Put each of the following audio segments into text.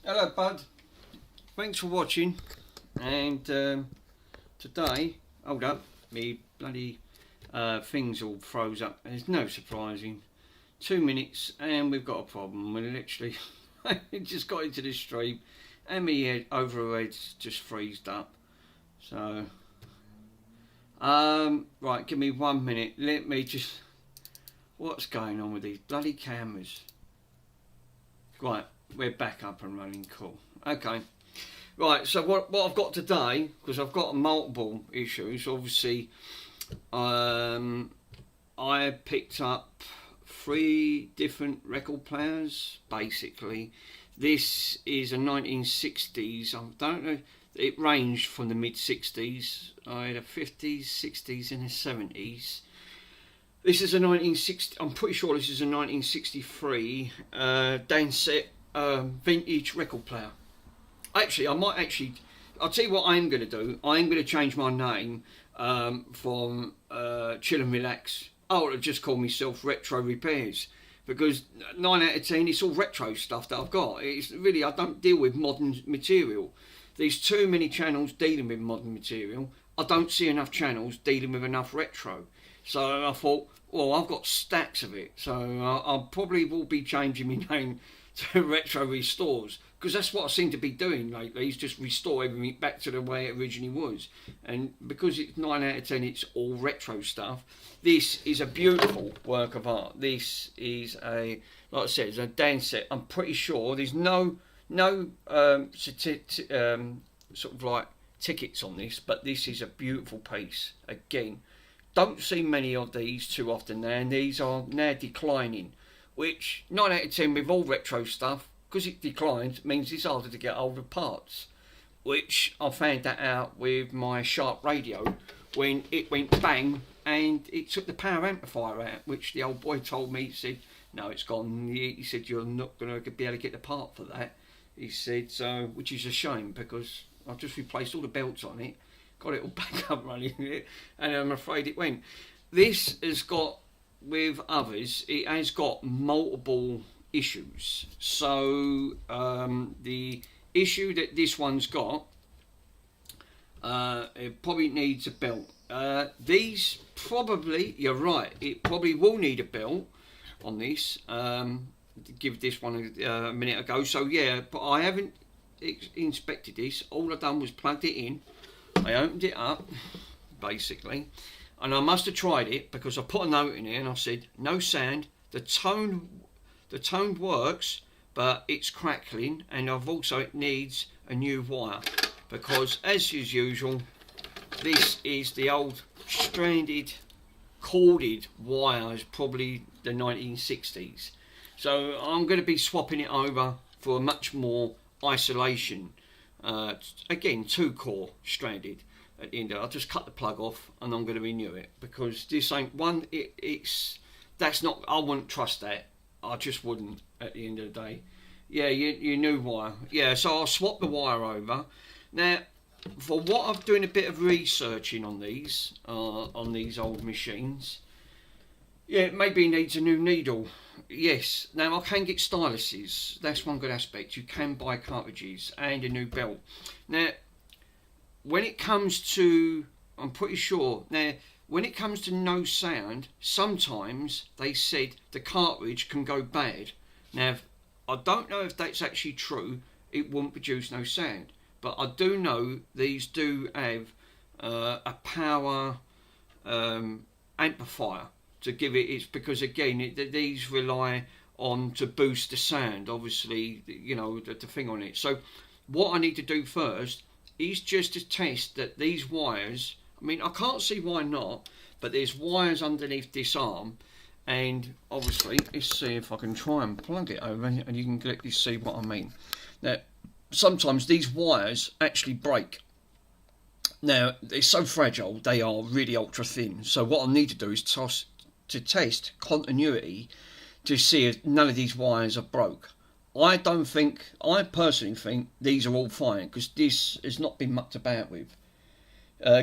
Hello bud, thanks for watching. And today, hold up, me bloody things all froze up. There's no surprising. 2 minutes and we've got a problem. We literally just got into this stream and my head overhead's just freezed up. So right, give me 1 minute. Let me just, what's going on with these bloody cameras? Right, we're back up and running. Cool. Okay. Right, so what I've got today, because I've got multiple issues, obviously, I picked up 3 different record players, basically. This is a 1960s, I don't know, it ranged from the mid-60s, I had a 50s, 60s and a 70s. This is a 1960, I'm pretty sure this is a 1963 dansette vintage record player. Actually, I'll tell you what I'm going to do. I'm going to change my name from Chill and Relax. I would have just called myself Retro Repairs, because 9 out of 10 it's all retro stuff that I've got. It's really, I don't deal with modern material. There's too many channels dealing with modern material. I don't see enough channels dealing with enough retro. So I thought, well, I've got stacks of it, so I probably will be changing my name to Retro Restores, because that's what I seem to be doing lately, is just restore everything back to the way it originally was. And because it's 9 out of 10 it's all retro stuff, this is a beautiful work of art. This is a, like I said, it's a dansette. I'm pretty sure there's no sort of like tickets on this, but this is a beautiful piece. Again, don't see many of these too often now, and these are now declining, which 9 out of 10 with all retro stuff, because it declines, means it's harder to get hold of parts, which I found that out with my Sharp radio when it went bang and it took the power amplifier out, which the old boy told me. He said, no, it's gone. He said, you're not going to be able to get the part for that. He said, so, which is a shame, because I just replaced all the belts on it, got it all back up running, and I'm afraid it went. This has got, with others, it has got multiple issues. So the issue that this one's got, it probably needs a belt. These probably, you're right, it probably will need a belt on this. Give this one a minute ago. So yeah, but I haven't inspected this. All I've done was plugged it in. I opened it up, basically, and I must have tried it, because I put a note in here and I said no sound. The tone works, but it's crackling, and I've also, it needs a new wire, because as is usual, this is the old stranded corded wires, probably the 1960s. So I'm going to be swapping it over for a much more isolation. Again, 2-core stranded. At the end of it, I'll just cut the plug off and I'm going to renew it, because this ain't one. That's not. I wouldn't trust that. I just wouldn't. At the end of the day, yeah, you new wire. Yeah, so I'll swap the wire over. Now, for what I'm doing a bit of researching on these old machines. Yeah, it maybe needs a new needle. Yes. Now I can get styluses. That's one good aspect. You can buy cartridges and a new belt. Now, when it comes to, I'm pretty sure, now when it comes to no sound, sometimes they said the cartridge can go bad. Now, I don't know if that's actually true. It won't produce no sound. But I do know these do have a power amplifier to give it. It's because, again, these rely on to boost the sound, obviously, you know, the thing on it. So what I need to do first is just to test that these wires, I mean, I can't see why not, but there's wires underneath this arm, and obviously, let's see if I can try and plug it over and you can clearly see what I mean. Now, sometimes these wires actually break. Now, they're so fragile, they are really ultra thin. So what I need to do is test continuity to see if none of these wires are broke. I personally think these are all fine, because this has not been mucked about with.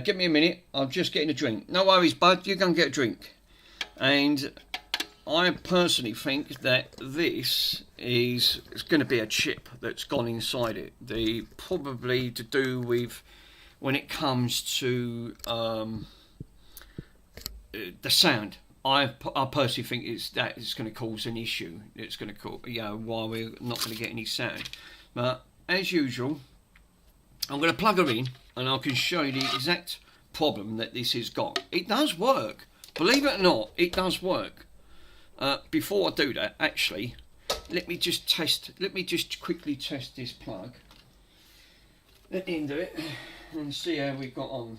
Give me a minute, I'm just getting a drink. No worries, bud, you go and get a drink. And I personally think that this is going to be a chip that's gone inside it. Probably to do with when it comes to the sound. I personally think it's going to cause an issue. It's going to cause, why we're not going to get any sound. But as usual, I'm going to plug her in and I can show you the exact problem that this has got. It does work. Believe it or not, it does work. Before I do that, actually, let me just quickly test this plug at the end of it and see how we got on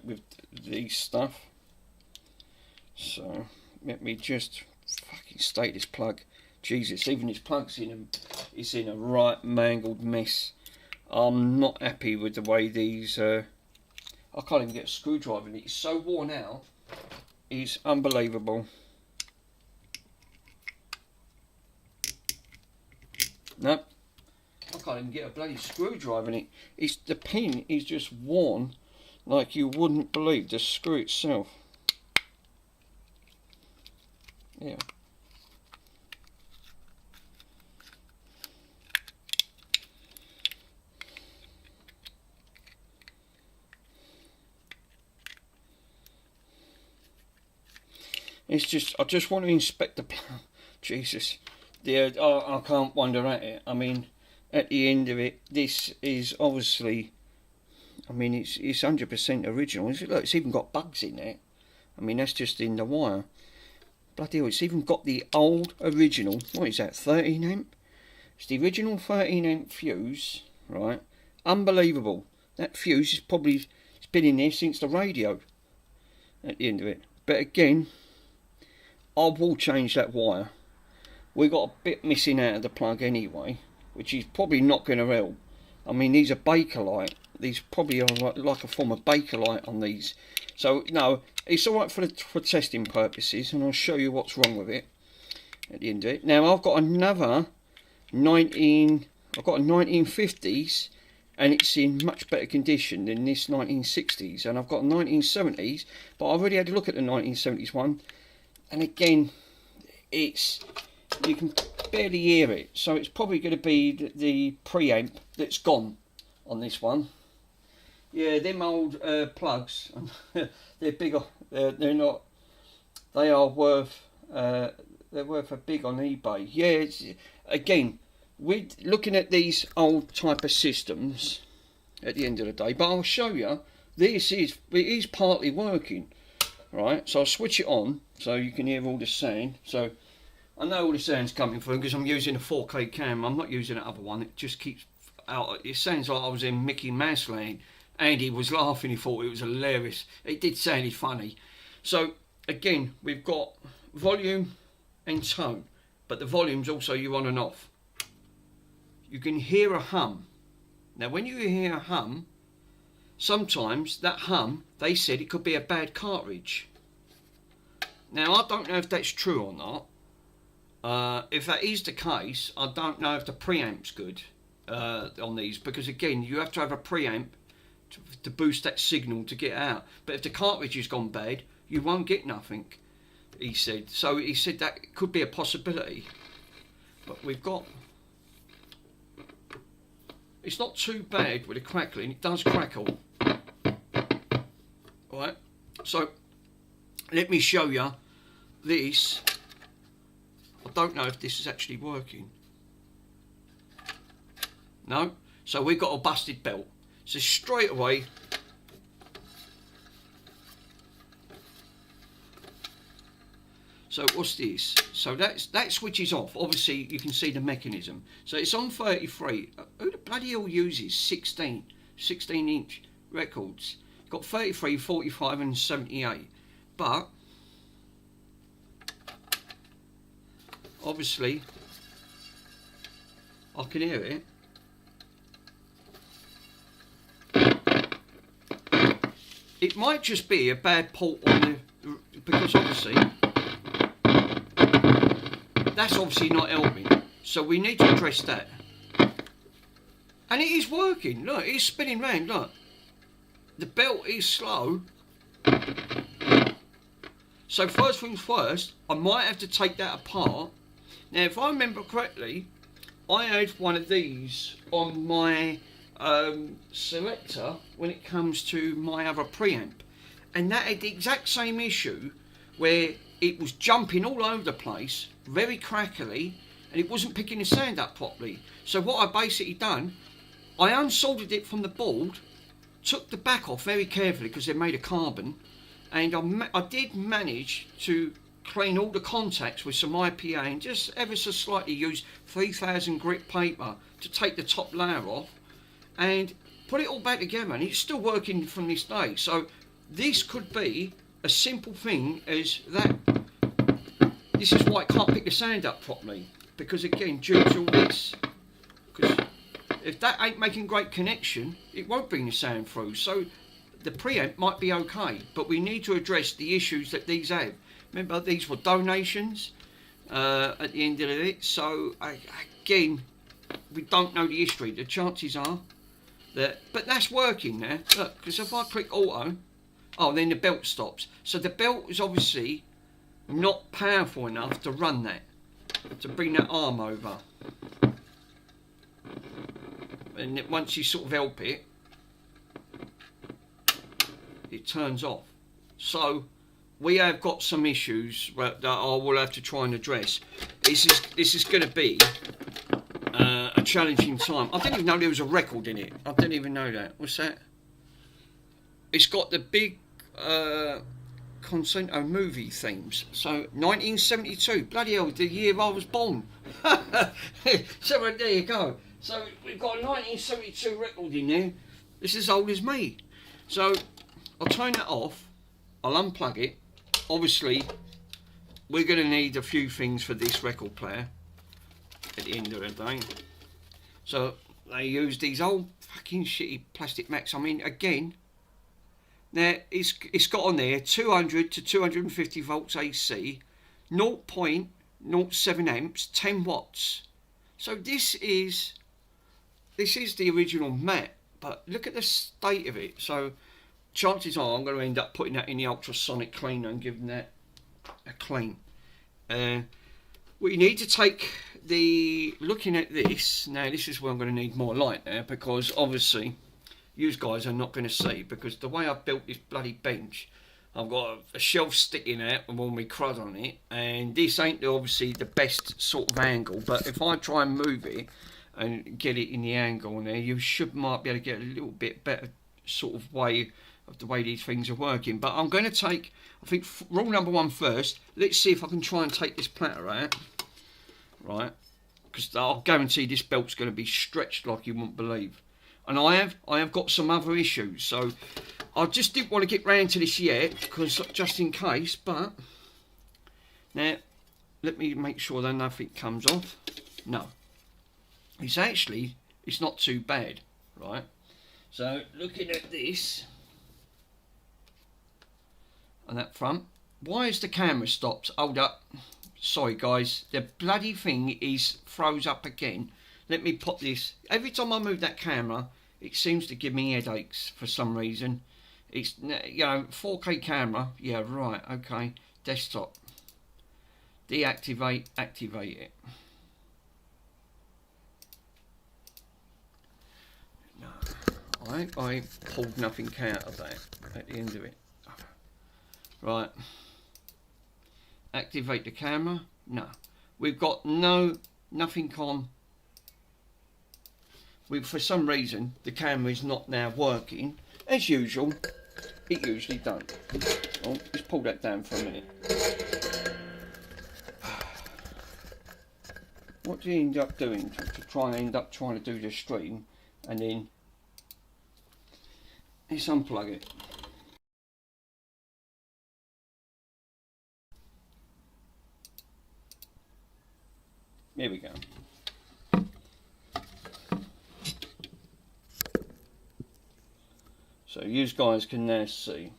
with these stuff. So let me just fucking state this plug. Jesus, even this plug's in a right mangled mess. I'm not happy with the way these. I can't even get a screwdriver in it. It's so worn out. It's unbelievable. No, I can't even get a bloody screwdriver in it. The pin is just worn like you wouldn't believe. The screw itself. Yeah. It's just, I just want to inspect the plug. Jesus. Yeah, I can't wonder at it. I mean, at the end of it, this is obviously, I mean, it's 100% original. Look, it's even got bugs in there. I mean, that's just in the wire. Bloody hell, it's even got the old original, what is that, 13 amp? It's the original 13 amp fuse, right? Unbelievable. That fuse is probably, it's been in there since the radio at the end of it. But again, I will change that wire. We got a bit missing out of the plug anyway, which is probably not going to help. I mean, these are Bakelite. These probably are like a form of Bakelite on these. So no, it's all right for testing purposes, and I'll show you what's wrong with it at the end of it. Now I've got another 1950s, and it's in much better condition than this 1960s, and I've got 1970s, but I've already had a look at the 1970s one, and again, you can barely hear it, so it's probably going to be the preamp that's gone on this one. Yeah, them old plugs, they're bigger. They're not. They are worth. They're worth a big on eBay. Yeah, again, we're looking at these old type of systems at the end of the day. But I'll show you. It is partly working, right? So I'll switch it on so you can hear all the sound. So I know all the sound's coming through because I'm using a 4K cam. I'm not using that other one. It just keeps out. It sounds like I was in Mickey Mouse Land. Andy was laughing. He thought it was hilarious. It did sound funny. So again, we've got volume and tone, but the volume's also you on and off. You can hear a hum. Now, when you hear a hum, sometimes that hum, they said it could be a bad cartridge. Now, I don't know if that's true or not. If that is the case, I don't know if the preamp's good on these, because again, you have to have a preamp to boost that signal to get out. But if the cartridge has gone bad, you won't get nothing, he said. So he said that could be a possibility. But we've got... It's not too bad with the crackling. It does crackle. Alright, so let me show you this. I don't know if this is actually working. No? So we've got a busted belt. So straight away, so what's this? So that switches off. Obviously you can see the mechanism. So it's on 33. Who the bloody hell uses 16 inch records? It's got 33, 45 and 78. But obviously I can hear it. It might just be a bad port on the, because obviously that's obviously not helping. So we need to address that. And it is working. Look, it's spinning round. Look, the belt is slow. So first things first, I might have to take that apart. Now, if I remember correctly, I had one of these on my selector when it comes to my other preamp, and that had the exact same issue where it was jumping all over the place, very crackly, and it wasn't picking the sound up properly. So what I basically done, I unsoldered it from the board, took the back off very carefully because they're made of carbon, and I did manage to clean all the contacts with some IPA and just ever so slightly use 3000 grit paper to take the top layer off and put it all back together, and it's still working from this day. So this could be a simple thing as that. This is why it can't pick the sound up properly, because again, due to all this, because if that ain't making great connection, it won't bring the sound through. So the preamp might be okay, but we need to address the issues that these have. Remember, these were donations at the end of it, so again, we don't know the history. The chances are that, but that's working now. Look, because if I click auto, oh, then the belt stops. So the belt is obviously not powerful enough to run that, to bring that arm over. And once you sort of help it, it turns off. So we have got some issues that I will have to try and address. This is going to be a challenging time. I didn't even know there was a record in it. I didn't even know that. What's that? It's got the big Concerto movie themes. So 1972, bloody hell, the year I was born. So there you go. So we've got a 1972 record in there. This is as old as me. So I'll turn that off. I'll unplug it. Obviously, we're going to need a few things for this record player at the end of the day. So they use these old fucking shitty plastic Macs. I mean, again, now it's got on there 200 to 250 volts AC, 0.07 amps, 10 watts. So this is the original Mac, but look at the state of it. So chances are I'm going to end up putting that in the ultrasonic cleaner and giving that a clean. We need to take looking at this, now this is where I'm going to need more light now, because obviously you guys are not going to see, because the way I've built this bloody bench, I've got a shelf sticking out with all my crud on it, and this ain't obviously the best sort of angle, but if I try and move it and get it in the angle on there, you might be able to get a little bit better sort of way of the way these things are working. But I'm going to take, I think, rule number one first. Let's see if I can try and take this platter out, right? Because I'll guarantee this belt's going to be stretched like you won't believe. And I have got some other issues, so I just didn't want to get round to this yet, because just in case. But now let me make sure that nothing comes off. No, it's not too bad, right? So looking at this on that front, why is the camera stopped? Hold up, sorry guys, the bloody thing froze up again. Let me pop this. Every time I move that camera, it seems to give me headaches for some reason. It's, you know, 4K camera. Yeah, right, okay. Desktop. Deactivate, activate it. No, I pulled nothing out of that at the end of it. Right. Activate the camera. No. We've got nothing on. For some reason, the camera is not now working. As usual, it usually don't. Oh, let's pull that down for a minute. What do you end up doing to try and trying to do the stream, and then let's unplug it. There we go. So you guys can now see.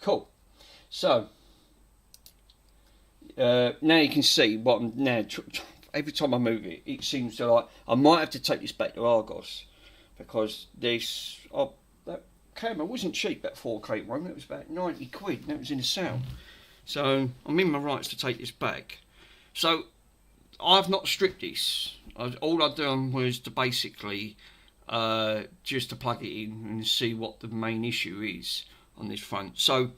Cool. So now you can see what I'm now. Every time I move it, it seems to like I might have to take this back to Argos, because this camera wasn't cheap, that 4K one. It was about 90 quid, and that was in a sale. So I'm in my rights to take this back. So I've not stripped this. All I've done was to basically just to plug it in and see what the main issue is on this front. So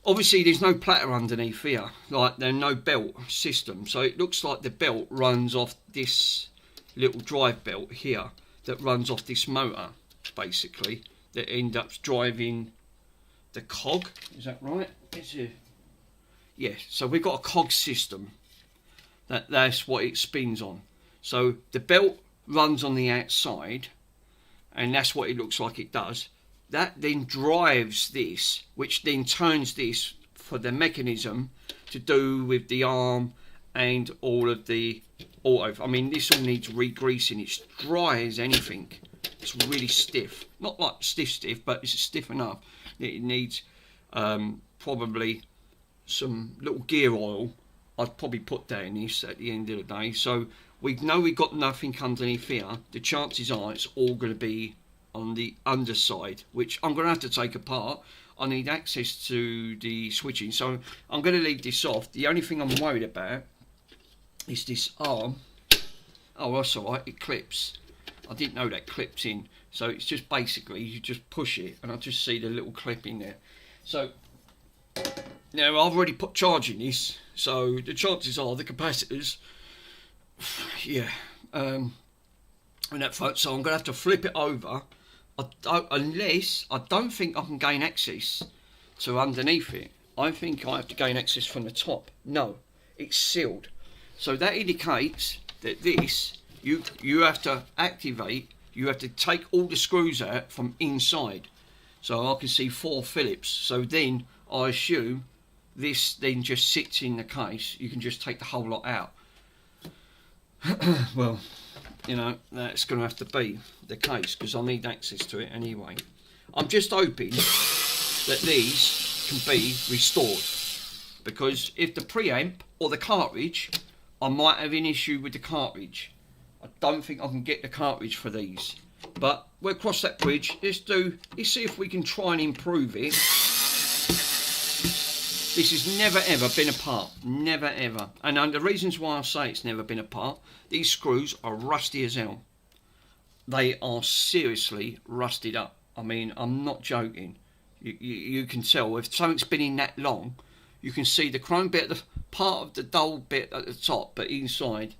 obviously there's no platter underneath here, like there's no belt system. So it looks like the belt runs off this little drive belt here that runs off this motor, basically, that ends up driving the cog. Is that right? Yes, so we've got a cog system. That's what it spins on. So the belt runs on the outside, and that's what it looks like it does. That then drives this, which then turns this for the mechanism to do with the arm and all of the auto. I mean, this all needs re-greasing. It's dry as anything. It's really stiff. Not like stiff, but it's stiff enough that it needs probably some little gear oil. I'd probably put down this at the end of the day. So we know we've got nothing underneath here. The chances are it's all going to be on the underside, which I'm going to have to take apart. I need access to the switching, so I'm going to leave this off. The only thing I'm worried about is this arm. Oh, that's all right, it clips. I didn't know that clips in. So it's just basically, you just push it, and I just see the little clip in there. So now I've already put charge in this, so the chances are the capacitors, yeah, and that front. So I'm going to have to flip it over. Unless I don't think I can gain access to underneath it. I think I have to gain access from the top. No, it's sealed. So that indicates that this, you have to activate, you have to take all the screws out from inside. So I can see 4 Phillips. So then I assume this then just sits in the case. You can just take the whole lot out. Well, you know, that's going to have to be the case because I need access to it anyway. I'm just hoping that these can be restored, because if the preamp or the cartridge, I might have an issue with the cartridge. I don't think I can get the cartridge for these, but we'll cross that bridge. Let's see if we can try and improve it. This has never ever been apart, never ever. And the reasons why I say it's never been apart, these screws are rusty as hell. They are seriously rusted up. I mean, I'm not joking. You can tell if something's been in that long, you can see the chrome bit, the part of the dull bit at the top, but inside,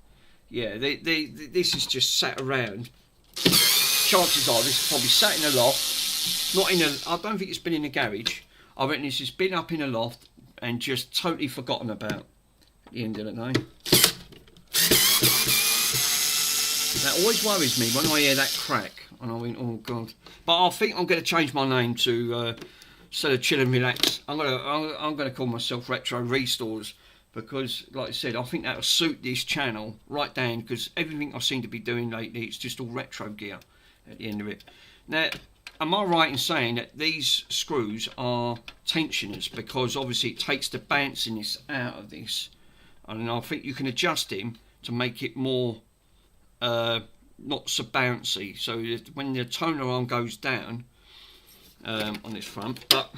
yeah, this is just sat around. Chances are this is probably sat in a loft, not in a. I don't think it's been in a garage. I reckon this has been up in a loft and just totally forgotten about at the end of the day. That always worries me when I hear that crack, and I think, oh god. But I think I'm going to change my name to instead of Chill and Relax, I'm going to call myself Retro Restores, because like I said, I think that'll suit this channel right down, because everything I seem to be doing lately, it's just all retro gear at the end of it. Now, am I right in saying that these screws are tensioners, because obviously it takes the bounciness out of this, and I think you can adjust him to make it more not so bouncy, so that when the toner arm goes down on this front. But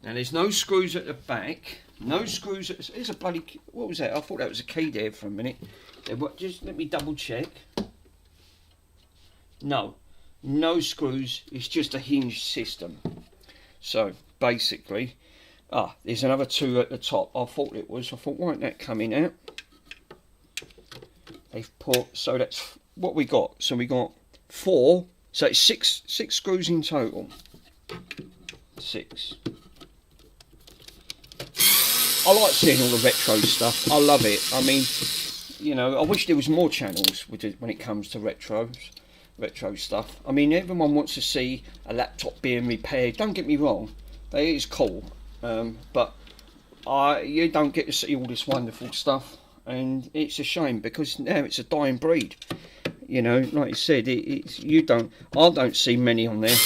now there's no screws at the back, no screws at, there's a bloody, what was that? I thought that was a key there for a minute. Just let me double check. No screws, it's just a hinged system. So basically, there's another 2 at the top. I thought, why isn't that coming out? They've put, so that's what we got. So we got 4, so it's six screws in total. 6. I like seeing all the retro stuff. I love it. I mean, you know, I wish there was more channels when it comes to retro stuff. I mean, everyone wants to see a laptop being repaired. Don't get me wrong, it is cool, but you don't get to see all this wonderful stuff, and it's a shame, because now it's a dying breed. You know, like I said, I don't see many on there.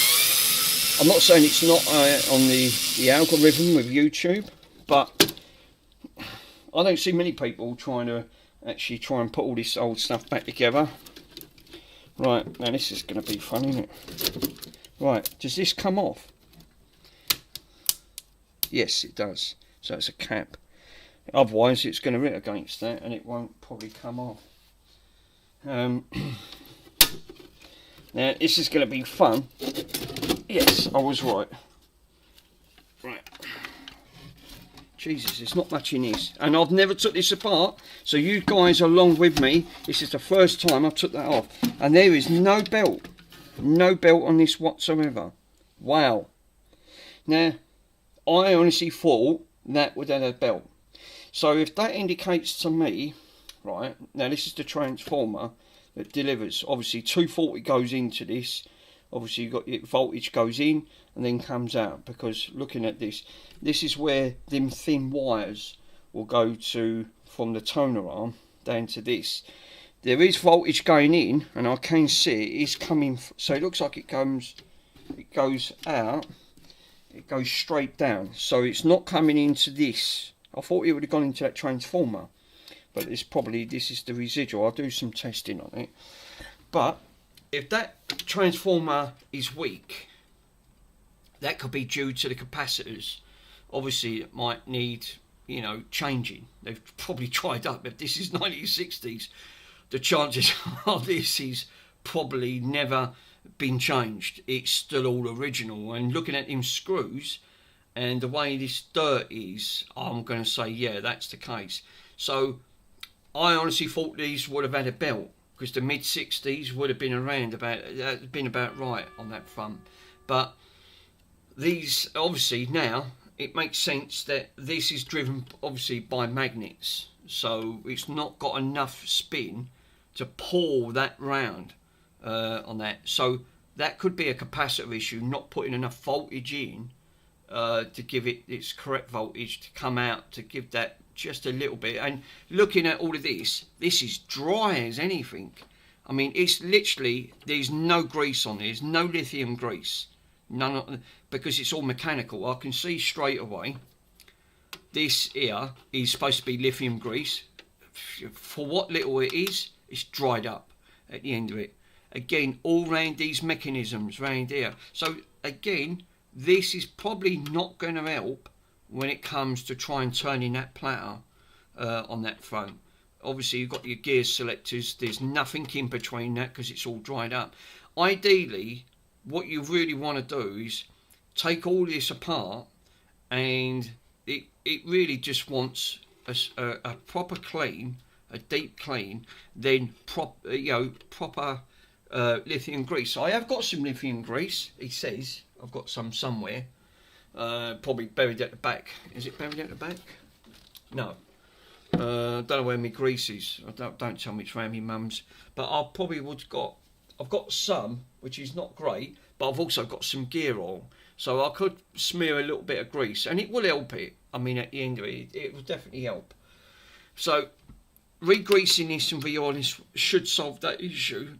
I'm not saying it's not on the algorithm with YouTube, but I don't see many people trying to actually try and put all this old stuff back together. Right, now this is going to be fun, isn't it? Right, does this come off? Yes, it does. So it's a cap. Otherwise, it's going to hit against that, and it won't probably come off. Now, this is going to be fun. Yes, I was right. Right. Jesus, there's not much in this. And I've never took this apart, so you guys are along with me. This is the first time I've took that off. And there is no belt. No belt on this whatsoever. Wow. Now, I honestly thought that would have a belt. So if that indicates to me, right, now this is the transformer that delivers. Obviously 240 goes into this. Obviously you've got your voltage goes in and then comes out, because looking at this, this is where them thin wires will go to from the toner arm down to this. There is voltage going in, and I can see it is coming, so it looks like it goes out, it goes straight down, so it's not coming into this. I thought it would have gone into that transformer, but this is the residual. I'll do some testing on it. But if that transformer is weak, that could be due to the capacitors. Obviously it might need, you know, changing. They've probably tried up. If this is 1960s, the chances are this is probably never been changed. It's still all original. And looking at them screws and the way this dirt is, I'm going to say, yeah, that's the case. So I honestly thought these would have had a belt, because the mid-60s would have been around about right on that front. But these, obviously now it makes sense that this is driven obviously by magnets, so it's not got enough spin to pull that round on that. So that could be a capacitor issue, not putting enough voltage in to give it its correct voltage to come out, to give that just a little bit. And looking at all of this is dry as anything. I mean, it's literally, there's no grease on there, there's no lithium grease, none of, because it's all mechanical. I can see straight away this here is supposed to be lithium grease. For what little it is, it's dried up at the end of it. Again, all round these mechanisms round here. So again, this is probably not going to help when it comes to try and turning that platter on that front. Obviously you've got your gear selectors, there's nothing in between that because it's all dried up. Ideally, what you really want to do is take all this apart, and it really just wants a proper clean, a deep clean, then proper lithium grease. I have got some lithium grease, he says. I've got some somewhere. Probably buried at the back. Is it buried at the back? No. Don't know where my grease is. Don't tell me it's around my mum's. But I probably I've got some, which is not great, but I've also got some gear oil. So I could smear a little bit of grease, and it will help it. I mean, at the end of it, it will definitely help. So re-greasing this and re-oiling this should solve that issue.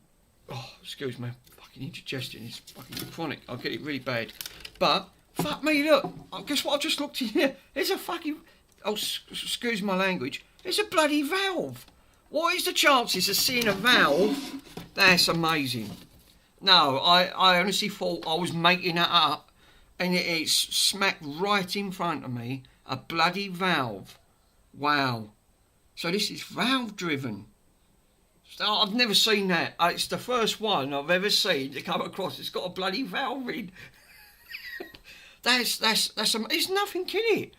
Oh, excuse me. Fucking indigestion is fucking chronic. I'll get it really bad. But fuck me, look. Guess what? I just looked in here. There's a fucking... Oh, excuse my language. There's a bloody valve. What is the chances of seeing a valve? That's amazing. No, I honestly thought I was making that up, and it's smacked right in front of me. A bloody valve. Wow. So this is valve driven. So I've never seen that. It's the first one I've ever seen to come across. It's got a bloody valve in. There's nothing in it.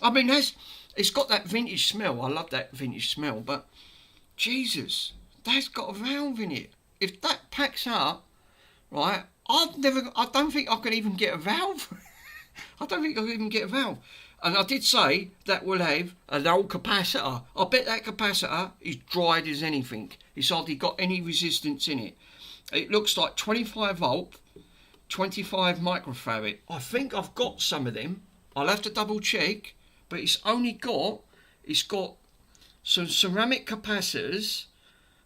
I mean, it's got that vintage smell. I love that vintage smell, but Jesus, that's got a valve in it. If that packs up, right, I don't think I could even get a valve. I don't think I could even get a valve. And I did say that will have an old capacitor. I bet that capacitor is dried as anything. It's hardly got any resistance in it. It looks like 25 volt, 25 microfarad. I think I've got some of them. I'll have to double check. But it's got some ceramic capacitors,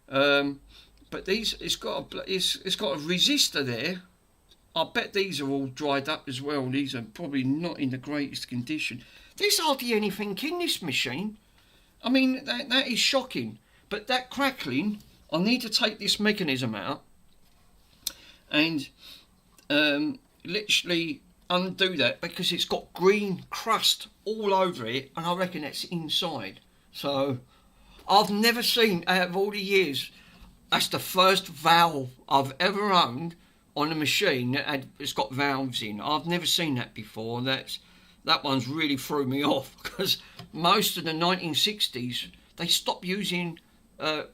but it's got a resistor there. I bet these are all dried up as well. These are probably not in the greatest condition. There's hardly anything in this machine. I mean, that is shocking. But that crackling, I need to take this mechanism out and literally undo that, because it's got green crust all over it, and I reckon that's inside. So I've never seen, out of all the years, that's the first valve I've ever owned on a machine that it's got valves in. I've never seen that before. That one's really threw me off, because most of the 1960s they stopped using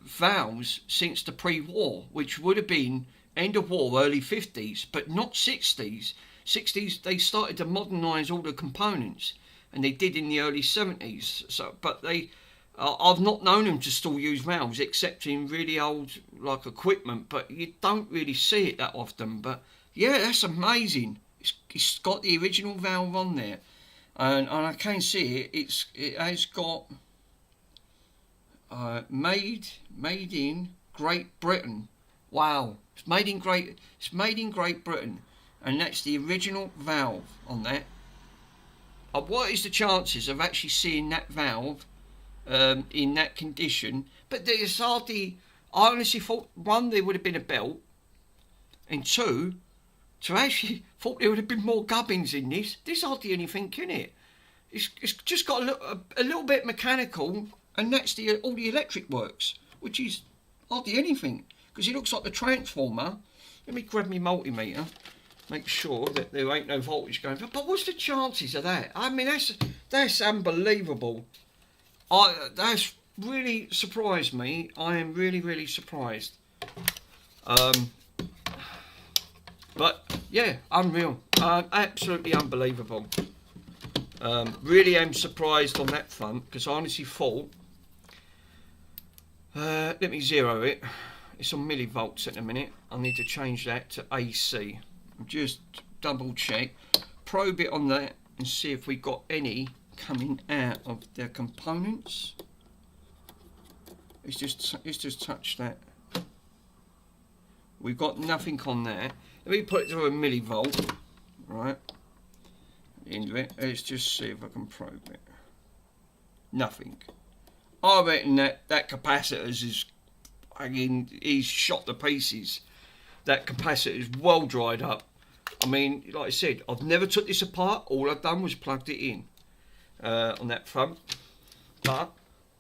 valves since the pre-war, which would have been end of war, early 50s, but not 60s. 60s they started to modernise all the components, and they did in the early 70s. So, but I've not known them to still use valves except in really old like equipment, but you don't really see it that often. But yeah, that's amazing. It's got the original valve on there, and I can see it. It has got made in Great Britain. Wow, it's made in Great Britain, and that's the original valve on that. What is the chances of actually seeing that valve in that condition? But there's hardly. I honestly thought, one, there would have been a belt, and two, to actually thought there would have been more gubbins in this. There's hardly anything in it. It's just got a little bit mechanical, and that's all the electric works, which is hardly anything, because it looks like the transformer. Let me grab my multimeter, make sure that there ain't no voltage going. But what's the chances of that? I mean, that's unbelievable. That's really surprised me. I am really, really surprised. But yeah, unreal. Absolutely unbelievable. Really am surprised on that front, because I honestly thought. Let me zero it. It's on millivolts at the minute. I need to change that to AC. Just double check, probe it on that, and see if we got any coming out of their components. Let's just touch that. We've got nothing on there. Let me put it to a millivolt, right? Into it. Let's just see if I can probe it. Nothing. I reckon that capacitor he's shot to pieces. That capacitor is well dried up. I mean, like I said, I've never took this apart. All I've done was plugged it in on that front. But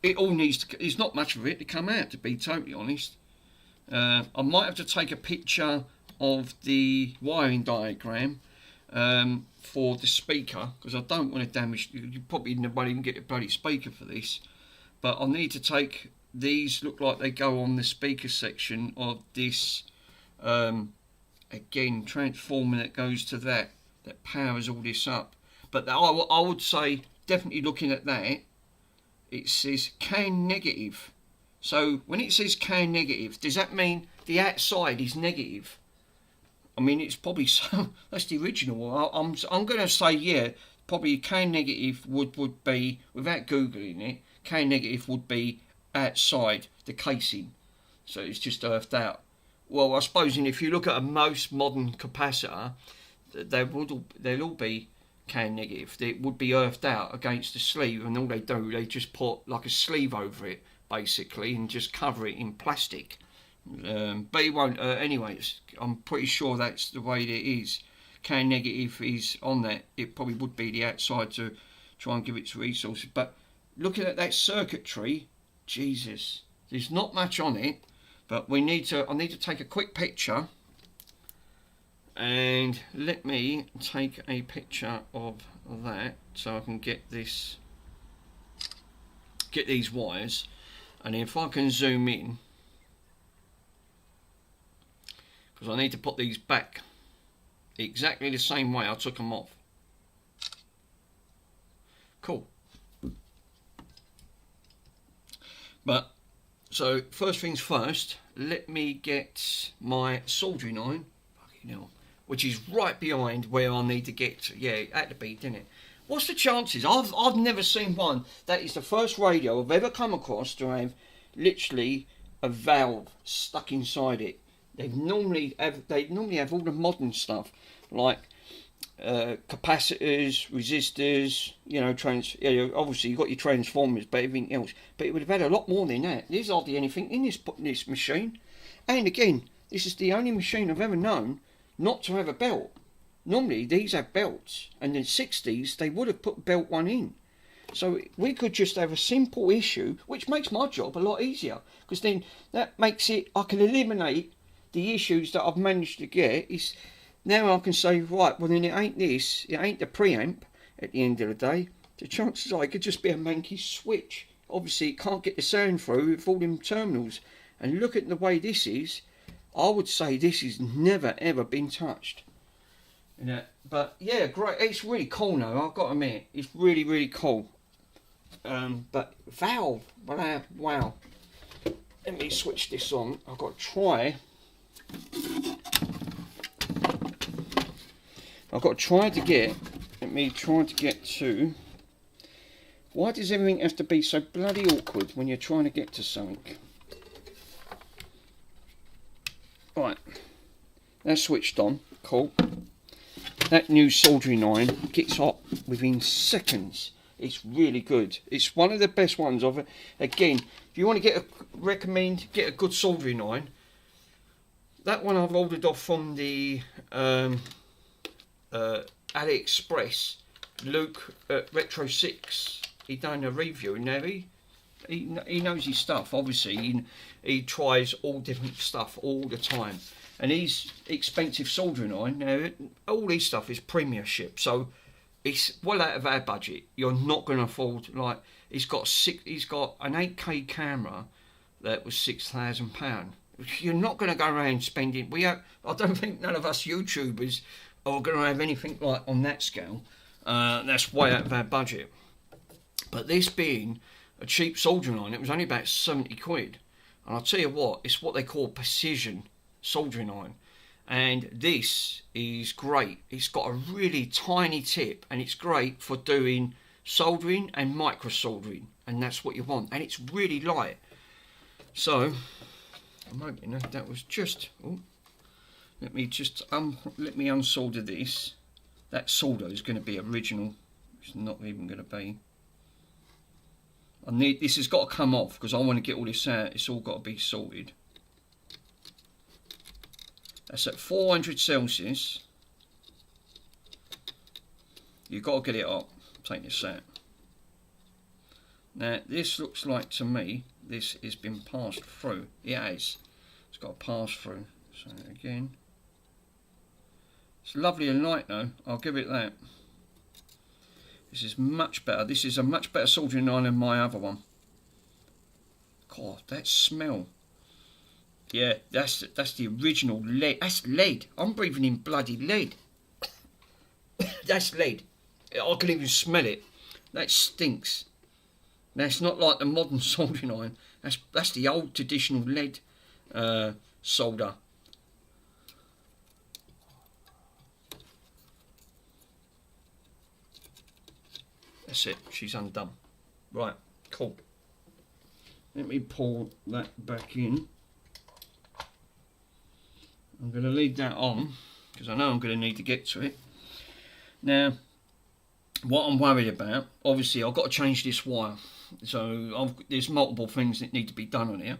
it all needs to. There's not much of it to come out, to be totally honest. I might have to take a picture of the wiring diagram for the speaker, because I don't want to damage. You probably won't even get a bloody speaker for this. But I'll need to take these. Look like they go on the speaker section of this. Again, transformer that goes to that powers all this up. But I would say, definitely looking at that, it says CAN negative. So when it says CAN negative, does that mean the outside is negative? I mean, it's probably so. That's the original. I'm going to say, yeah, probably CAN negative would be, without googling it, CAN negative would be outside the casing. So it's just earthed out. Well, I suppose if you look at a most modern capacitor, they'll all be CAN negative. It would be earthed out against the sleeve, and all they do, they just put like a sleeve over it, basically, and just cover it in plastic. But it won't. Anyways, I'm pretty sure that's the way it is. CAN negative is on that. It probably would be the outside to try and give it resources. But looking at that circuitry, Jesus, there's not much on it. But I need to take a quick picture, and let me take a picture of that so I can get these wires, and if I can zoom in, because I need to put these back exactly the same way I took them off. Cool. But so first things first, let me get my soldering iron, which is right behind where I need to get to. Yeah, it had to be, didn't it? What's the chances? I've never seen one. That is the first radio I've ever come across to have literally a valve stuck inside it. They normally have all the modern stuff like capacitors, resistors, obviously you've got your transformers, but everything else. But it would have had a lot more than that. There's hardly anything in this machine. And again, This is the only machine I've ever known not to have a belt. Normally these have belts, and in the 60s they would have put belt one in. So we could just have a simple issue, which makes my job a lot easier, because then that makes it, I can eliminate the issues that I've managed to get. Is now I can say, right, well then it ain't this, it ain't the preamp at the end of the day. The chances are it could just be a manky switch. Obviously it can't get the sound through with all them terminals. And look at the way this is, I would say this has never ever been touched. But yeah, great, it's really cool now, I've got to admit, it's really, really cool. But valve, wow. Let me switch this on. I've got to try. To get. Let me try to get to. Why does everything have to be so bloody awkward when you're trying to get to something? Right, that's switched on. Cool. That new soldering iron gets hot within seconds. It's really good. It's one of the best ones of it. Again, if you want to recommend get a good soldering iron, that one I've ordered off from the AliExpress. Luke at Retro 6. He done a review. Now he knows his stuff. Obviously, he tries all different stuff all the time. And he's expensive soldering iron. Now all his stuff is premiership, so it's well out of our budget. You're not going to afford, like, he's got an 8K camera that was £6,000. You're not going to go around spending. I don't think none of us YouTubers are going to have anything like on that scale. That's way out of our budget. But this being a cheap soldering iron, it was only about 70 quid. And I'll tell you what, it's what they call precision soldering iron. And this is great. It's got a really tiny tip, and it's great for doing soldering and micro soldering, and that's what you want. And it's really light. So I'm hoping that was just. Let me unsolder this. That solder is going to be original. It's not even going to be. This has got to come off because I want to get all this out. It's all got to be sorted. That's at 400 Celsius. You've got to get it up. Take this out. Now, this looks like to me, this has been passed through. It has. It's got to pass through. So again. It's lovely and light though. I'll give it that. This is much better. This is a much better soldering iron than my other one. God, that smell. Yeah, that's the original lead. That's lead. I'm breathing in bloody lead. That's lead. I can even smell it. That stinks. That's not like the modern soldering iron. That's the old traditional lead solder. That's it. She's undone. Right. Cool. Let me pull that back in. I'm going to leave that on because I know I'm going to need to get to it. Now, what I'm worried about, obviously I've got to change this wire. So there's multiple things that need to be done on here.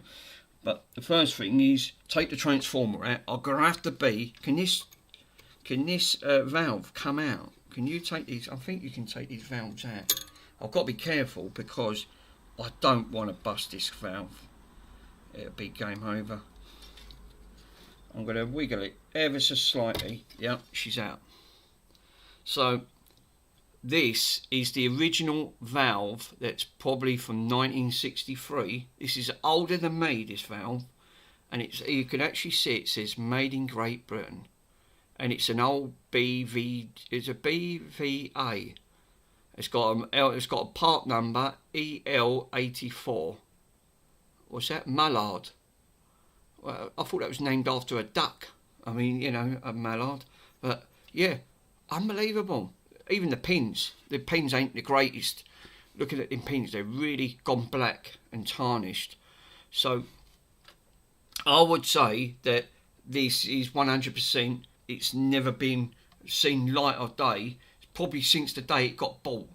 But the first thing is take the transformer out. I'm going to have to be, can this valve come out? Can you take these? I think you can take these valves out. I've got to be careful because I don't want to bust this valve. It'll be game over. I'm going to wiggle it ever so slightly. Yep, she's out. So this is the original valve that's probably from 1963. This is older than me, this valve. And you can actually see it says made in Great Britain. And it's an old it's a BVA. It's got a part number EL84. What's that? Mallard. Well, I thought that was named after a duck. I mean, you know, a mallard. But yeah, unbelievable. Even the pins ain't the greatest. Looking at them pins, they're really gone black and tarnished. So I would say that this is 100%. It's never been seen light of day. Probably since the day it got bought.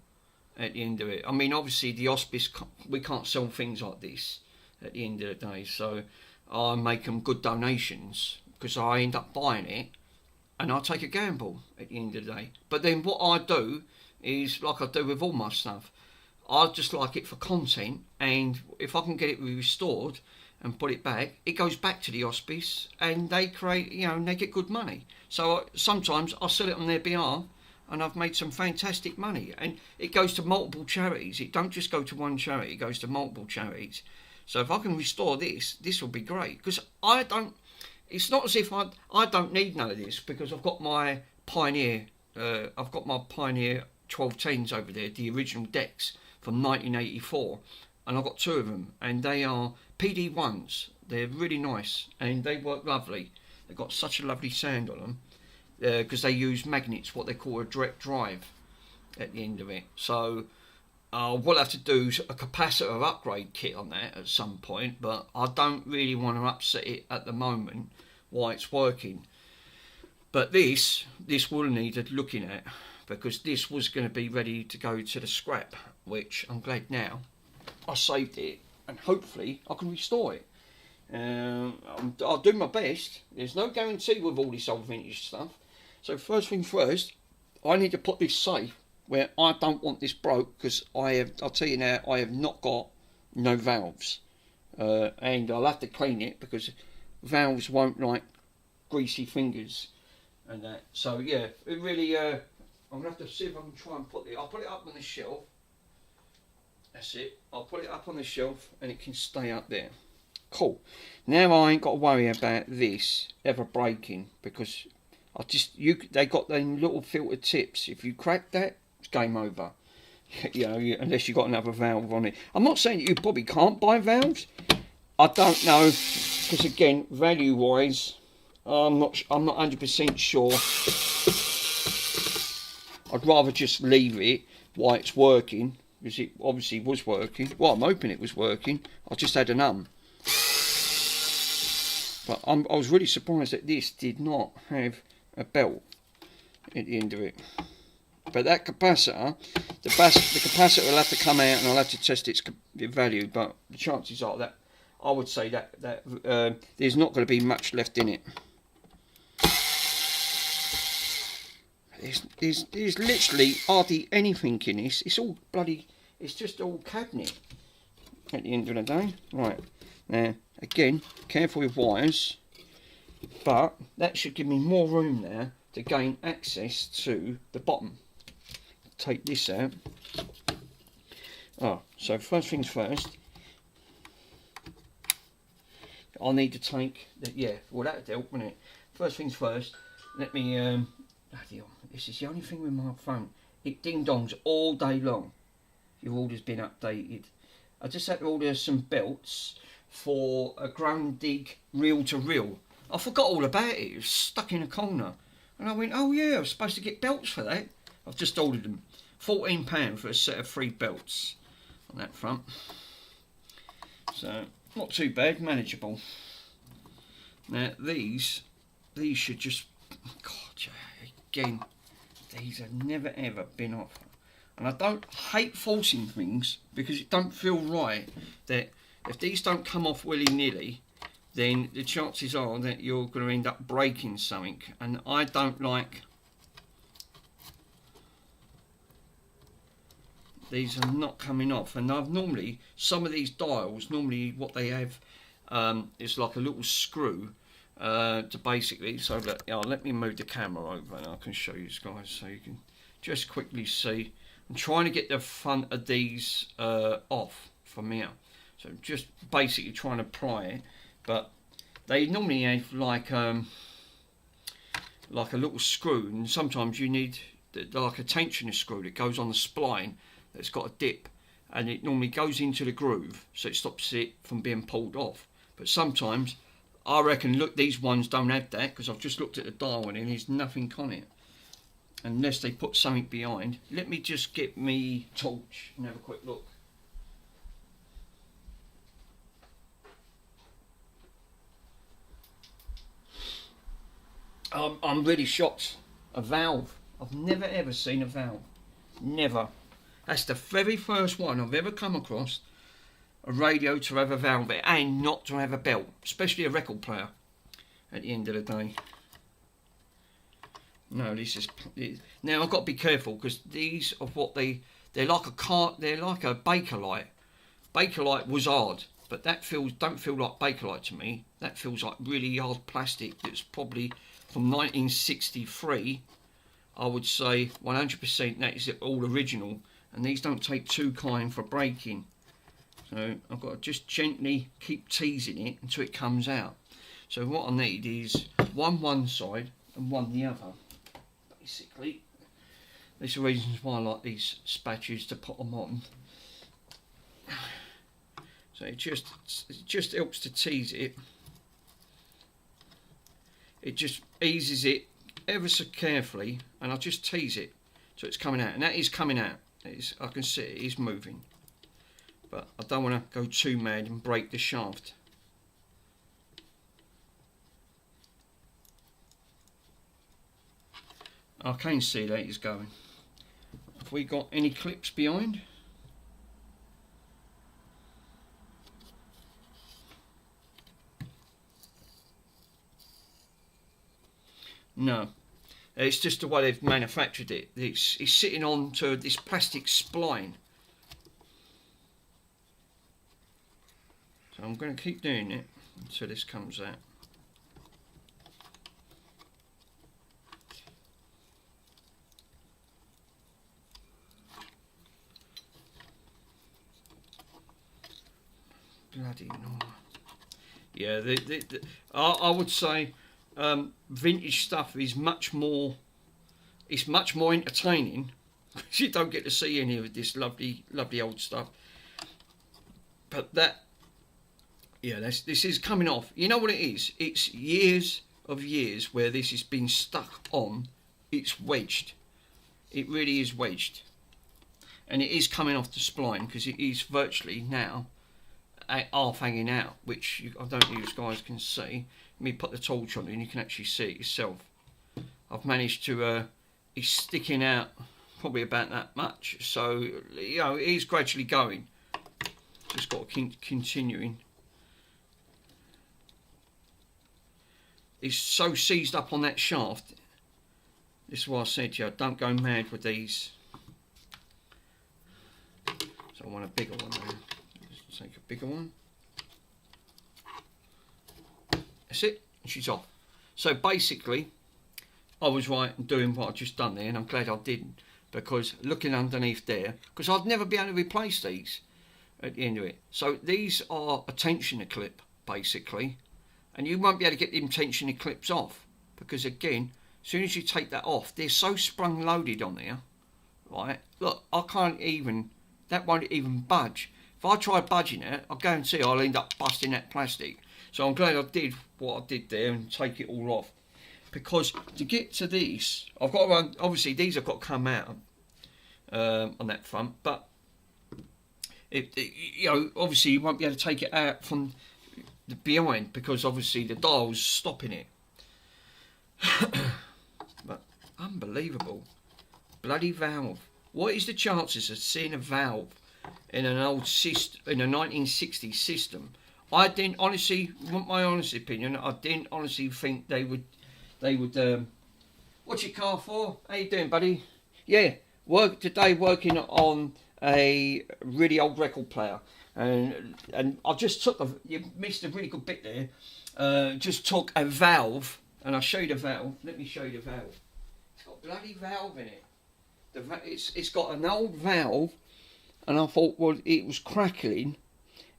At the end of it, I mean, obviously the hospice, we can't sell things like this at the end of the day. So I make them good donations because I end up buying it and I take a gamble at the end of the day. But then what I do is, like I do with all my stuff, I just like it for content, and if I can get it restored and put it back, it goes back to the hospice and they create, and they get good money. So sometimes I sell it on their behalf and I've made some fantastic money, and it goes to multiple charities. It don't just go to one charity, it goes to multiple charities. So if I can restore this will be great, because it's not as if I don't need none of this, because I've got my Pioneer 1210s over there, the original decks from 1984, and I've got 2 of them, and they are PD1s. They're really nice and they work lovely. They've got such a lovely sound on them, because they use magnets, what they call a direct drive at the end of it. So what I'll have to do is a capacitor upgrade kit on that at some point, but I don't really want to upset it at the moment while it's working. But this will need looking at, because this was going to be ready to go to the scrap, which I'm glad now I saved it, and hopefully I can restore it. I'll do my best. There's no guarantee with all this old vintage stuff. So first thing first, I need to put this safe where I don't want this broke, because I'll tell you now, I have not got no valves, and I'll have to clean it, because valves won't like greasy fingers and that. So yeah, it really I'm gonna have to see if I can try and I'll put it up on the shelf. That's it. I'll put it up on the shelf and it can stay up there. Cool. Now I ain't got to worry about this ever breaking, because they got them little filter tips. If you crack that, it's game over. Unless you got another valve on it. I'm not saying you probably can't buy valves. I don't know, because again, value wise, I'm not 100% sure. I'd rather just leave it while it's working, because it obviously was working. Well, I'm hoping it was working. I just had an But I was really surprised that this did not have a belt at the end of it. But that capacitor, the capacitor will have to come out, and I'll have to test its value. But the chances are that I would say that there's not going to be much left in it. There's literally hardly anything in this. It's all it's just all cabinet at the end of the day. Right, now again, careful with wires, but that should give me more room there to gain access to the bottom. Take this out. So first things first, I'll need to take that'd help, wouldn't it? First things first, let me this is the only thing with my phone. It ding dongs all day long. Your order's been updated. I just had to order some belts for a ground dig reel to reel. I forgot all about it. It was stuck in a corner, and I went, oh yeah, I was supposed to get belts for that. I've just ordered them. £14 for a set of 3 belts on that front. So not too bad, manageable. Now these should just, again, these have never ever been off. And I don't hate forcing things, because it don't feel right that if these don't come off willy-nilly, then the chances are that you're going to end up breaking something. And I don't like, these are not coming off. And I've normally, some of these dials, normally what they have is like a little screw to basically, so let me move the camera over and I can show you guys so you can just quickly see. I'm trying to get the front of these off from here, so just basically trying to pry it, but they normally have like a little screw, and sometimes you need like a tensioner screw that goes on the spline that's got a dip, and it normally goes into the groove so it stops it from being pulled off. But sometimes I reckon, look, these ones don't have that, because I've just looked at the dial and there's nothing on it, unless they put something behind. Let me just get me torch and have a quick look. I'm really shocked. A valve. I've never ever seen a valve. Never. That's the very first one I've ever come across. A radio to have a valve and not to have a belt, especially a record player. at the end of the day. No, this is now I've got to be careful because these are what they're like a Bakelite. Bakelite was hard, but that don't feel like Bakelite to me. That feels like really hard plastic that's probably from 1963. I would say 100% that is all original, and these don't take too kind for breaking. So I've got to just gently keep teasing it until it comes out. So what I need is one side and one the other. Basically, these are reasons why I like these spatulas to put them on. So it just helps to tease it. It just eases it ever so carefully, and I'll just tease it so it's coming out, and that is coming out. I can see it is moving, but I don't want to go too mad and break the shaft. I can see that it's going. Have we got any clips behind? No, it's just the way they've manufactured it. It's sitting onto this plastic spline. So I'm going to keep doing it until this comes out. Bloody no. Yeah, I would say vintage stuff is much more entertaining because you don't get to see any of this lovely old stuff. But that, yeah, this is coming off. You know what it is? It's years where this has been stuck on. It's wedged. It really is wedged, and it is coming off the spline because it is virtually now half hanging out, which I don't think you guys can see. Let me put the torch on it and you can actually see it yourself. I've managed to, it's sticking out probably about that much. So, you know, it is gradually going. Just got to keep continuing. It's so seized up on that shaft. This is why I said to you, don't go mad with these. So I want a bigger one now. Let's take a bigger one. That's it, and she's off. So basically, I was right in doing what I just done there, and I'm glad I didn't, because looking underneath there, because I'd never be able to replace these at the end of it. So these are a tensioner clip, basically, and you won't be able to get the tensioner clips off, because again, as soon as you take that off, they're so sprung loaded on there, right? Look, I can't even, that won't even budge. If I try budging it, I guarantee I'll end up busting that plastic. So I'm glad I did what I did there and take it all off. Because to get to these, I've got to run, obviously these have got to come out on that front, but you know, obviously you won't be able to take it out from the behind because obviously the dial's stopping it. But unbelievable. Bloody valve. What is the chances of seeing a valve in an old system, in a 1960s system? I didn't honestly, want my honest opinion, I didn't honestly think they would what's your car for? How you doing, buddy? Yeah, working on a really old record player, and I just took you missed a really good bit there. Just took a valve, and I'll show you the valve. Let me show you the valve. It's got a bloody valve in it. It's got an old valve, and I thought, well, it was crackling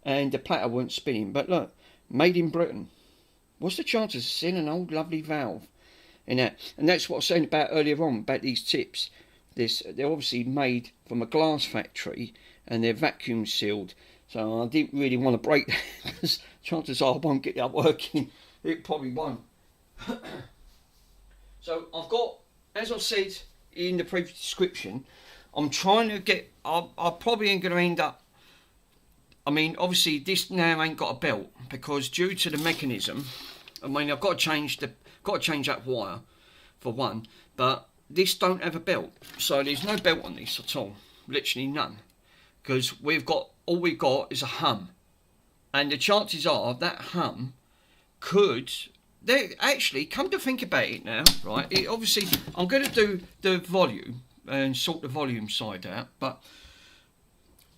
and the platter weren't spinning, but look, made in Britain. What's the chances of seeing an old lovely valve in that? And that's what I was saying about earlier on about these tips. They're obviously made from a glass factory and they're vacuum sealed, so I didn't really want to break that because chances are I won't get that working. It probably won't. So I've got, as I said in the previous description, I'm trying to get, I probably ain't going to end up, I mean, obviously this now ain't got a belt because due to the mechanism, I mean, I've got to change that wire for one, but this don't have a belt, so there's no belt on this at all, literally none, because all we've got is a hum, and the chances are that hum could they actually, come to think about it now, right? It obviously, I'm going to do the volume and sort the volume side out, but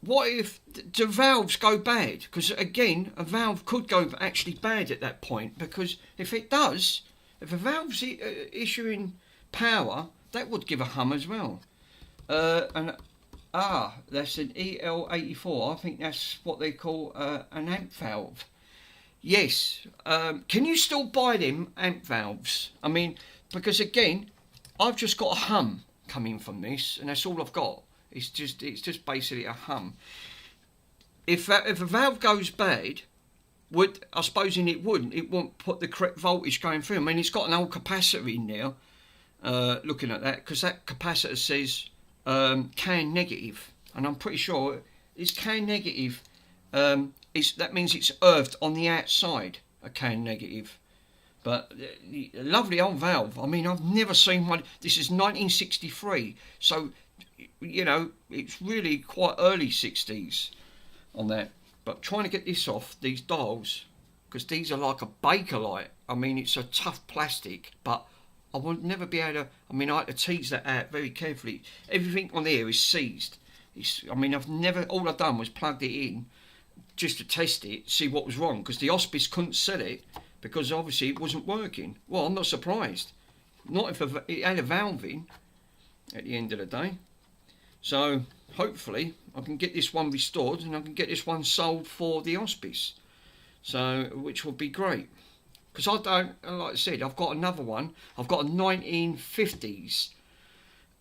what if the valves go bad? Because again, a valve could go actually bad at that point, because if it does, if a valve's issuing power, that would give a hum as well. That's an EL84. I think that's what they call an amp valve. Yes. Can you still buy them amp valves? I mean, because again, I've just got a hum coming from this, and that's all I've got. It's just basically a hum. If a valve goes bad, I suppose it wouldn't put the correct voltage going through. I mean, it's got an old capacitor in there. Looking at that, because that capacitor says can negative, and I'm pretty sure it's can negative. That means it's earthed on the outside, a can negative. But a lovely old valve. I mean, I've never seen one. This is 1963, so you know it's really quite early 60s on that. But trying to get this off these dials, because these are like a Bakelite. I mean, it's a tough plastic, but I would never be able to. I mean, I had to tease that out very carefully. Everything on there is seized. I mean, all I've done was plugged it in just to test it, see what was wrong, because the hospice couldn't sell it because obviously it wasn't working. Well, I'm not surprised. Not if it had a valve in at the end of the day. So hopefully I can get this one restored and I can get this one sold for the hospice. So, which would be great. Because I don't, like I said, I've got another one. I've got a 1950s,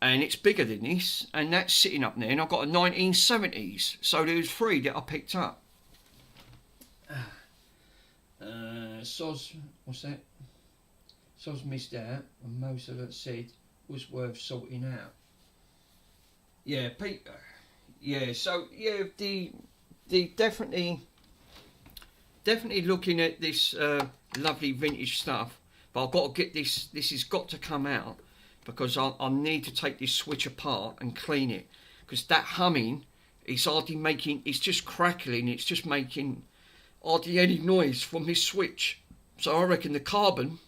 and it's bigger than this, and that's sitting up there. And I've got a 1970s, so there was 3 that I picked up. Soz, what's that? Soz missed out, and most of it said was worth sorting out. Yeah, Pete. Yeah, so yeah, the definitely looking at this lovely vintage stuff, but I've got to get this has got to come out, because I need to take this switch apart and clean it, because that humming is hardly making, it's just crackling, it's just making hardly any noise from this switch. So I reckon the carbon,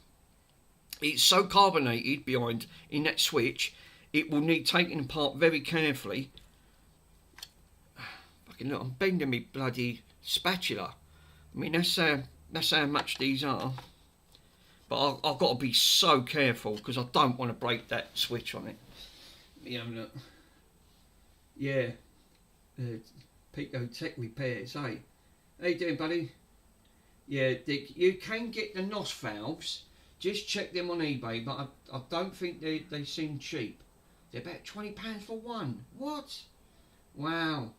it's so carbonated behind in that switch, it will need taking apart very carefully. Fucking look, I'm bending me bloody spatula. I mean, that's how much these are. But I've got to be so careful, because I don't want to break that switch on it. Let me have a look. Yeah. Pico Tech Repairs, hey. How you doing, buddy? Yeah, Dick, you can get the NOS valves. Just check them on eBay, but I don't think they seem cheap. They're about £20 for one. What? Wow.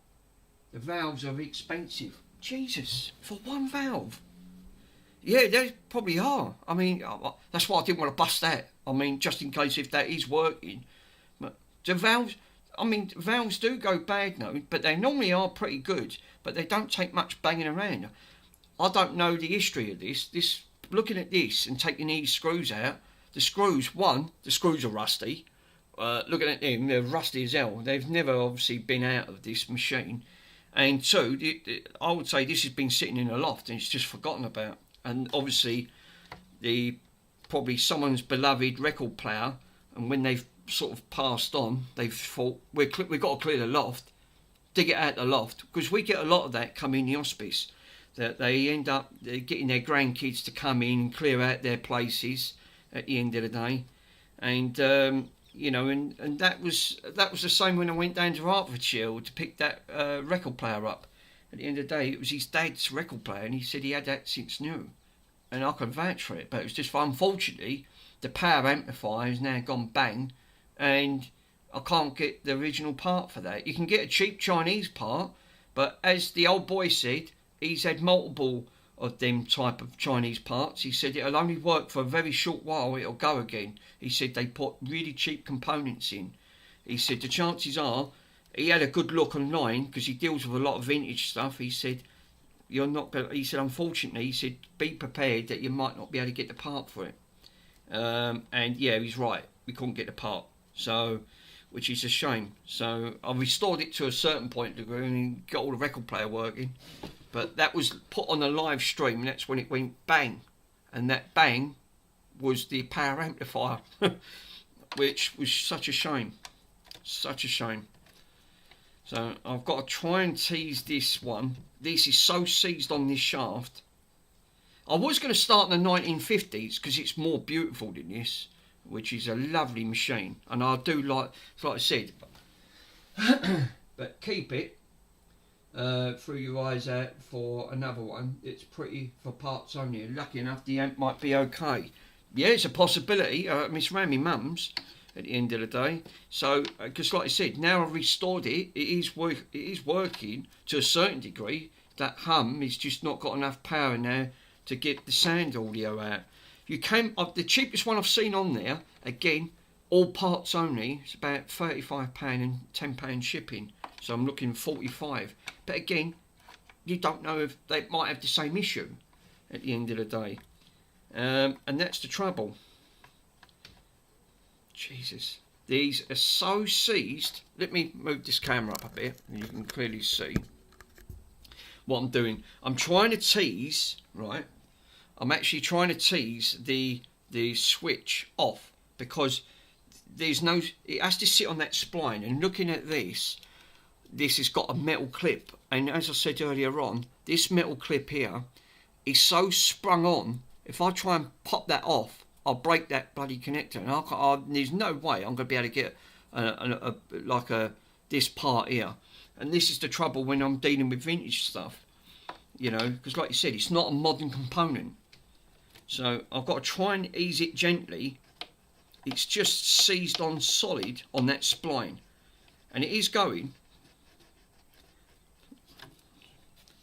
The valves are expensive. Jesus, for one valve? Yeah, they probably are. I mean, that's why I didn't want to bust that. I mean, just in case if that is working. But the valves, I mean, valves do go bad now, but they normally are pretty good, but they don't take much banging around. I don't know the history of this. Looking at this and taking these screws out, the screws are rusty. Looking at them, they're rusty as hell. They've never obviously been out of this machine. And 2, I would say this has been sitting in a loft and it's just forgotten about. And obviously, probably someone's beloved record player, and when they've sort of passed on, they've thought, we've got to clear the loft, dig it out the loft, because we get a lot of that come in the hospice, that they end up getting their grandkids to come in and clear out their places at the end of the day. And you know, and that was the same when I went down to Hertfordshire to pick that record player up. At the end of the day, it was his dad's record player, and he said he had that since new, and I can vouch for it. But it was just, unfortunately, the power amplifier has now gone bang, and I can't get the original part for that. You can get a cheap Chinese part, but as the old boy said, he's had multiple of them type of Chinese parts. He said it'll only work for a very short while, it'll go again. He said they put really cheap components in. He said the chances are, he had a good look online, because he deals with a lot of vintage stuff. He said, you're not going. He said, unfortunately, he said, be prepared that you might not be able to get the part for it. And yeah, he's right. We couldn't get the part, so, which is a shame. So I restored it to a certain point and got all the record player working. But that was put on a live stream, and that's when it went bang. And that bang was the power amplifier, which was such a shame. Such a shame. So I've got to try and tease this one. This is so seized on this shaft. I was going to start in the 1950s because it's more beautiful than this, which is a lovely machine. And I do like I said, but keep it through your eyes out for another one. It's pretty for parts only. Lucky enough, the amp might be okay. Yeah, it's a possibility. It's around my mum's at the end of the day. So, because like I said, now I've restored it, it is working to a certain degree. That hum is just not got enough power now to get the sound audio out. You can, the cheapest one I've seen on there, again, all parts only, it's about £35 and £10 shipping. So I'm looking 45. But again, you don't know if they might have the same issue at the end of the day. And that's the trouble. Jesus. These are so seized. Let me move this camera up a bit and you can clearly see what I'm doing. I'm trying to tease, right? I'm actually trying to tease the switch off because there's no, it has to sit on that spline, and looking at this has got a metal clip, and as I said earlier on, this metal clip here is so sprung on, if I try and pop that off, I'll break that bloody connector, and there's no way I'm going to be able to get this part here. And this is the trouble when I'm dealing with vintage stuff, you know, because like you said, it's not a modern component. So I've got to try and ease it gently. It's just seized on solid on that spline, and it is going.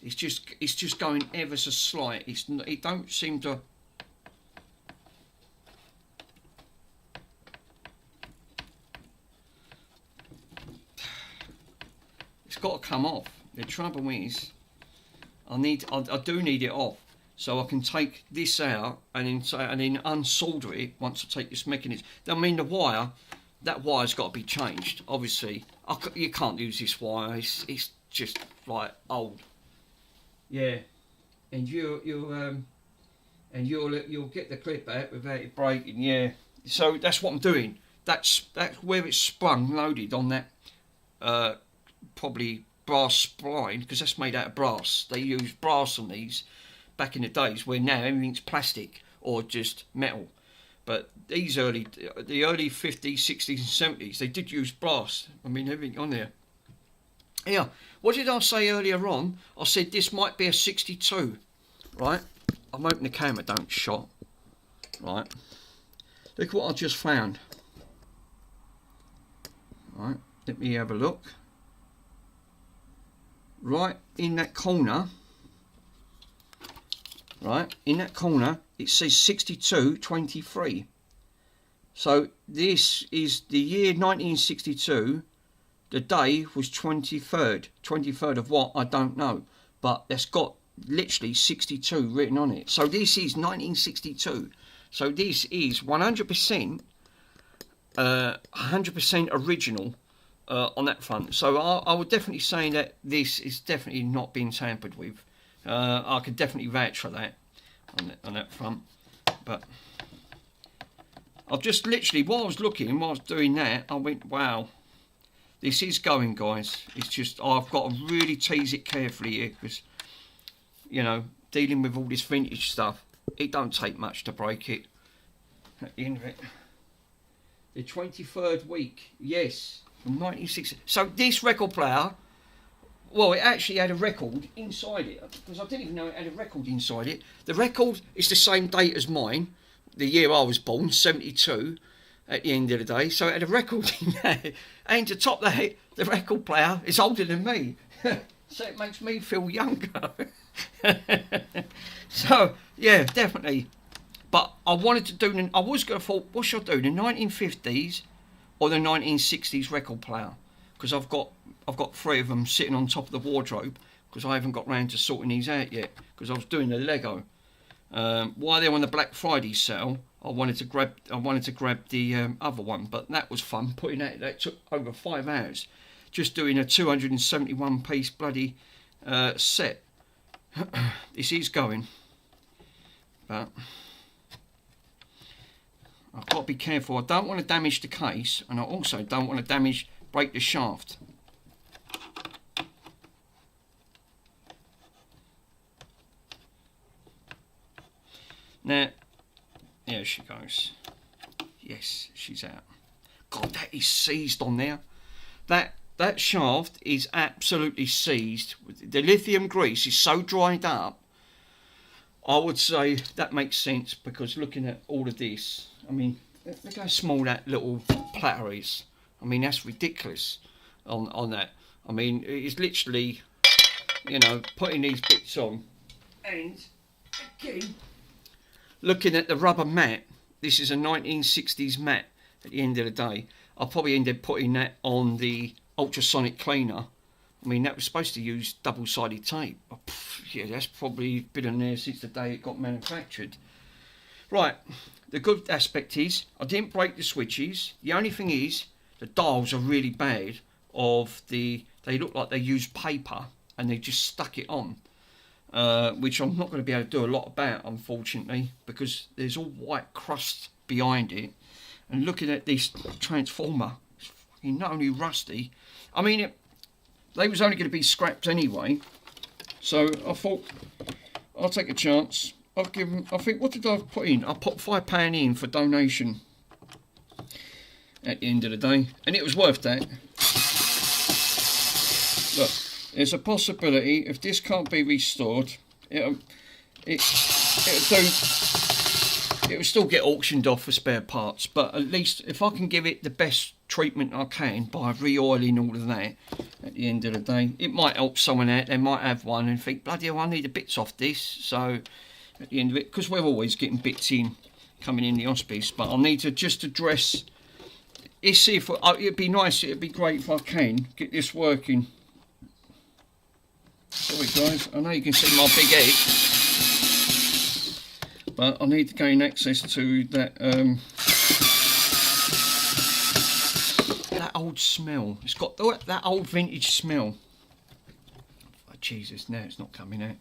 It's just going ever so slight. It don't seem to. It's got to come off. The trouble is, I do need it off, so I can take this out and then unsolder it once I take this mechanism. I mean, the wire, that wire's got to be changed. Obviously, you can't use this wire. It's just like old. Yeah, and you'll get the clip out without it breaking. Yeah, so that's what I'm doing. That's where it's sprung, loaded on that probably brass spline, because that's made out of brass. They used brass on these back in the days, where now everything's plastic or just metal. But these the early 50s, 60s and 70s, they did use brass. I mean, everything on there. Yeah, what did I say earlier on? I said this might be a 62, right? I'm hoping the camera don't shot, right? Look what I just found. Right, let me have a look. Right in that corner, right in that corner, it says 6223. So this is the year 1962. The day was 23rd of what, I don't know, but it's got literally 62 written on it. So this is 1962. So this is 100% 100% original on that front. So I would definitely say that this is definitely not being tampered with. I could definitely vouch for that on that front. But I've just literally, while I was looking, while I was doing that, I went, wow. This is going, guys. It's just, I've got to really tease it carefully here, because, you know, dealing with all this vintage stuff, it don't take much to break it. At the end of it. The 23rd week, yes, from 1960. So this record player, well, it actually had a record inside it, because I didn't even know it had a record inside it. The record is the same date as mine, the year I was born, 72. At the end of the day, so it had a record in there, and to top that, the record player is older than me, so it makes me feel younger. So yeah, definitely. But I wanted to do, I was going to thought, what should I do, the 1950s or the 1960s record player? Because I've got 3 of them sitting on top of the wardrobe, because I haven't got round to sorting these out yet, because I was doing the Lego. While they're on the Black Friday sale, I wanted to grab the other one, but that was fun. Putting that took over 5 hours, just doing a 271 piece bloody set. This is going, but I've got to be careful. I don't want to damage the case, and I also don't want to break the shaft. Now, there she goes. Yes, she's out. God, that is seized on there. That shaft is absolutely seized. The lithium grease is so dried up. I would say that makes sense, because looking at all of this, I mean, look how small that little platter is. I mean, that's ridiculous on that. I mean, it's literally, you know, putting these bits on. And again, looking at the rubber mat, this is a 1960s mat at the end of the day. I'll probably end up putting that on the ultrasonic cleaner. I mean, that was supposed to use double-sided tape. Oh, yeah, that's probably been on there since the day it got manufactured. Right, the good aspect is I didn't break the switches. The only thing is the dials are really bad. They look like they used paper and they just stuck it on, which I'm not going to be able to do a lot about, unfortunately, because there's all white crust behind it. And looking at this transformer, it's fucking not only rusty. I mean, they was only going to be scrapped anyway, so I thought I'll take a chance. I'll give them, I think, what did I put in? I put £5 in for donation at the end of the day, and it was worth that. Look, there's a possibility if this can't be restored, it'll still get auctioned off for spare parts, but at least if I can give it the best treatment I can by re-oiling all of that at the end of the day, it might help someone out. They might have one and think, bloody hell, I need the bits off this. So at the end of it, because we're always getting bits in coming in the hospice, but I'll need to just address, see if it'd be nice, it'd be great if I can get this working. Sorry guys, I know you can see my big head, but I need to gain access to that that old smell. It's got that old vintage smell. Oh, Jesus, now it's not coming out.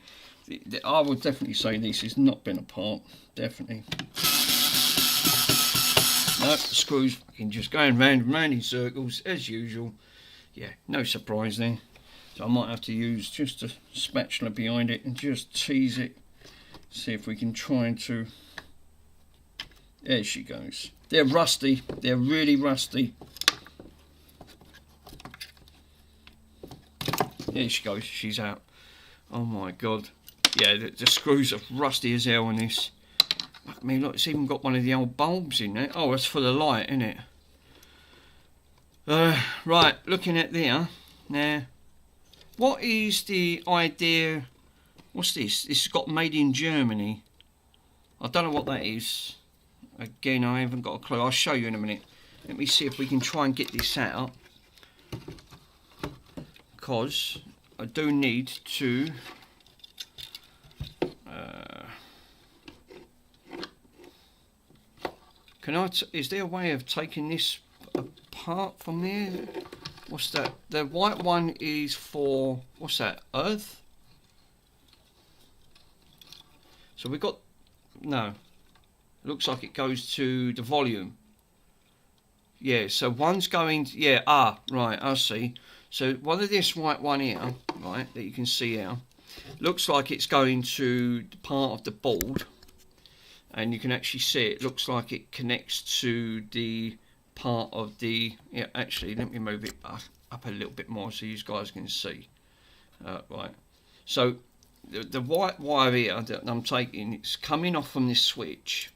I would definitely say this has not been apart, definitely. No, the screws fucking just going round and round in circles as usual. Yeah, no surprise there. So I might have to use just a spatula behind it and just tease it. See if we can try to. There she goes. They're rusty. They're really rusty. There she goes. She's out. Oh my god. Yeah, the screws are rusty as hell on this. I mean, look, it's even got one of the old bulbs in there. Oh, it's full of light, isn't it? Right, looking at there. Now, what is the idea? What's this? This has got made in Germany. I don't know what that is. Again, I haven't got a clue. I'll show you in a minute. Let me see if we can try and get this out. Because I do need to... is there a way of taking this apart from there? What's that? The white one is for... What's that? Earth? So we've got... No. Looks like it goes to the volume. Yeah, so one's going... Yeah, right, I see. So one of this white one here, right, that you can see here, looks like it's going to the part of the board. And you can actually see it looks like it connects to the part of the... Yeah, actually, let me move it up a little bit more so you guys can see. Right. So the white wire here that I'm taking, it's coming off from this switch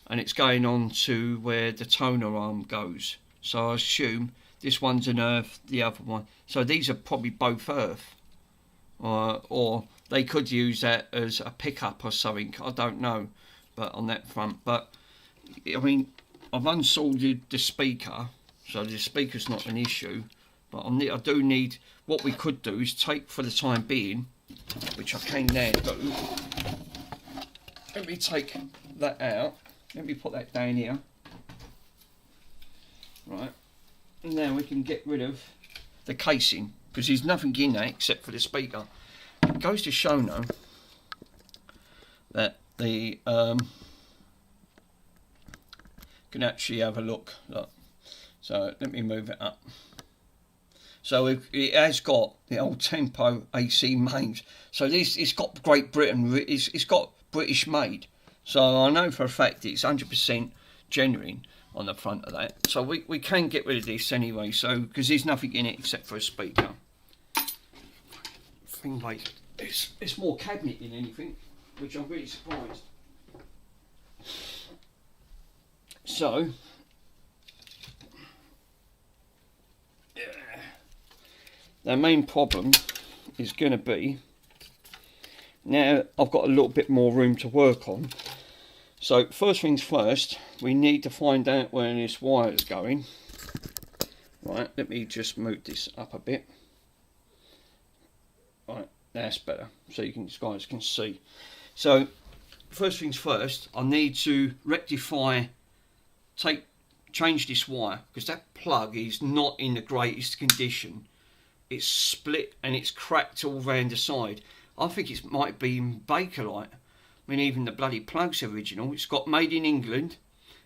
and it's going on to where the toner arm goes. So I assume this one's an earth, the other one. So these are probably both earth. Or they could use that as a pickup or something. I don't know. But on that front, but I mean, I've unsoldered the speaker, so the speaker's not an issue. But I do need, what we could do is take for the time being, which I can now do. Let me take that out. Let me put that down here. Right, and now we can get rid of the casing because there's nothing in there except for the speaker. It goes to show now that the can actually have a look. Look. So let me move it up. So it has got the old Tempo AC mains. So it's got Great Britain. It's got British made. So I know for a fact it's 100% genuine on the front of that. So we can get rid of this anyway. So because there's nothing in it except for a speaker. Thing like it's more cabinet than anything, which I'm really surprised. So. The main problem is going to be, now I've got a little bit more room to work on. So first things first, we need to find out where this wire is going. Right, let me just move this up a bit. Right, that's better, so you guys can see. So first things first, I need to rectify, change this wire, because that plug is not in the greatest condition. It's split and it's cracked all round the side. I think it might be Bakelite. I mean, even the bloody plug's original. It's got made in England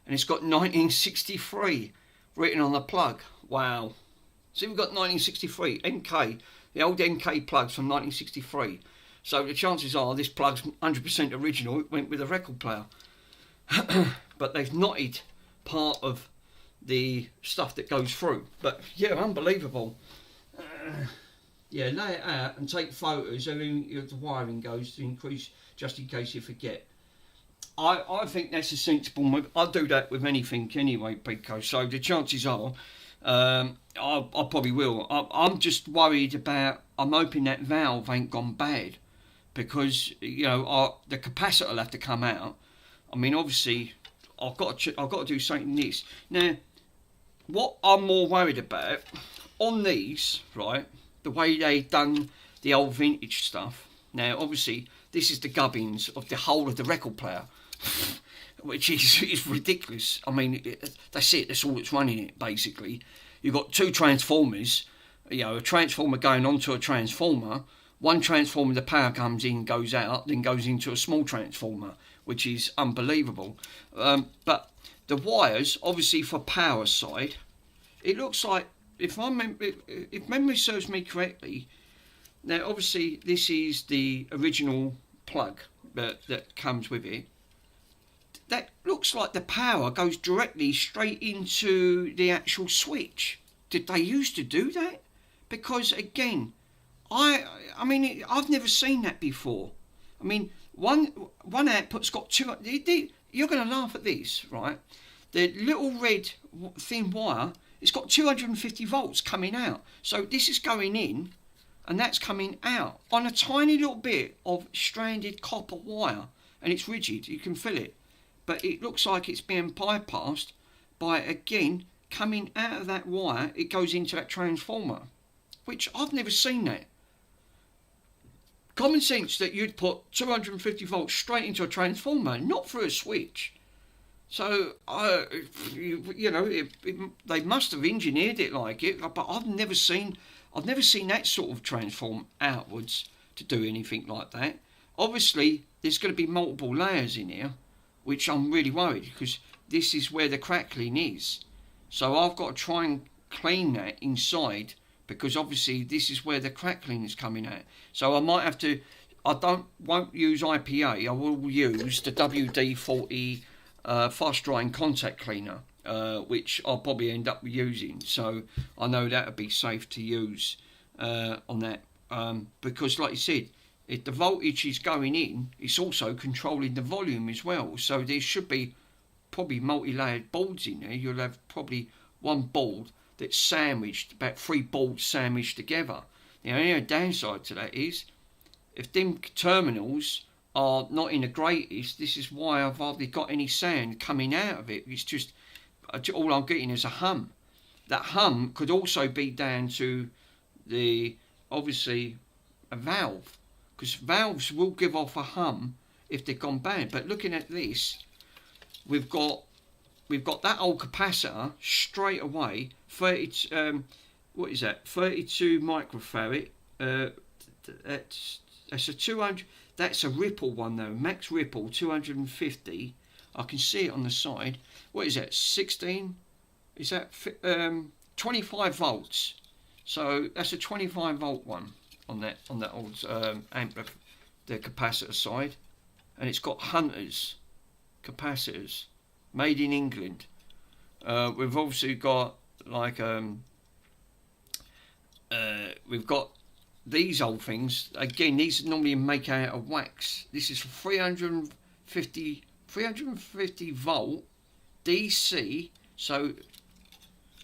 and it's got 1963 written on the plug. Wow. So we've got 1963 NK, the old NK plugs from 1963. So the chances are this plug's 100% original. It went with a record player. But they've knotted part of the stuff that goes through. But yeah, unbelievable. Yeah, lay it out and take photos of the wiring goes to increase, just in case you forget. I think that's a sensible move. I'll do that with anything anyway, Pico. So the chances are, I probably will. I'm just worried about. I'm hoping that valve ain't gone bad, because you know the capacitor will have to come out. I mean, obviously, I've got to do something this now. What I'm more worried about. On these, right, the way they done the old vintage stuff. Now, obviously, this is the gubbins of the whole of the record player, which is ridiculous. I mean, that's it. That's all that's running it, basically. You've got two transformers, you know, a transformer going onto a transformer. One transformer, the power comes in, goes out, then goes into a small transformer, which is unbelievable. But the wires, obviously, for power side, it looks like, if memory serves me correctly, now obviously this is the original plug that comes with it. That looks like the power goes directly straight into the actual switch. Did they used to do that? Because again, I mean I've never seen that before. I mean one output's got two. You're going to laugh at this, right? The little red thin wire. It's got 250 volts coming out. So this is going in and that's coming out on a tiny little bit of stranded copper wire. And it's rigid, you can feel it. But it looks like it's being bypassed by, again, coming out of that wire, it goes into that transformer. Which I've never seen that. Common sense that you'd put 250 volts straight into a transformer, not through a switch. So, you know, they must have engineered it like it, but I've never seen that sort of transform outwards to do anything like that. Obviously, there's going to be multiple layers in here, which I'm really worried, because this is where the crackling is. So I've got to try and clean that inside, because obviously this is where the crackling is coming at. So I might have to, won't use IPA, I will use the WD-40 fast drying contact cleaner, which I'll probably end up using. So I know that would be safe to use on that, because like you said, if the voltage is going in, it's also controlling the volume as well. So there should be probably multi-layered boards in there. You'll have probably one board that's sandwiched, about 3 boards sandwiched together. The only downside to that is, if them terminals are not in the greatest, this is why I've hardly got any sound coming out of it. It's just, all I'm getting is a hum. That hum could also be down to the, obviously, a valve, because valves will give off a hum if they've gone bad. But looking at this, we've got that old capacitor straight away, 30, what is that, 32 microfarad. That's a 200. That's a Ripple one though, max Ripple 250 I can see it on the side. What is that? 16? Is that 25 volts? So that's a 25 volt one on that old the capacitor side, and it's got Hunter's capacitors, made in England. We've obviously got like we've got these old things. Again, these are normally made out of wax. This is 350 volt DC. So,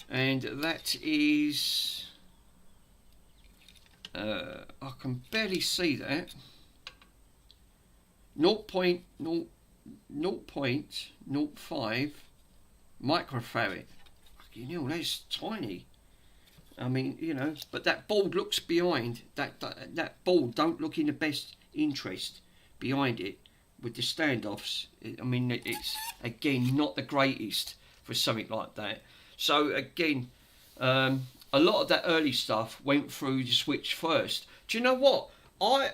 and that is I can barely see that. 0.05 microfarad. You know, that's tiny. I mean, you know, but that board looks behind that board. Don't look in the best interest behind it with the standoffs. I mean, it's again not the greatest for something like that. So again, a lot of that early stuff went through the switch first. Do you know what? I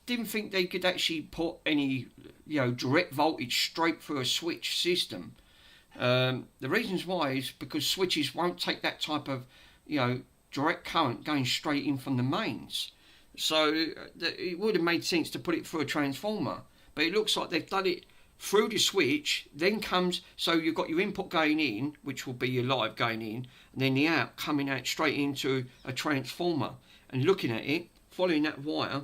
didn't think they could actually put any, you know, direct voltage straight through a switch system. The reasons why is because switches won't take that type of, you know, direct current going straight in from the mains. So it would have made sense to put it through a transformer, but it looks like they've done it through the switch. Then comes, so you've got your input going in, which will be your live going in, and then the out coming out straight into a transformer. And looking at it, following that wire,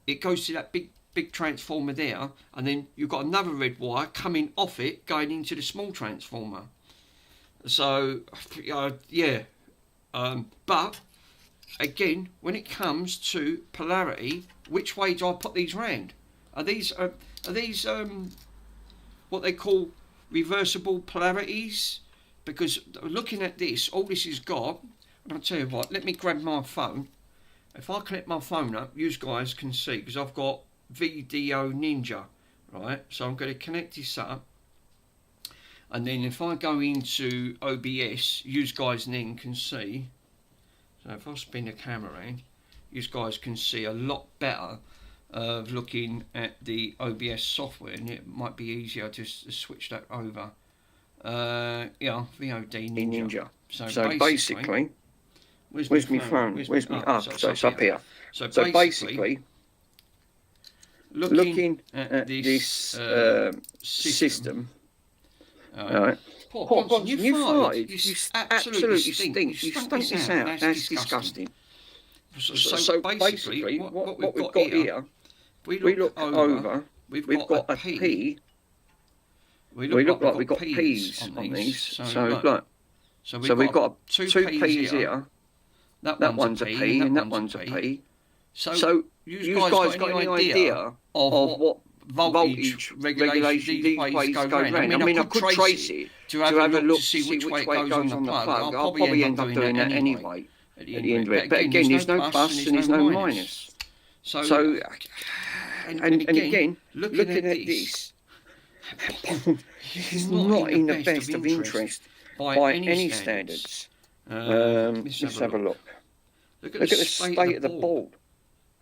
it goes to that big transformer there, and then you've got another red wire coming off it going into the small transformer. So yeah, but again, when it comes to polarity, which way do I put these round? Are these what they call reversible polarities? Because looking at this, all this has got, and I'll tell you what, let me grab my phone. If I connect my phone up, you guys can see, because I've got VDO Ninja, right? So I'm going to connect this up, and then if I go into OBS, you guys then can see. So if I spin the camera around, you guys can see a lot better of looking at the OBS software, and it might be easier just to switch that over. Yeah, VOD Ninja. So basically, where's my phone? Where's my so it's up here. So basically, looking at this system. Right. Paul Bronson, you farted. You absolutely stink. You stunk this out. That's disgusting. So basically, what we've got here, we look over. We've got a P. We look like we've got P's on these. So look. So we've got two P's here. That one's a P and that one's a P. So you guys got any idea of what voltage regulation these ways go round? I mean, I could trace it to have a look to see which way it goes on the plug. I'll probably end up doing that anyway at the end of it. But again, there's no plus and there's no minus. So and again, looking at this, it's not in the best of interest by any standards. Let's have a look. Look at the state of the board.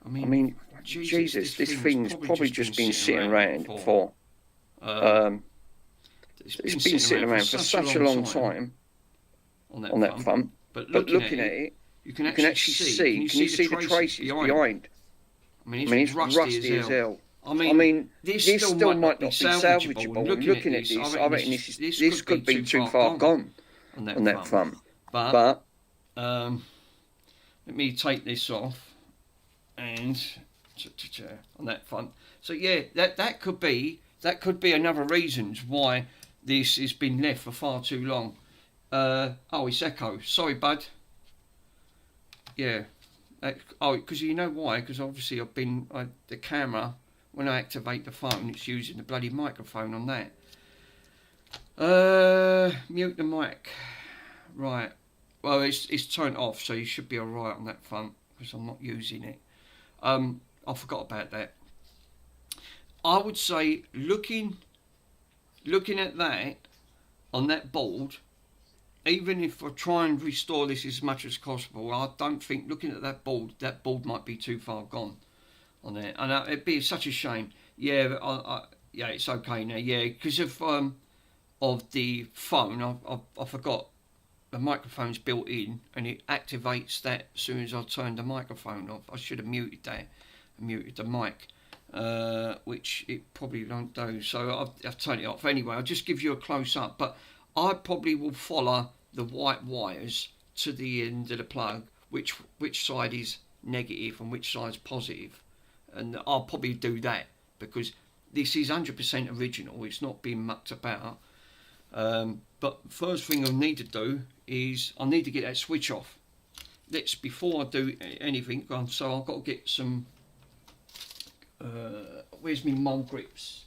I mean, Jesus, this thing's probably just been sitting around for. It's been sitting around for such a long time on that thumb. But looking at it, you can actually see. Can you see the traces behind? I mean, it's rusty as hell. I mean, this still might not be salvageable. And looking at this, I reckon this could be too far gone on that thumb. But let me take this off and on that front. So yeah, that could be another reasons why this has been left for far too long. Oh, it's echo. Sorry, bud. Yeah. Oh, because you know why? Because obviously the camera, when I activate the phone, it's using the bloody microphone on that. Mute the mic. Right. Well, it's turned off, so you should be alright on that front because I'm not using it. I forgot about that. I would say looking at that on that board, even if I try and restore this as much as possible, I don't think looking at that board might be too far gone on there, and it'd be such a shame. Yeah, yeah, it's okay now. Yeah, because of the phone, I forgot the microphone's built in, and it activates that as soon as I turn the microphone off. I should have muted that, muted the mic, which it probably don't do. So I've turned it off anyway. I'll just give you a close up, but I probably will follow the white wires to the end of the plug, which side is negative and which side's positive, and I'll probably do that because this is 100% original. It's not being mucked about. But first thing I need to do is I need to get that switch off. Before I do anything. So I've got to get some. Where's my mole grips?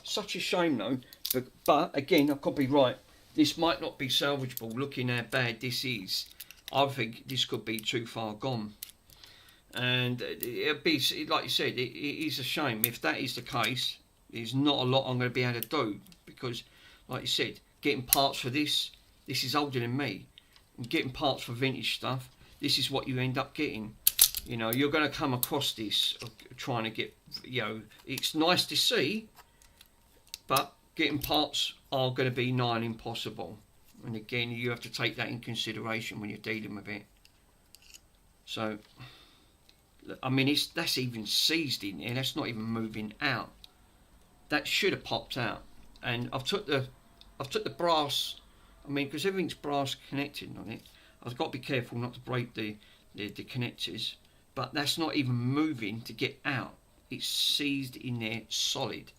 Such a shame though. But again, I could be right. This might not be salvageable. Looking how bad this is, I think this could be too far gone. And it'd be, like you said, it is a shame. If that is the case, there's not a lot I'm going to be able to do, because, like you said, getting parts for this is older than me. And getting parts for vintage stuff, this is what you end up getting. You know, you're going to come across this trying to get, you know, it's nice to see, but getting parts are going to be nigh on impossible. And again, you have to take that in consideration when you're dealing with it. So, I mean, that's even seized in there. That's not even moving out. That should have popped out. And I've took the brass. I mean, because everything's brass connected on it, I've got to be careful not to break the connectors. But that's not even moving to get out. It's seized in there, solid.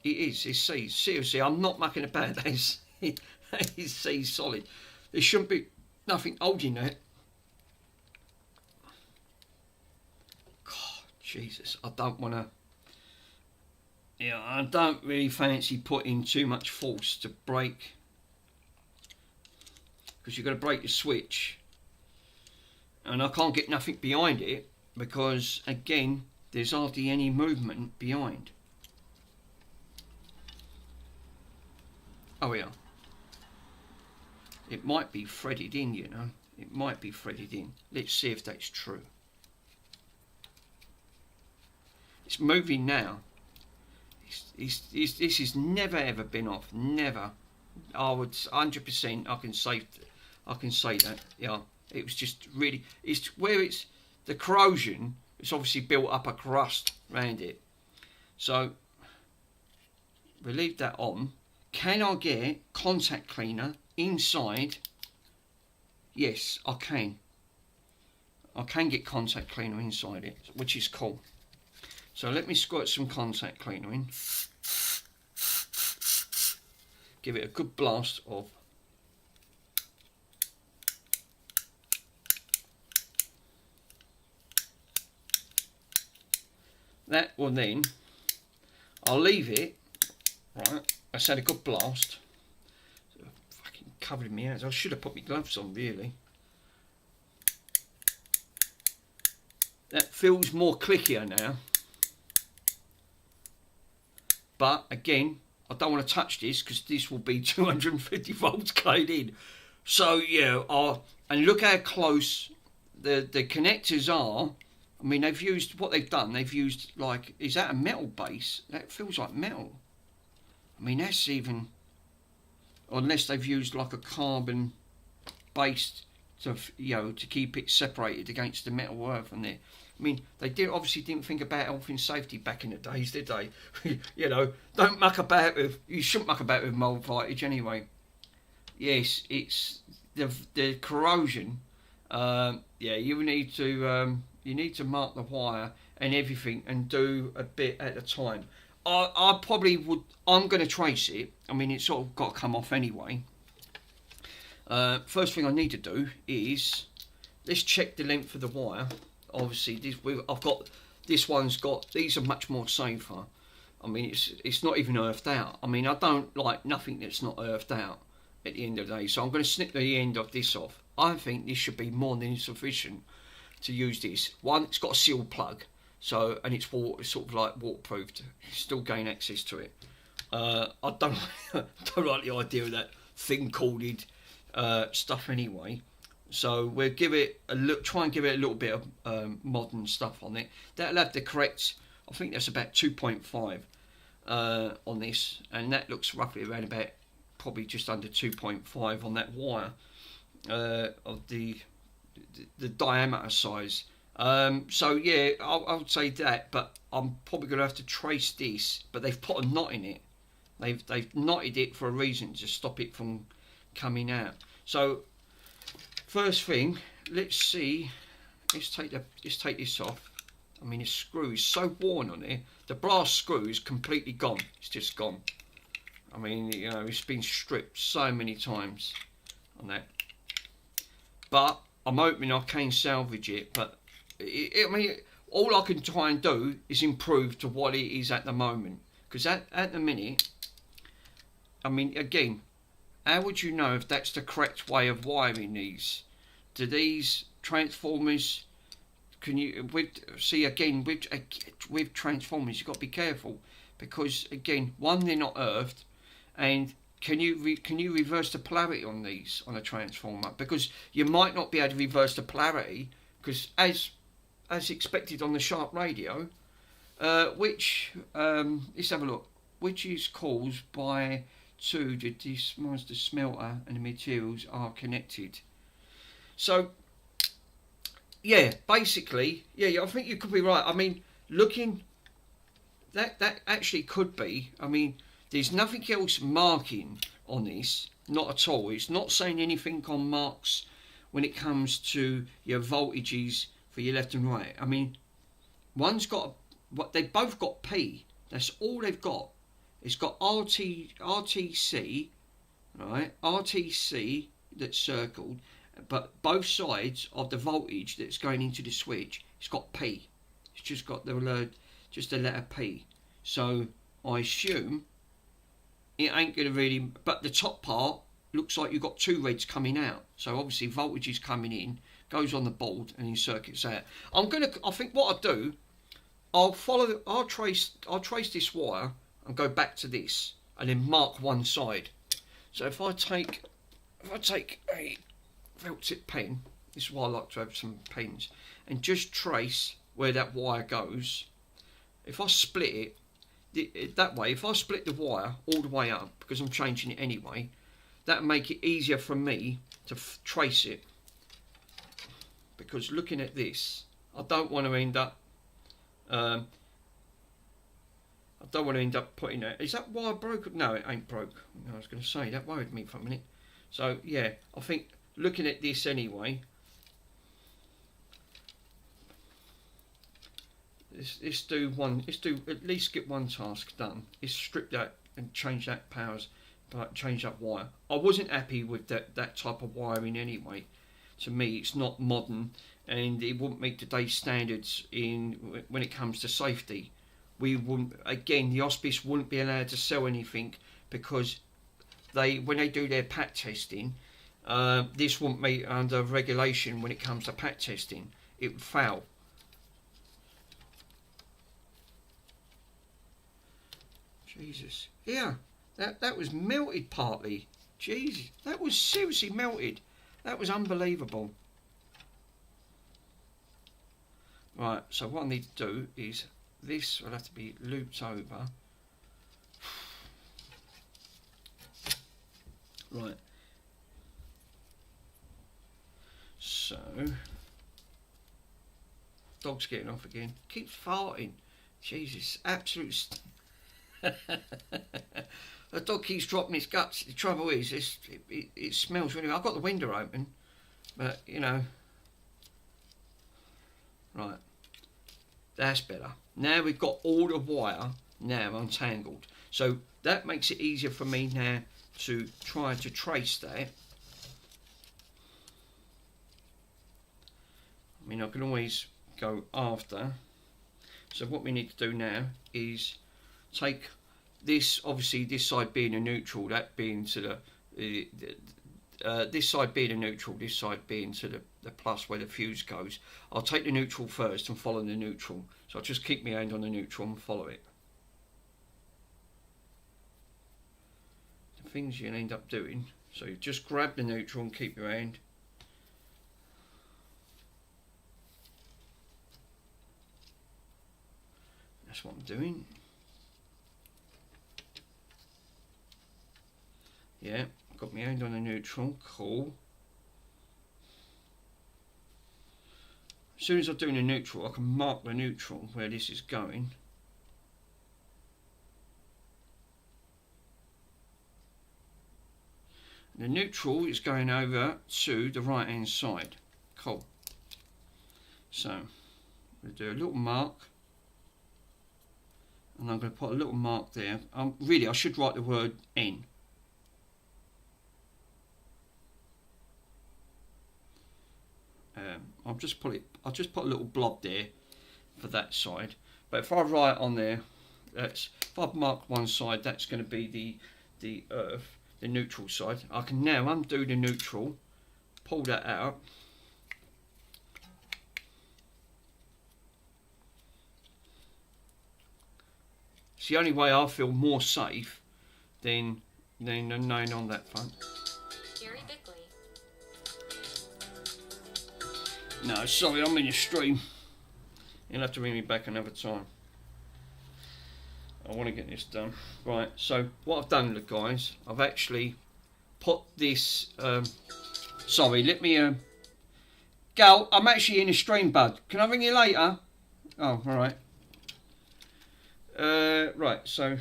It is. It's seized. Seriously, I'm not mucking about. That is seized solid. There shouldn't be nothing holding that. Jesus, I don't want to. Yeah, I don't really fancy putting too much force to break, because you've got to break the switch, and I can't get nothing behind it because, again, there's hardly any movement behind. Oh yeah, it might be threaded in, you know. It might be threaded in. Let's see if that's true. It's moving now. This has never ever been off. Never. I would 100%. I can say that. Yeah. It was just really. It's where it's the corrosion. It's obviously built up a crust around it. So we leave that on. Can I get contact cleaner inside? Yes, I can. I can get contact cleaner inside it, which is cool. So let me squirt some contact cleaner in. Give it a good blast of. That will then, I'll leave it, right, that's had a good blast. Fucking covering me hands. I should have put my gloves on, really. That feels more clickier now. But again, I don't want to touch this because this will be 250 volts going in. So yeah, and look how close the connectors are. I mean, they've used, what they've done, they've used, like, is that a metal base? That feels like metal. I mean, that's even, unless they've used like a carbon base to, you know, to keep it separated against the metal earth in there. I mean, they obviously didn't think about health and safety back in the days, did they? You know, don't muck about with, you shouldn't muck about with mould voltage anyway. Yes, it's the corrosion. Yeah, you need to mark the wire and everything and do a bit at a time. I probably would, I'm going to trace it. I mean, it's sort of got to come off anyway. First thing I need to do is, let's check the length of the wire. Obviously, I've got, this one's got, these are much more safer. I mean, it's not even earthed out. I mean, I don't like nothing that's not earthed out at the end of the day. So I'm going to snip the end of this off. I think this should be more than sufficient to use this. One, it's got a sealed plug, so, and it's sort of like waterproofed. You still gain access to it. I don't like the idea of that thin corded stuff anyway. So we'll give it a look, try and give it a little bit of modern stuff on it. That'll have the correct, I think that's about 2.5 on this, and that looks roughly around about probably just under 2.5 on that wire of the diameter size. So yeah, I would say that, but I'm probably going to have to trace this. But they've put a knot in it. They've knotted it for a reason, to stop it from coming out. So first thing, let's see. Let's take this off. I mean, the screw is so worn on it. The brass screw is completely gone. It's just gone. I mean, you know, it's been stripped so many times on that. But I'm hoping I can salvage it. But I mean, all I can try and do is improve to what it is at the moment. Because at the minute, I mean, again, how would you know if that's the correct way of wiring these? Do these transformers, can you, see again, with transformers, you've got to be careful. Because again, one, they're not earthed, and can you reverse the polarity on these, on a transformer? Because you might not be able to reverse the polarity, because as expected on the Sharp radio, which, let's have a look, which is caused by the smelter and the materials are connected. So yeah, basically, yeah, I think you could be right. I mean, looking, that actually could be. I mean, there's nothing else marking on this, not at all. It's not saying anything on marks when it comes to your voltages for your left and right. I mean, one's got, what they both got P. That's all they've got. It's got RTC, right? RTC that's circled, but both sides of the voltage that's going into the switch, it's got P. It's just got the letter P. So I assume it ain't going to really, but the top part looks like you've got two reds coming out. So obviously voltage is coming in, goes on the board, and then circuits out. I think what I'll do, I'll trace this wire and go back to this, and then mark one side. So if I take a felt tip pen, this is why I like to have some pens, and just trace where that wire goes. If I split it that way, if I split the wire all the way up, because I'm changing it anyway, that'll make it easier for me to trace it. Because looking at this, I don't want to end up putting that. Is that wire broke? No, it ain't broke. I was going to say, that worried me for a minute. So yeah, I think looking at this anyway, let's do at least get one task done. Let's strip that and change that change that wire. I wasn't happy with that type of wiring anyway. To me, it's not modern, and it wouldn't meet today's standards when it comes to safety. We wouldn't, again, the hospice wouldn't be allowed to sell anything, because when they do their pat testing, this wouldn't meet under regulation when it comes to pat testing. It would fail. Jesus, yeah, that was melted partly. Jesus, that was seriously melted. That was unbelievable. Right, so what I need to do is, this will have to be looped over. Right. So, dog's getting off again. Keeps farting. Jesus, absolute. The dog keeps dropping its guts. The trouble is, it smells really. I've got the window open, but you know. Right. That's better. Now we've got all the wire now untangled. So that makes it easier for me now to try to trace that. I mean, I can always go after. So what we need to do now is take this, obviously this side being a neutral, that being to the this side being a neutral, this side being to the plus where the fuse goes. I'll take the neutral first and follow the neutral. So I'll just keep my hand on the neutral and follow it. The things you end up doing, so you just grab the neutral and keep your hand, That's what I'm doing. Yeah, got my hand on the neutral. Cool. As soon as I'm doing the neutral, I can mark the neutral where this is going. The neutral is going over to the right hand side. Cool. So we'll do a little mark, and I'm going to put a little mark there. Really, I should write the word N. I'll just put a little blob there for that side. But if I write on there, if I've marked one side, that's going to be the earth, the neutral side. I can now undo the neutral, pull that out. It's the only way I feel more safe than knowing on that front. No, sorry, I'm in the stream. You'll have to ring me back another time. I want to get this done. Right, so what I've done, look guys, I've actually put this... sorry, let me... Gal, I'm actually in the stream, bud. Can I ring you later? Oh, alright. Right, so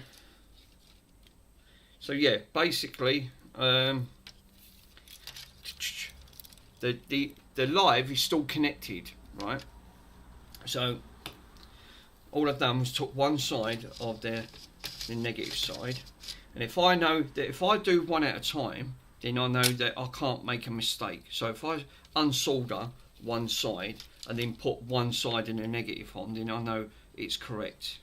yeah, basically, the live is still connected, right? So all I've done was took one side of the negative side, and if I know that if I do one at a time, then I know that I can't make a mistake. So if I unsolder one side and then put one side in the negative on, then I know it's correct.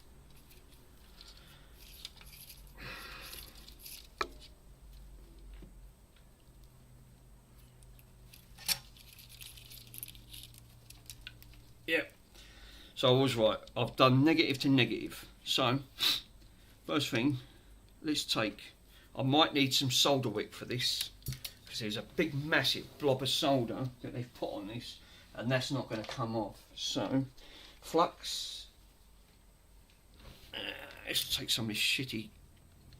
Yeah, so I was right. I've done negative to negative. So, first thing, let's take... I might need some solder wick for this, because there's a big massive blob of solder that they've put on this, and that's not going to come off. So, flux. Let's take some of this shitty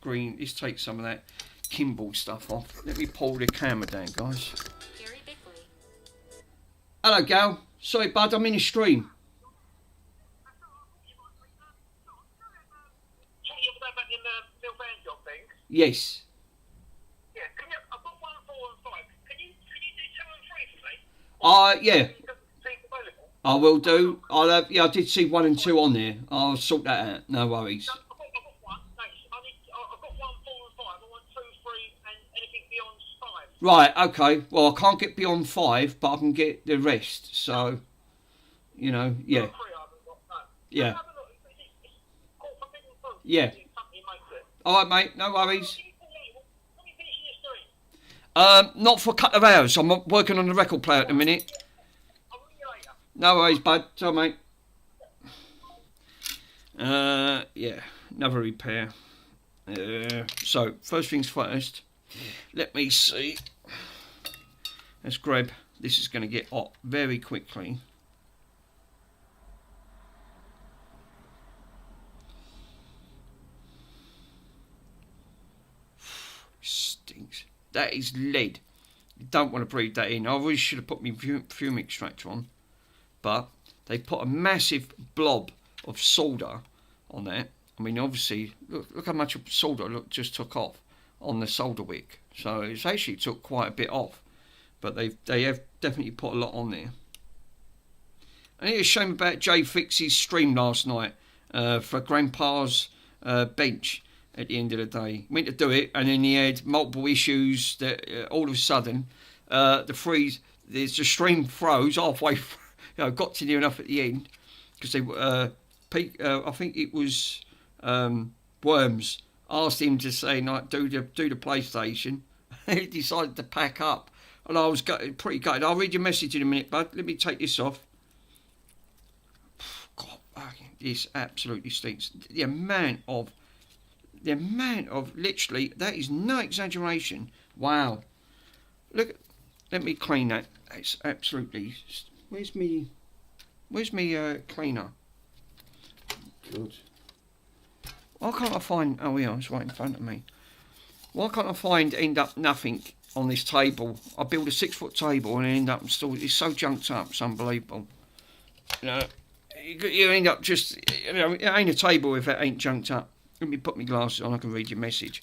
green. Let's take some of that Kimball stuff off. Let me pull the camera down, guys. Hello, Gal. Sorry, bud, I'm in a stream. Yes. Yeah, I've got 1, 4 and 5. Can you do 2 and 3 for me? Yeah. I will do. I'll have, yeah, I did see 1 and 2 on there. I'll sort that out. No worries. No, I've got 1. Thanks. I've got 1, 4 and 5. I want 2, 3 and anything beyond 5. Right, okay. Well, I can't get beyond 5, but I can get the rest. So, you know, yeah. 3 I haven't got, no. Yeah. It's called Forbidden Fruit. Yeah. The company makes it. Alright, mate. No worries. When are you finishing your stream? Not for a couple of hours. I'm working on the record player at the minute. I'll ring you later. No worries, bud. Ciao, mate. Yeah, another repair. So, first things first. Let me see. Let's grab. This is going to get hot very quickly. Stinks. That is lead. You don't want to breathe that in. I really should have put my fume extractor on, but they put a massive blob of solder on that. I mean, obviously, look how much solder just took off on the solder wick. So it's actually took quite a bit off, but they have definitely put a lot on there. And it's a shame about Jay Fix's stream last night for Grandpa's bench. At the end of the day, went to do it, and then he had multiple issues that all of a sudden the stream froze halfway. Got to near enough at the end because they I think it was Worms asked him to say like do the PlayStation. He decided to pack up, and I was pretty gutted. I'll read your message in a minute, bud. Let me take this off. God, this absolutely stinks. The amount of literally, that is no exaggeration. Wow. Look, let me clean that. It's absolutely... Where's me cleaner? Good. Why can't I find... Oh, yeah, it's right in front of me. Why can't I end up nothing on this table? I build a 6-foot table and end up installed. It's so junked up, it's unbelievable. You know, you end up just... You know, it ain't a table if it ain't junked up. Let me put my glasses on, I can read your message.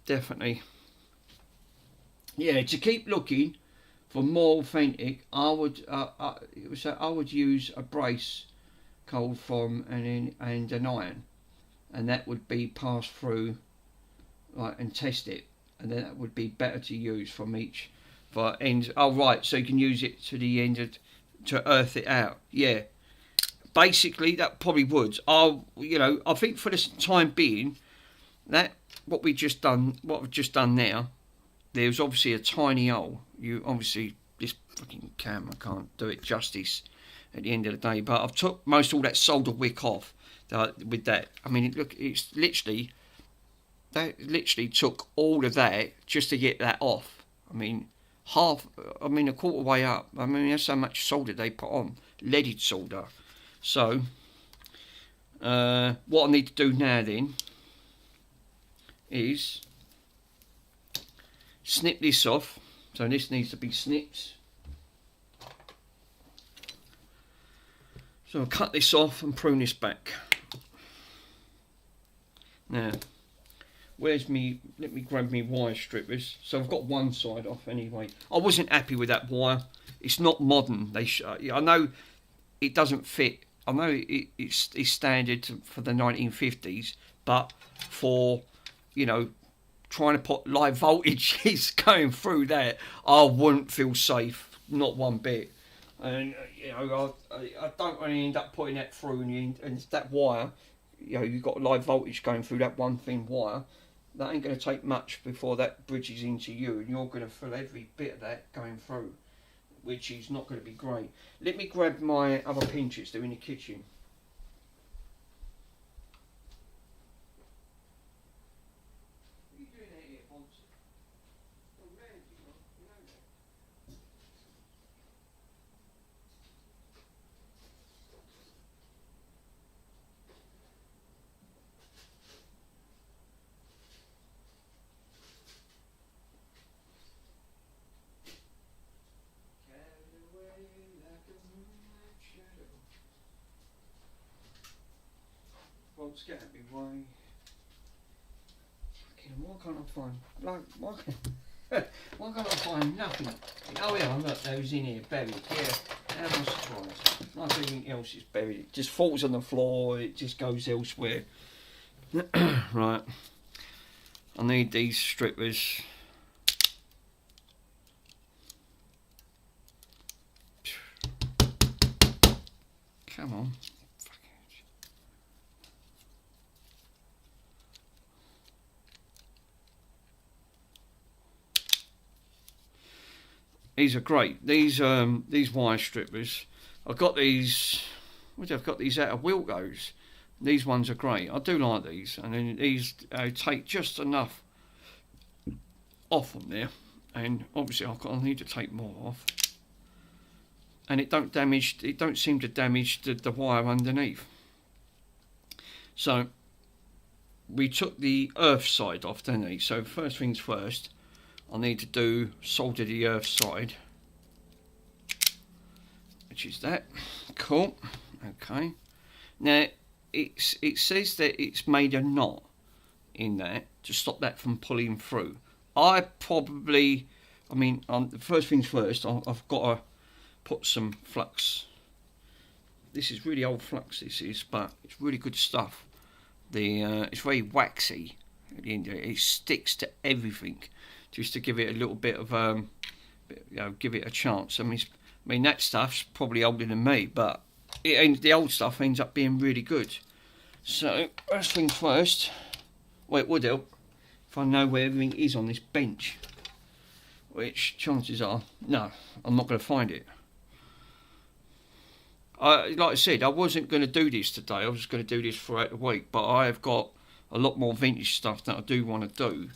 Definitely. Yeah, to keep looking for more authentic, I would use a brace cold from and an iron, and that would be passed through, like, and test it, and then that would be better to use from each for ends. Oh right, so you can use it to the end to earth it out. Yeah, basically that probably would. I think for the time being, that what we've just done now. There's obviously a tiny hole. This fucking camera can't do it justice at the end of the day. But I've took most all that solder wick off with that. I mean, look, that literally took all of that just to get that off. I mean, a quarter way up. I mean, there's so much solder they put on, leaded solder. So, what I need to do now then is snip this off. So this needs to be snipped. So I'll cut this off and prune this back. Now, let me grab me wire strippers. So I've got one side off anyway. I wasn't happy with that wire. It's not modern. I know it doesn't fit. I know it's standard for the 1950s, but for, trying to put live voltages going through that, I wouldn't feel safe, not one bit. And I don't want to end up putting that through, and that wire, you've got live voltage going through that one thin wire. That ain't going to take much before that bridges into you, and you're going to feel every bit of that going through, which is not going to be great. Let me grab my other pinchers. They're in the kitchen. What's getting me way? Why can't I find? Why can't I find nothing? Oh yeah, look, those in here buried. Yeah, how am I surprised? Like everything else is buried. It just falls on the floor. It just goes elsewhere. Right. I need these strippers. Come on. These are great. These wire strippers. I've got these. I've got these out of Wilco's. These ones are great. I do like these, and then these take just enough off on there, and obviously I need to take more off. And it don't seem to damage the wire underneath. So we took the earth side off, didn't we? So first things first. I need to solder the earth side, which is that. Cool. Okay. Now it says that it's made a knot in that to stop that from pulling through. The first things first, I've got to put some flux. This is really old flux, but it's really good stuff. It's very waxy at the end of it. It sticks to everything, just to give it a little bit of give it a chance. I mean that stuff's probably older than me, but the old stuff ends up being really good. So first things first. Well, it would help if I know where everything is on this bench, which chances are, no, I'm not going to find it. Like I said, I wasn't going to do this today. I was going to do this throughout the week, but I have got a lot more vintage stuff that I do want to do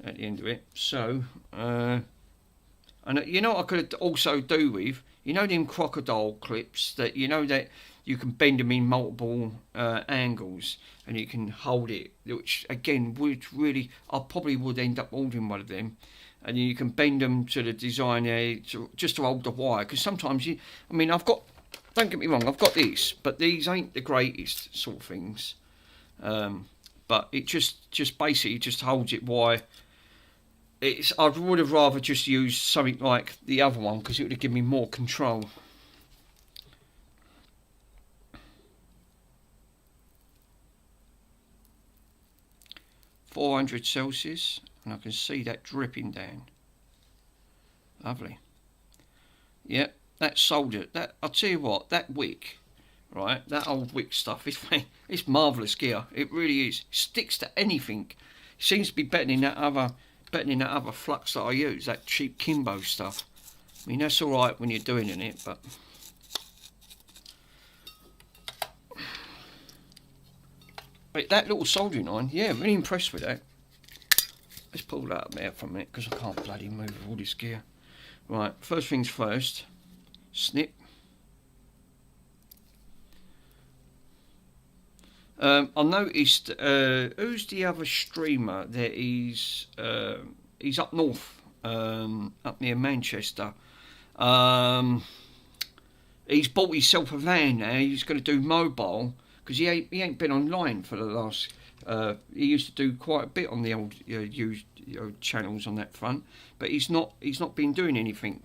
at the end of it. So And you know what I could also do with, you know, them crocodile clips that, you know, that you can bend them in multiple angles and you can hold it, which again would really, I probably would end up ordering one of them. And you can bend them to the design there, just to hold the wire. Because sometimes you, I mean, I've got, don't get me wrong, I've got this, but these ain't the greatest sort of things. But it just basically just holds it wire. I would have rather just used something like the other one because it would have given me more control. £400°C, and I can see that dripping down. Lovely. Yep, that's soldered. That, I'll tell you what, that wick, right? That old wick stuff is it's marvellous gear. It really is. It sticks to anything. It seems to be better than that other flux that I use, that cheap Kimbo stuff. I mean, that's all right when you're doing it, but that little soldering iron, yeah, I'm really impressed with that. Let's pull that up there for a minute because I can't bloody move all this gear. Right, first things first, snip. I noticed, who's the other streamer that he's up north, up near Manchester. He's bought himself a van now. He's going to do mobile because he ain't been online for the last. He used to do quite a bit on the old used channels on that front, but he's not been doing anything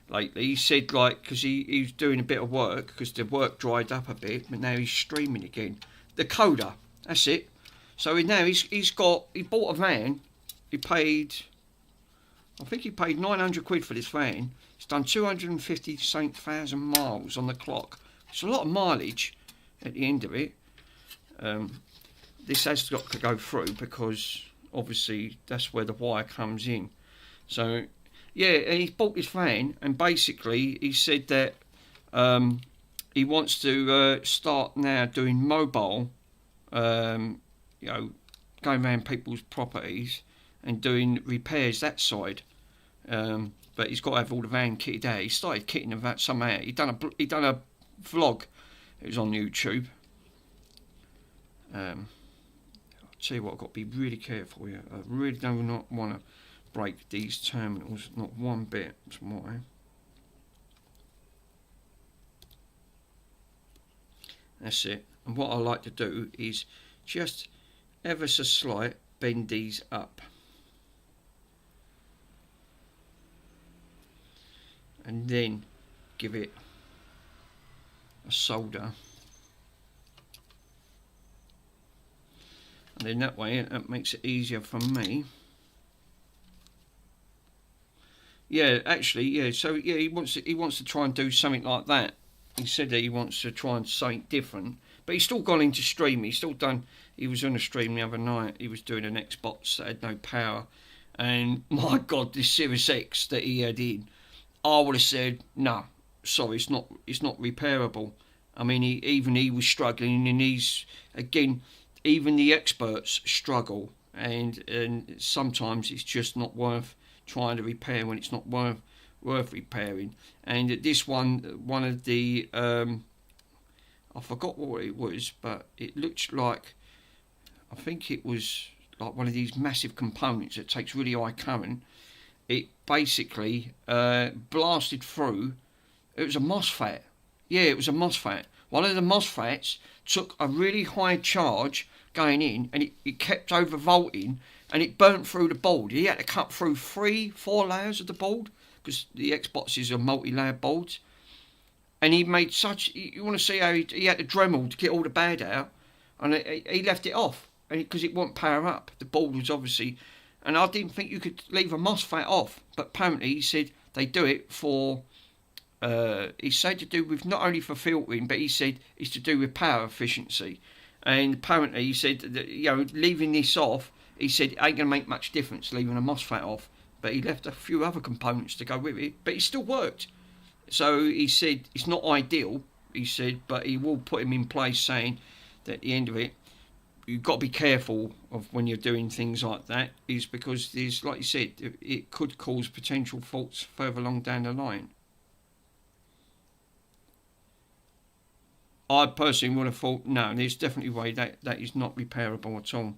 lately. He said like because he was doing a bit of work because the work dried up a bit, but now he's streaming again. The Coda, that's it. So now he bought a van. He paid, I think he paid 900 quid for this van. It's done 250,000 miles on the clock. It's a lot of mileage at the end of it. This has got to go through because obviously that's where the wire comes in. So yeah, he bought this van and basically he said that he wants to start now doing mobile, you know, going around people's properties and doing repairs that side. But he's got to have all the van kitted out. He started kitting the van somehow. He done a vlog. It was on YouTube. I'll tell you what, I've got to be really careful here. I really do not want to break these terminals, not one bit. That's why. That's it. And what I like to do is just ever so slight bend these up. And then give it a solder. And then that way that makes it easier for me. Yeah, actually, yeah, so yeah, he wants to try and do something like that. He said that he wants to try and something different, but he's still gone into streaming. He was on a stream the other night. He was doing an Xbox that had no power, and my God, this Series X that he had in, I would have said no, sorry, it's not repairable. I mean, he was struggling, and even the experts struggle, and sometimes it's just not worth trying to repair when it's not worth repairing. And this one of the I forgot what it was, but it looked like, I think it was like one of these massive components that takes really high current. It basically blasted through. It was a MOSFET. Yeah, it was a MOSFET. One of the MOSFETs took a really high charge going in, and it kept overvolting, and it burnt through the board. He had to cut through 3-4 layers of the board because the Xboxes are multi-layer boards. And he made such, you want to see how he had to Dremel to get all the bad out, and he left it off because it won't power up. The board was obviously, and I didn't think you could leave a MOSFET off, but apparently he said they do it for, he said to do with not only for filtering, but he said it's to do with power efficiency. And apparently he said that, you know, leaving this off, he said it ain't going to make much difference leaving a MOSFET off, but he left a few other components to go with it, but it still worked. So he said it's not ideal, he said, but he will put him in place, saying that at the end of it, you've got to be careful of when you're doing things like that, is because there's, like you said, it could cause potential faults further along down the line. I personally would have thought, no, there's definitely a way that is not repairable at all.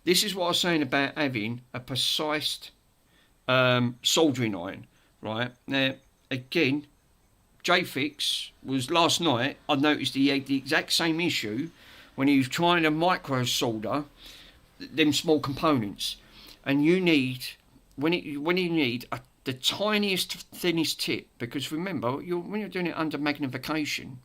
This is what I was saying about having a precise soldering iron, right? Now, again, J-Fix was last night, I noticed he had the exact same issue when he was trying to micro solder them small components. And you need, when you need the tiniest, thinnest tip, because remember, when you're doing it under magnification,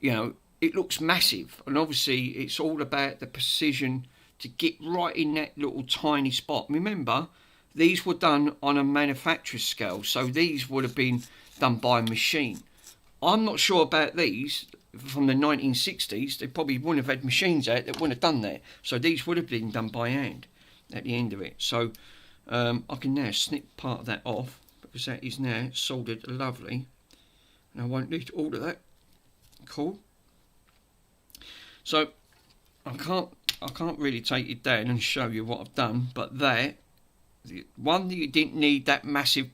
you know, it looks massive, and obviously it's all about the precision to get right in that little tiny spot. Remember, these were done on a manufacturer's scale, so these would have been done by a machine. I'm not sure about these from the 1960s. They probably wouldn't have had machines out that wouldn't have done that, so these would have been done by hand at the end of it. So I can now snip part of that off, because that is now soldered lovely, and I won't need all of that. Cool. So I can't really take it down and show you what I've done, but that one, that you didn't need that massive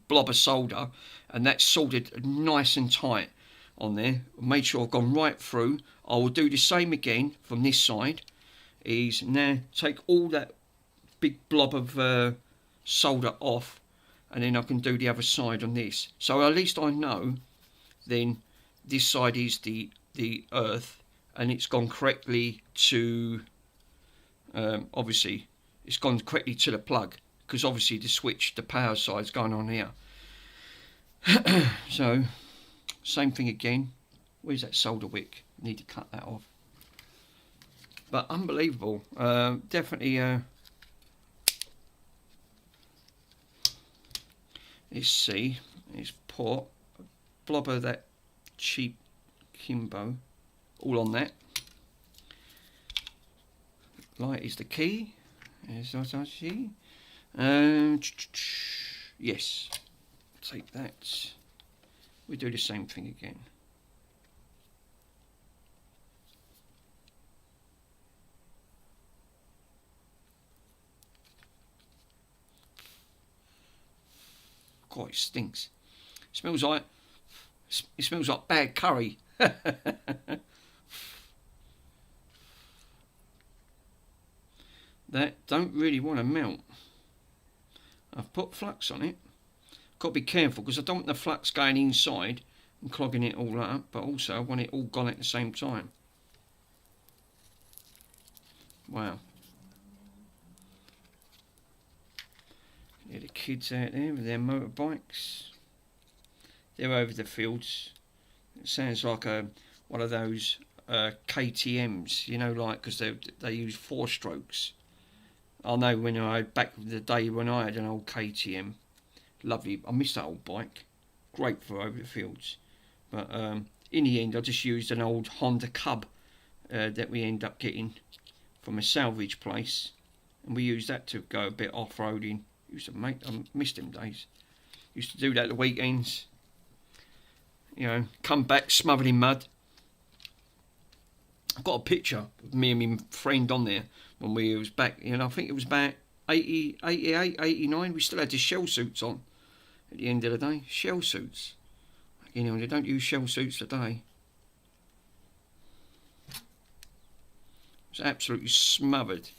blob of solder, and that's soldered nice and tight on there. Made sure I've gone right through. I will do the same again from this side. Is now take all that big blob of solder off, and then I can do the other side on this. So at least I know then this side is the earth, and it's gone correctly to obviously it's gone correctly to the plug, because obviously the switch, the power side's going on here. So same thing again. Where's that solder wick? Need to cut that off. But unbelievable. Definitely let's see, let's pour a blob of that cheap Kimbo all on that. Light is the key, as I see. Yes, take that. We do the same thing again. God, it stinks. It smells like bad curry. That don't really want to melt. I've put flux on it. Got to be careful, because I don't want the flux going inside and clogging it all up, but also I want it all gone at the same time. Wow. Yeah, the kids out there with their motorbikes. They're over the fields. It sounds like one of those KTMs, you know, like, because they use 4 strokes. I know when back in the day when I had an old KTM, lovely. I miss that old bike. Great for over the fields. But in the end, I just used an old Honda Cub that we end up getting from a salvage place, and we used that to go a bit off-roading. I missed them days. Used to do that at the weekends. You know, come back smothered in mud. I've got a picture of me and my friend on there when we was back, you know, I think it was about 80, 88, 89. We still had the shell suits on at the end of the day. Shell suits. You know, they don't use shell suits today. It was absolutely smothered.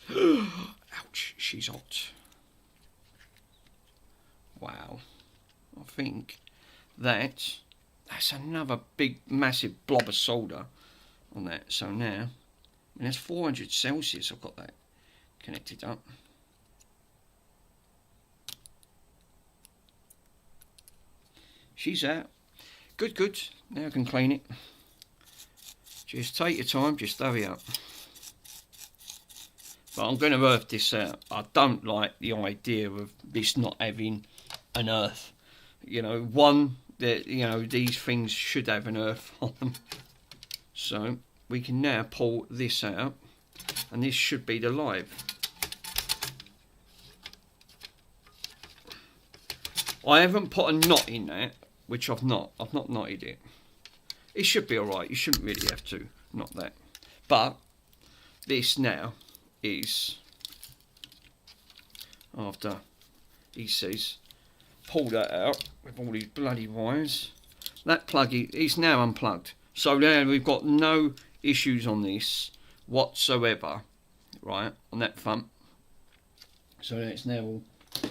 Ouch, she's hot. Wow. I think that's another big, massive blob of solder on that. So now, and that's 400 Celsius. I've got that connected up. She's out. Good, good. Now I can clean it. Just take your time. Just hurry up. But I'm going to earth this out. I don't like the idea of this not having an earth. You know, one that, you know, these things should have an earth on them. So we can now pull this out, and this should be the live. I haven't put a knot in that, which I've not knotted it. It should be alright, you shouldn't really have to knot that. But this now is, after he says, pull that out with all these bloody wires. That plug is now unplugged. So now we've got no issues on this whatsoever, right, on that front. So it's now all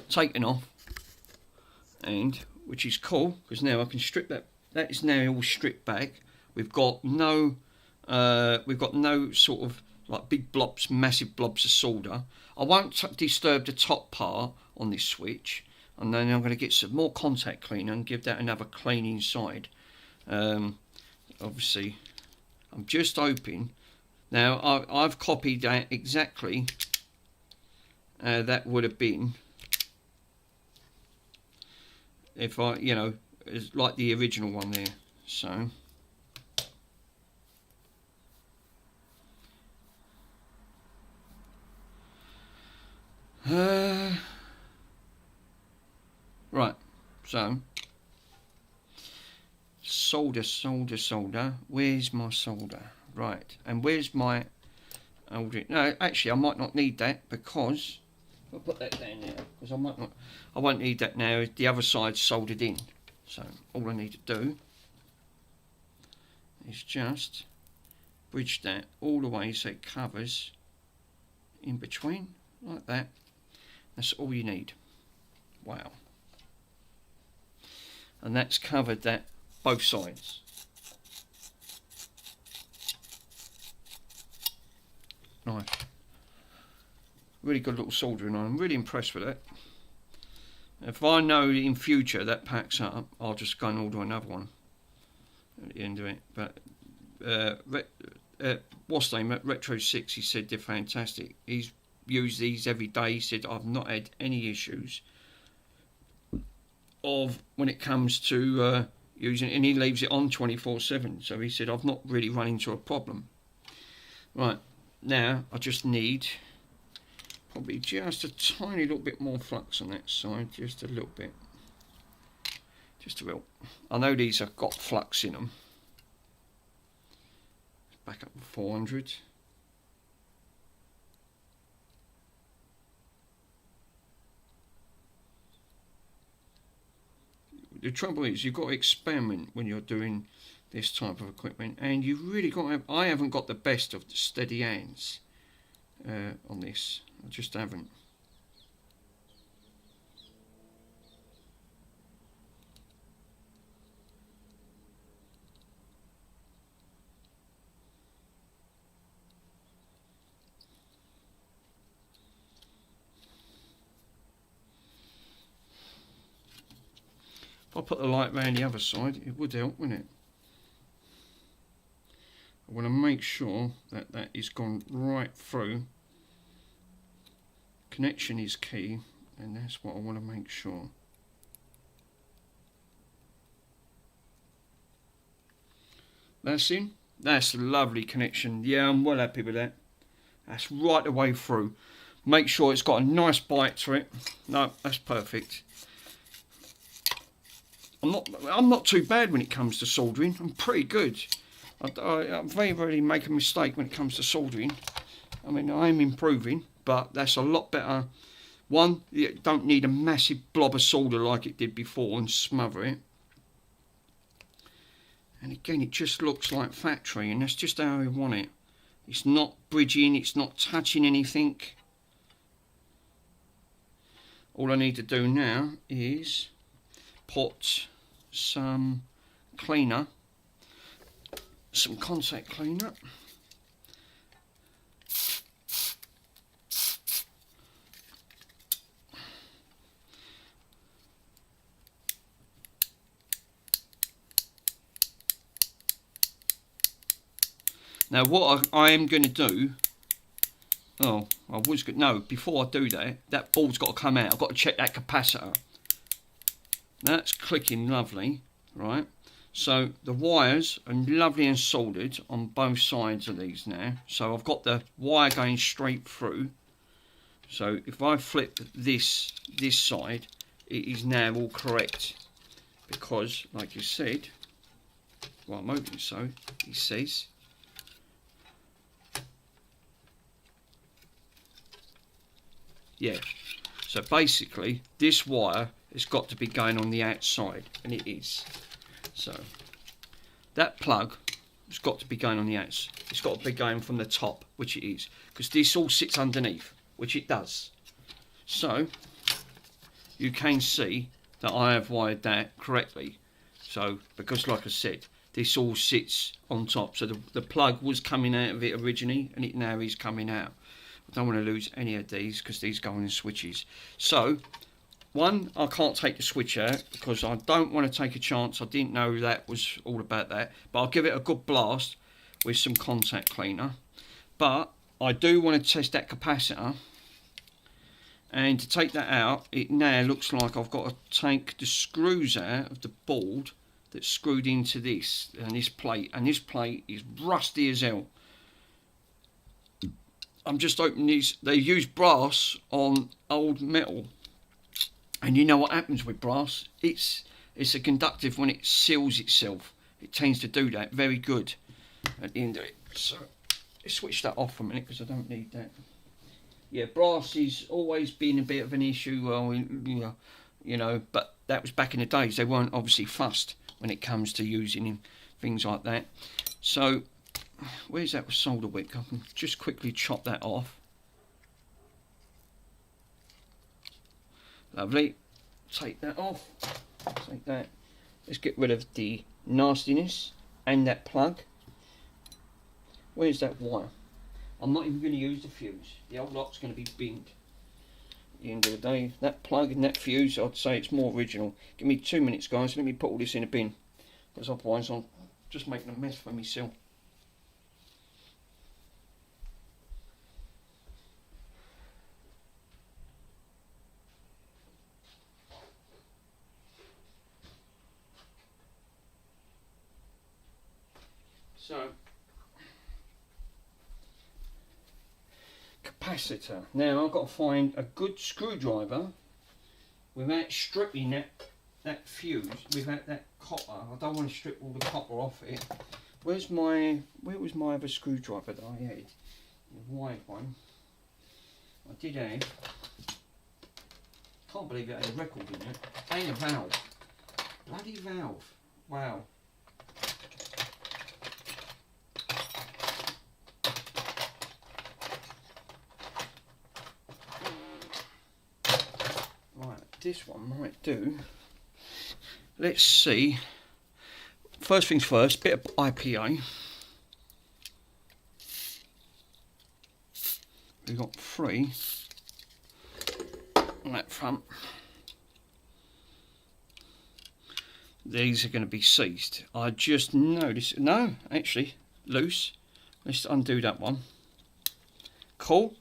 taken off, and which is cool because now I can strip that. That is now all stripped back. We've got no sort of like big blobs, massive blobs of solder. I won't disturb the top part on this switch, and then I'm going to get some more contact cleaner and give that another clean inside. Obviously, I'm just hoping. Now I've copied that exactly. That would have been if I, you know, it's like the original one there. So right, so solder. Where's my solder? Right, and where's my older? No, actually, I might not need that because I'll put that down there because I won't need that now. The other side's soldered in. So all I need to do is just bridge that all the way so it covers in between like that. That's all you need. Wow. And that's covered that both sides. Nice. Really good little soldering on. I'm really impressed with it. If I know in future that packs up, I'll just go and order another one at the end of it. But what's the name? At Retro 6, he said they're fantastic. He's used these every day. He said I've not had any issues of when it comes to using it, and he leaves it on 24/7. So he said I've not really run into a problem. Right, now I just need probably just a tiny little bit more flux on that side, just a little bit. Just a little. I know these have got flux in them. Back up to 400. The trouble is you've got to experiment when you're doing this type of equipment, and you really got to have, I haven't got the best of the steady hands on this. I just haven't. If I put the light round the other side, it would help, wouldn't it? I want to make sure that that is gone right through. Connection is key, and that's what I want to make sure. That's in. That's a lovely connection. Yeah, I'm well happy with that. That's right the way through. Make sure it's got a nice bite to it. No, that's perfect. I'm not too bad when it comes to soldering. I'm pretty good. I very rarely make a mistake when it comes to soldering. I mean, I am improving, but that's a lot better. One, you don't need a massive blob of solder like it did before and smother it. And again, it just looks like factory, and that's just how I want it. It's not bridging, it's not touching anything. All I need to do now is put some cleaner, some contact cleaner. Now what I am going to do, before I do that, that ball's got to come out. I've got to check that capacitor. That's clicking lovely, right? So the wires are lovely and soldered on both sides of these now. So I've got the wire going straight through. So if I flip this side, it is now all correct, because like you said, well, I'm hoping so, it says yeah. So basically this wire has got to be going on the outside, and it is. So that plug has got to be going on the outside. It's got to be going from the top, which it is, because this all sits underneath, which it does. So you can see that I have wired that correctly. So because like I said, this all sits on top, so the plug was coming out of it originally, and it now is coming out. I don't want to lose any of these because these go in switches. So one, I can't take the switch out because I don't want to take a chance. I didn't know that was all about that, but I'll give it a good blast with some contact cleaner. But I do want to test that capacitor, and to take that out, it now looks like I've got to take the screws out of the board that's screwed into this and this plate, and this plate is rusty as hell. I'm just opening these. They use brass on old metal, and you know what happens with brass? It's a conductive when it seals itself. It tends to do that very good at the end of it. So let's switch that off for a minute because I don't need that. Yeah, brass has always been a bit of an issue. Well, you know, but that was back in the days. They weren't obviously fussed when it comes to using things like that. So where's that solder wick? I can just quickly chop that off. Lovely. Take that off. Take that. Let's get rid of the nastiness and that plug. Where's that wire? I'm not even going to use the fuse. The old lot's going to be binned. At the end of the day, that plug and that fuse, I'd say it's more original. Give me 2 minutes, guys. Let me put all this in a bin, because otherwise I'm just making a mess for myself. So, capacitor. Now I've got to find a good screwdriver without stripping that fuse, without that copper. I don't want to strip all the copper off it. Where was my other screwdriver that I had? The wide one. I did have. Can't believe it had a record in it. And a valve. Bloody valve. Wow. This one might do. Let's see. First things first, bit of IPA. We've got 3 on that front. These are going to be seized. I just noticed. No, actually, loose. Let's undo that one. Cool.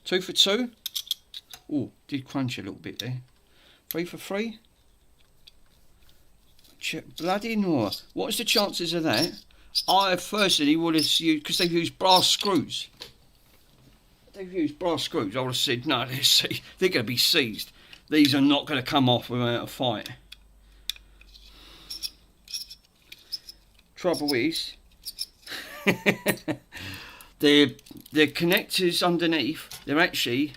2 for 2. Oh, did crunch a little bit there. 3 for 3. Bloody no. What's the chances of that? I personally would have used, because they've used brass screws. They've used brass screws. I would have said, no, they're going to be seized. These are not going to come off without a fight. Trouble is, the connectors underneath, they're actually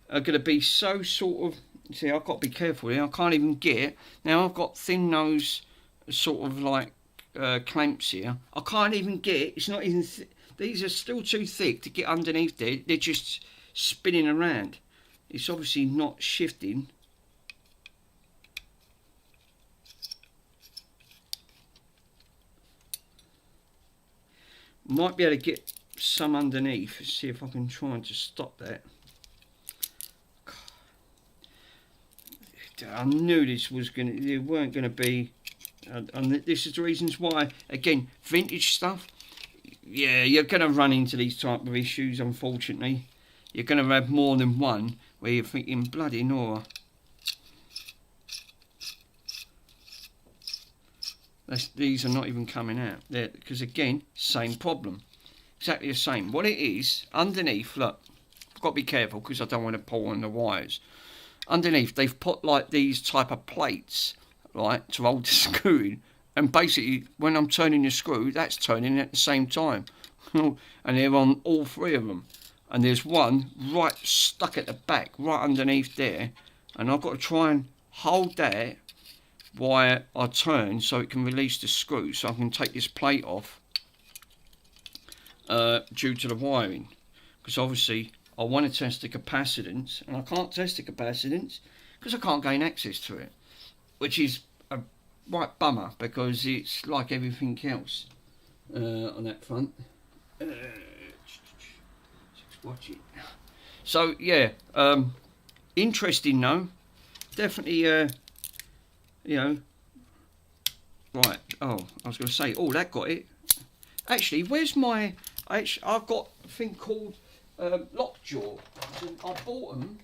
are going to be so sort of. See, I've got to be careful here. I can't even get. Now I've got thin nose sort of like clamps here. I can't even get. It's not even. These are still too thick to get underneath there. They're just spinning around. It's obviously not shifting. Might be able to get some underneath. Let's see if I can try and just stop that. I knew this was going to, there weren't going to be, and this is the reasons why, again, vintage stuff, yeah, you're going to run into these type of issues, unfortunately. You're going to have more than one where you're thinking, bloody Nora. These are not even coming out, because again, same problem. Exactly the same. What it is, underneath, look, I've got to be careful because I don't want to pull on the wires. underneath they've put like these type of plates, right, to hold the screw in, and basically when I'm turning the screw, that's turning at the same time. And they're on all three of them, and there's one right stuck at the back, right underneath there, and I've got to try and hold that while I turn so it can release the screw, so I can take this plate off due to the wiring, because obviously I want to test the capacitance, and I can't test the capacitance because I can't gain access to it, which is a right bummer, because it's like everything else on that front. Let's watch it. So yeah, interesting though, definitely. You know, right. Oh, I was going to say, oh, that got it. Actually, where's my? I've got a thing called lockjaw. I bought them.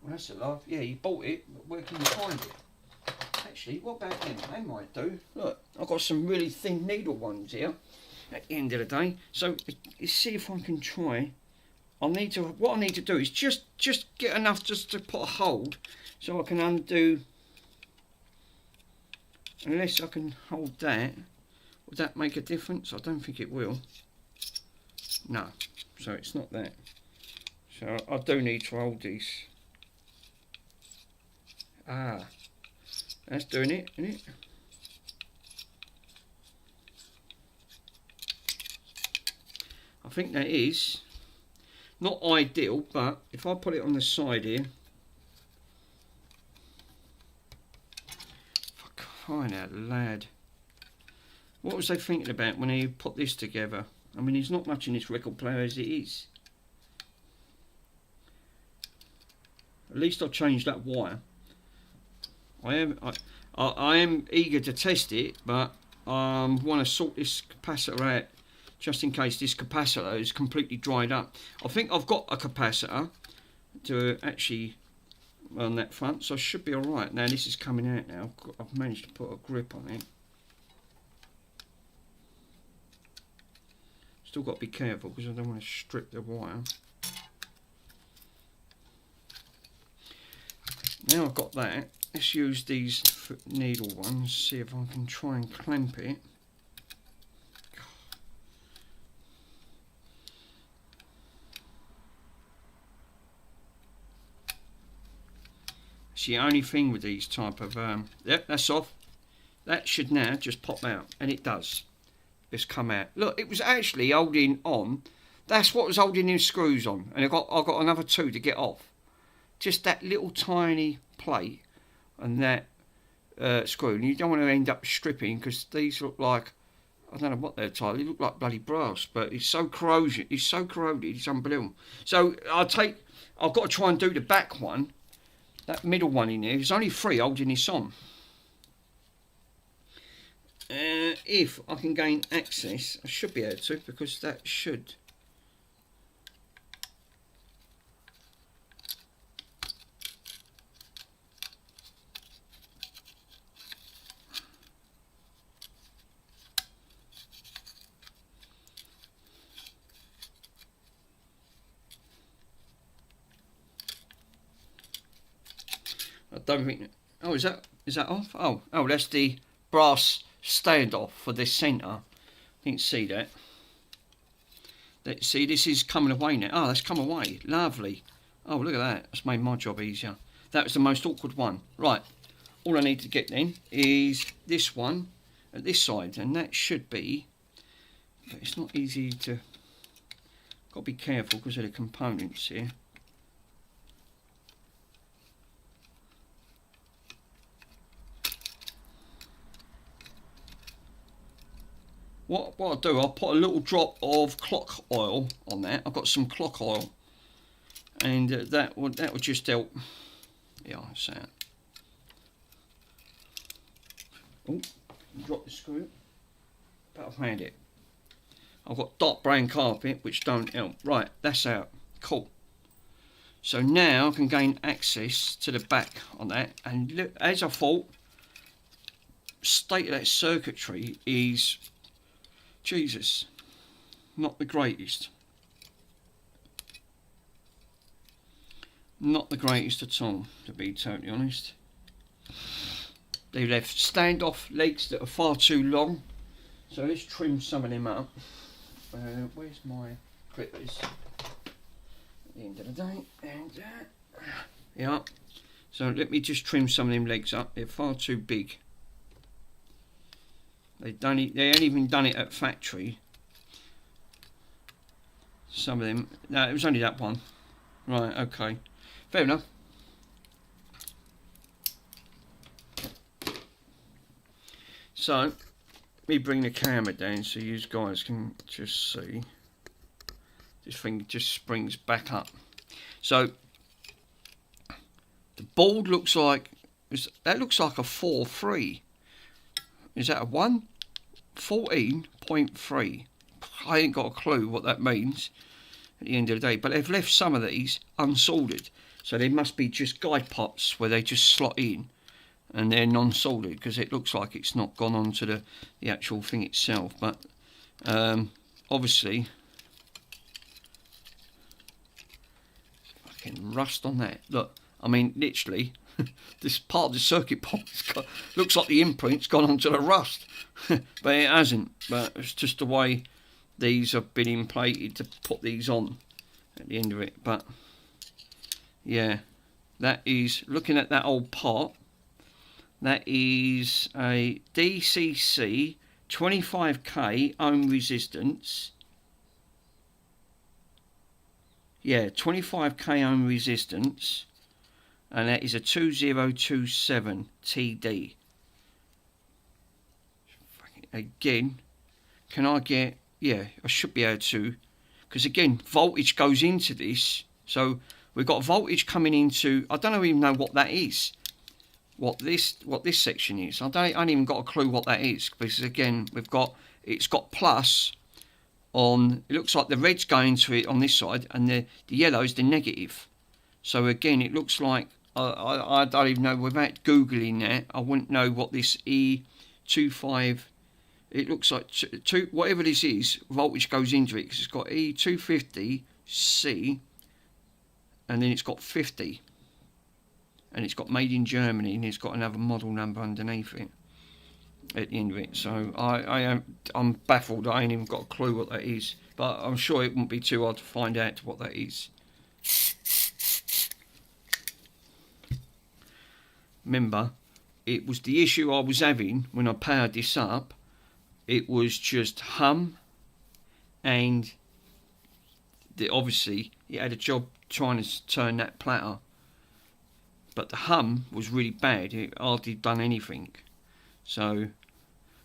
Well, that's a laugh. Yeah, you bought it, but where can you find it? Actually, what about them? They might do. Look, I've got some really thin needle ones here at the end of the day. So let's see if I can try. What I need to do is just get enough just to put a hold so I can undo. Unless I can hold that. Would that make a difference? I don't think it will. No, so it's not that. So I do need to hold these. Ah, that's doing it, isn't it? I think that is not ideal, but if I put it on the side here, for crying out loud, what was they thinking about when they put this together? I mean, there's not much in this record player as it is. At least I've changed that wire. I am eager to test it, but want to sort this capacitor out just in case this capacitor is completely dried up. I think I've got a capacitor to actually on that front, so I should be alright. Now this is coming out now. I've managed to put a grip on it. Still got to be careful because I don't want to strip the wire. Now I've got that, let's use these needle ones, see if I can try and clamp it. It's the only thing with these type of, yep, that's off. That should now just pop out, and it does. Just come out. Look, it was actually holding on. That's what was holding these screws on, and I've got another two to get off. Just that little tiny plate and that screw, and you don't want to end up stripping because these look like, I don't know what they're tied. They look like bloody brass, but it's so corrosion. It's so corroded. It's unbelievable. So I've got to try and do the back one. That middle one in there. There's only three holding this on. If I can gain access, I should be able to, because that should. I don't think. Oh, is that off? Oh, that's the brass standoff for this centre. You can see that. See, this is coming away now. Oh, that's come away. Lovely. Oh, look at that. That's made my job easier. That was the most awkward one. Right. All I need to get then is this one at this side, and that should be. But it's not easy to. Got to be careful because of the components here. What I'll do, I'll put a little drop of clock oil on that. I've got some clock oil, and that would just help. Yeah, that's that. Oh, drop the screw. But I've had it. I've got dark brown carpet, which don't help. Right, that's out. Cool. So now I can gain access to the back on that, and look, as I thought, state of that circuitry is. Jesus, not the greatest. not the greatest at all, to be totally honest. They left standoff legs that are far too long, so let's trim some of them up. Where's my clippers? At the end of the day, and yeah. So let me just trim some of them legs up. They're far too big. They ain't even done it at factory. Some of them. No, it was only that one. Right. Okay. Fair enough. So, let me bring the camera down so you guys can just see. This thing just springs back up. So, the board looks like, that looks like a 4.3. Is that a 1? 14.3. I ain't got a clue what that means at the end of the day. But they've left some of these unsoldered. So they must be just guide pots where they just slot in. And they're non-soldered because it looks like it's not gone on to the actual thing itself. But obviously, fucking rust on that. Look, I mean, literally, this part of the circuit board looks like the imprint's gone onto the rust. But it hasn't. But it's just the way these have been inflated to put these on at the end of it. But yeah, that is, looking at that old part, that is a DCC 25k ohm resistance. Yeah, 25k ohm resistance, and that is a 2027 TD. Again, can I get? Yeah, I should be able to, because again, voltage goes into this, so we've got voltage coming into. I don't even know what that is. What this section is. I ain't even got a clue what that is, because again, it's got plus on. It looks like the red's going to it on this side, and the yellow's the negative. So again, it looks like I don't even know, without googling that, I wouldn't know what this E25. It looks like whatever this is, voltage goes into it, because it's got E250C, and then it's got 50. And it's got made in Germany, and it's got another model number underneath it at the end of it. So I'm baffled. I ain't even got a clue what that is, but I'm sure it wouldn't be too hard to find out what that is. Remember, it was the issue I was having when I powered this up. It was just hum, and obviously it had a job trying to turn that platter. But the hum was really bad. It hardly done anything. So,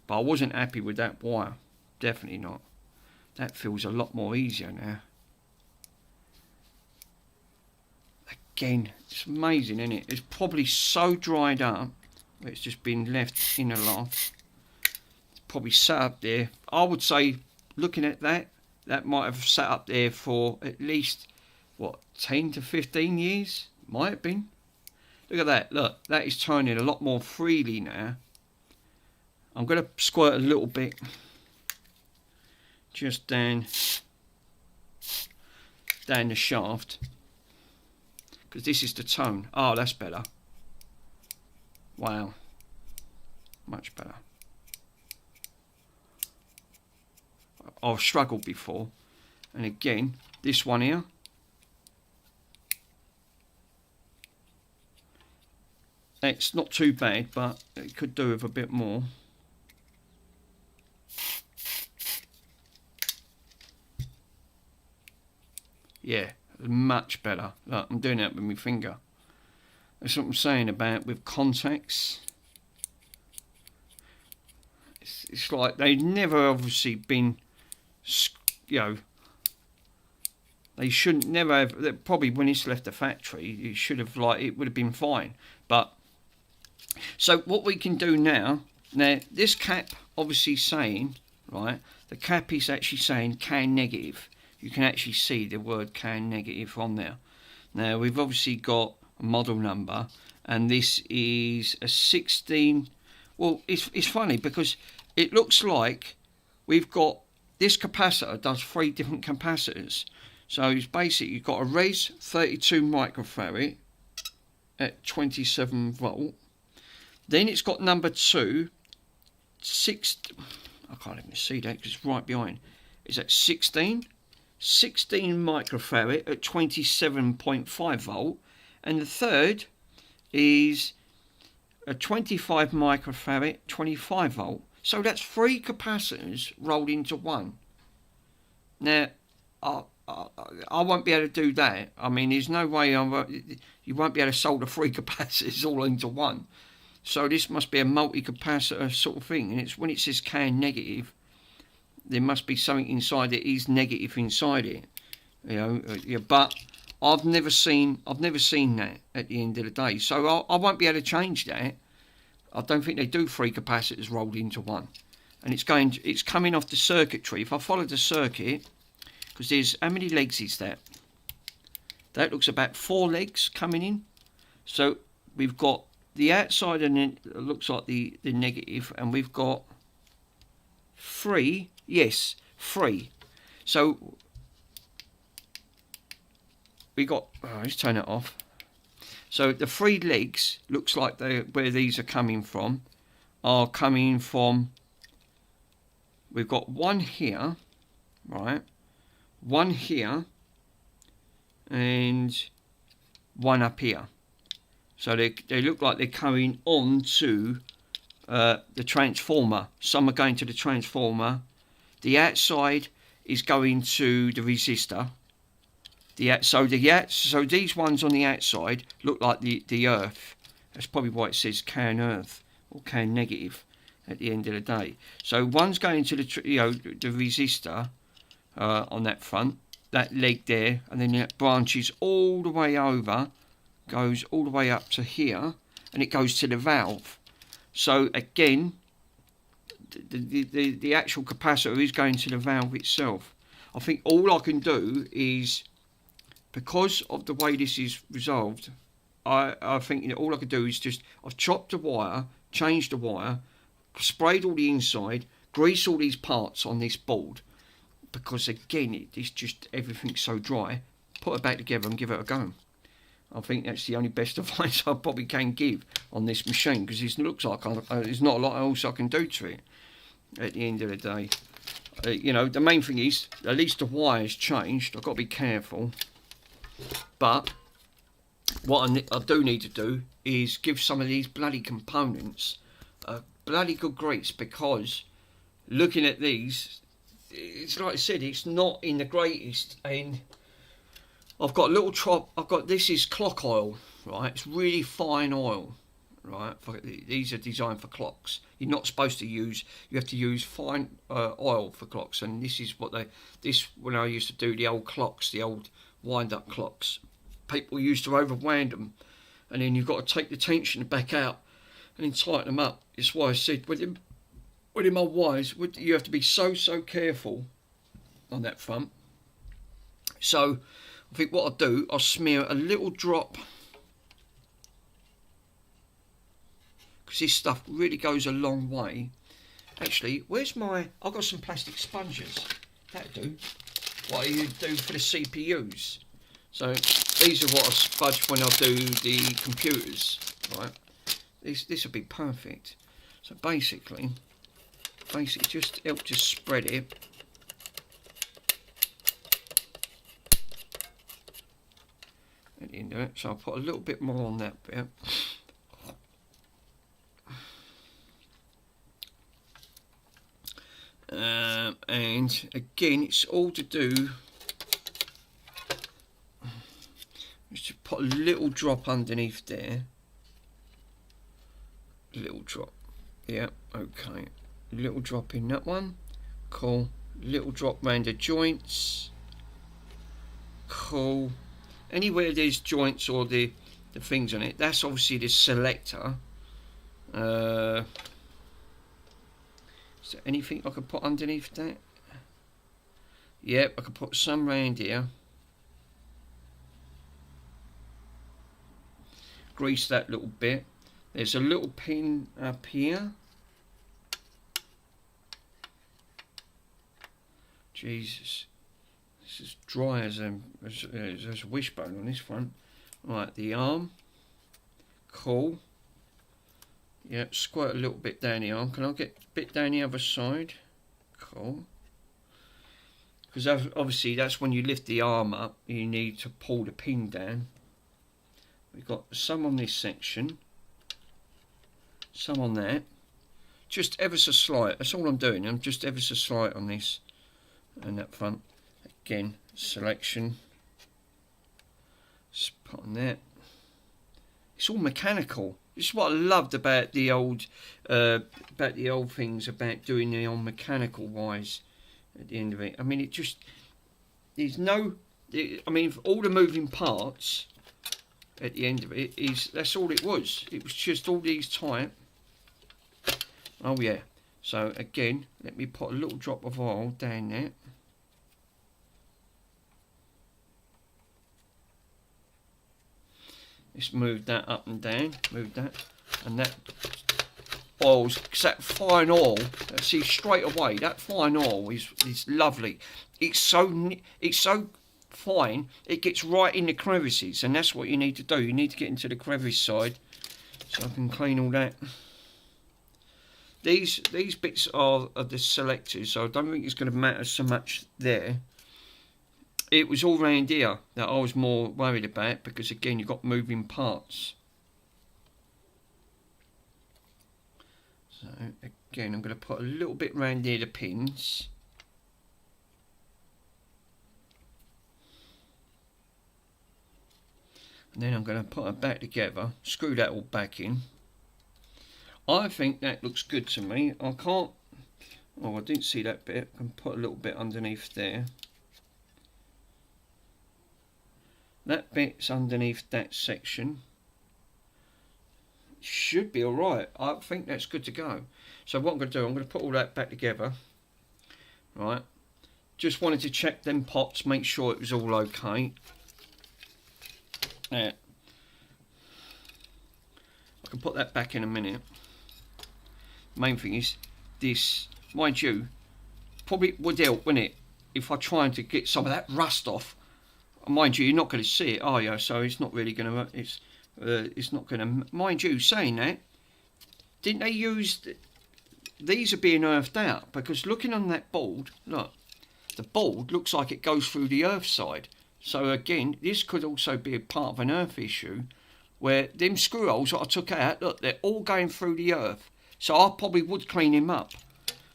but I wasn't happy with that wire. Definitely not. That feels a lot more easier now. Again, it's amazing, isn't it? It's probably so dried up that it's just been left in a loft. It's probably sat up there. I would say, looking at that, that might have sat up there for at least, what, 10 to 15 years? Might have been. Look at that, look, that is turning a lot more freely now. I'm going to squirt a little bit just down the shaft, because this is the tone. Oh, that's better. Wow, much better. I've struggled before, and again, this one here, it's not too bad, but it could do with a bit more. Yeah, much better. Look, I'm doing that with my finger. That's what I'm saying about with contacts. It's like they've never obviously been, you know, they shouldn't never have. Probably when it's left the factory, it should have, like, it would have been fine. But so what we can do now this cap obviously saying, right, the cap is actually saying CAN negative. You can actually see the word CAN negative on there. Now we've obviously got a model number, and this is a 16. Well, it's funny because it looks like we've got this capacitor does 3 different capacitors. So it's basically you've got a res 32 microfarad at 27 volt. Then it's got number 2, 6. I can't even see that because it's right behind. Is that 16 microfarad at 27.5 volt, and the third is a 25 microfarad 25 volt. So that's 3 capacitors rolled into one. Now I won't be able to do that. I mean, there's no way you won't be able to solder 3 capacitors all into one. So this must be a multi-capacitor sort of thing, and it's when it says can negative, there must be something inside that is negative inside it, you know. Yeah, but I've never seen that at the end of the day. So I won't be able to change that. I don't think they do 3 capacitors rolled into one, and it's coming off the circuitry. If I follow the circuit, because there's how many legs is that? That looks about 4 legs coming in. So we've got the outside, and then it looks like the negative, and we've got 3. Yes, 3. So we got. Oh, let's turn it off. So the 3 legs looks like where these are coming from. We've got one here, right? One here, and one up here. So they look like they're coming on to the transformer. Some are going to the transformer. The outside is going to the resistor. So these ones on the outside look like the earth. That's probably why it says can earth or can negative at the end of the day. So one's going to the resistor on that front, that leg there, and then it branches all the way over, goes all the way up to here, and it goes to the valve. So again, the actual capacitor is going to the valve itself. I think all I can do is, because of the way this is resolved, I think all I could do is I've chopped the wire, changed the wire, sprayed all the inside, greased all these parts on this board, because again it's just everything's so dry. Put it back together and give it a go. I think that's the only best advice I probably can give on this machine, because it looks like there's not a lot else I can do to it at the end of the day. The main thing is at least the wire's changed. I've got to be careful, but what I do need to do is give some of these bloody components a bloody good grease, because looking at these, it's like I said, it's not in the greatest. And I've got a little this is clock oil, right? It's really fine oil, right? These are designed for clocks. You're not supposed to use, you have to use fine oil for clocks. And this is what when I used to do the old clocks, the old wind-up clocks, people used to overwind them, and then you've got to take the tension back out and then tighten them up. It's why I said with him my wires, you have to be so careful on that front. So I think what I'll do, I'll smear a little drop, because this stuff really goes a long way. Actually, I've got some plastic sponges. That'll do. What you do for the CPUs. So these are what I spudge when I do the computers, right? This will be perfect. So basically just help to spread it. At the end of it. So I'll put a little bit more on that bit. And again, it's all to do, just put a little drop underneath there. Little drop. Yeah, okay. Little drop in that one. Cool. Little drop round the joints. Cool. Anywhere there's joints or the things on it, that's obviously the selector. Is there anything I could put underneath that? Yep, I could put some round here. Grease that little bit. There's a little pin up here. Jesus. It's as dry as a wishbone on this front. Right, the arm. Cool. Yep, squirt a little bit down the arm. Can I get a bit down the other side? Cool. Because obviously that's when you lift the arm up, you need to pull the pin down. We've got some on this section, some on that. Just ever so slight. That's all I'm doing. I'm just ever so slight on this and that front. Again, selection. Just put on that. It's all mechanical. This is what I loved about the old things, about doing it on mechanical wise. At the end of it, I mean, there's no. I mean, all the moving parts at the end of it that's all it was. It was just all these type. Oh yeah. So again, let me put a little drop of oil down there. Let's move that up and down. Move that, and that oil's that fine oil. See straight away that fine oil is lovely. It's so fine. It gets right in the crevices, and that's what you need to do. You need to get into the crevice side, so I can clean all that. These bits are the selectors, so I don't think it's going to matter so much there. It was all round here that I was more worried about, because again you've got moving parts. So again I'm going to put a little bit round here the pins. And then I'm going to put it back together, screw that all back in. I think that looks good to me. I can't, oh I didn't see that bit, I can put a little bit underneath there. That bit's underneath that section. Should be alright. I think that's good to go. So what I'm going to do, I'm going to put all that back together. Right. Just wanted to check them pots, make sure it was all okay. Yeah. I can put that back in a minute. Main thing is this, mind you, probably would help, wouldn't it, if I try to get some of that rust off. Mind you, you're not going to see it, are you? So it's not really going to. It's not going to. Mind you, saying that, didn't they use? These are being earthed out, because looking on that board, look, the board looks like it goes through the earth side. So again, this could also be a part of an earth issue, where them screw holes that I took out, look, they're all going through the earth. So I probably would clean them up.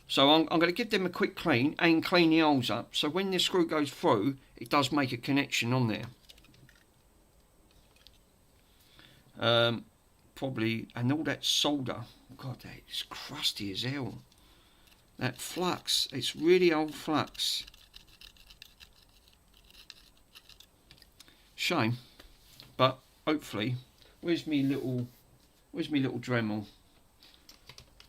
So I'm going to give them a quick clean and clean the holes up. So when the screw goes through, it does make a connection on there. Probably, and all that solder, God, it's crusty as hell. That flux, it's really old flux. Shame, but hopefully, where's me little Dremel?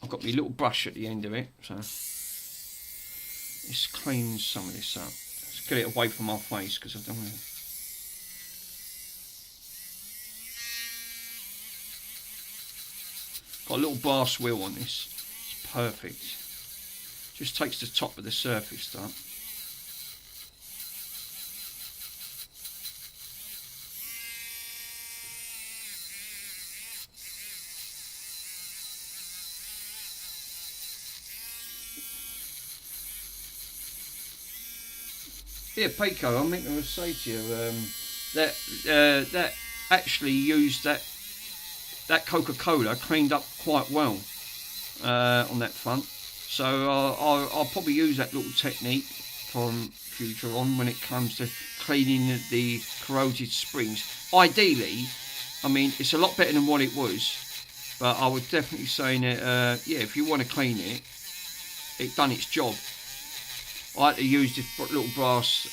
I've got my little brush at the end of it, so let's clean some of this up. Let's get it away from my face, because I don't want to. Got a little brass wheel on this. It's perfect. Just takes the top of the surface up. Yeah, Pico, I meant to say to you that actually used that Coca-Cola cleaned up quite well on that front. So I'll probably use that little technique from future on when it comes to cleaning the corroded springs. Ideally, I mean, it's a lot better than what it was, but I would definitely say that yeah, if you want to clean it, it done its job. I had to use this little brass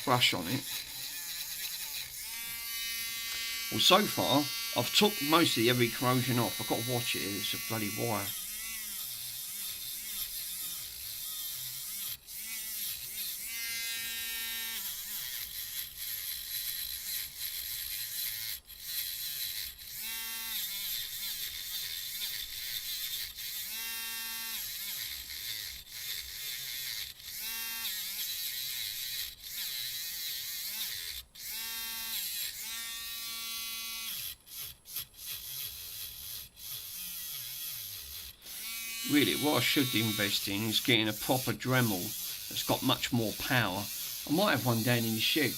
brush on it. Well, so far I've took mostly every corrosion off. I've got to watch it. It's a bloody wire. Really, what I should invest in is getting a proper Dremel that's got much more power. I might have one down in the shed.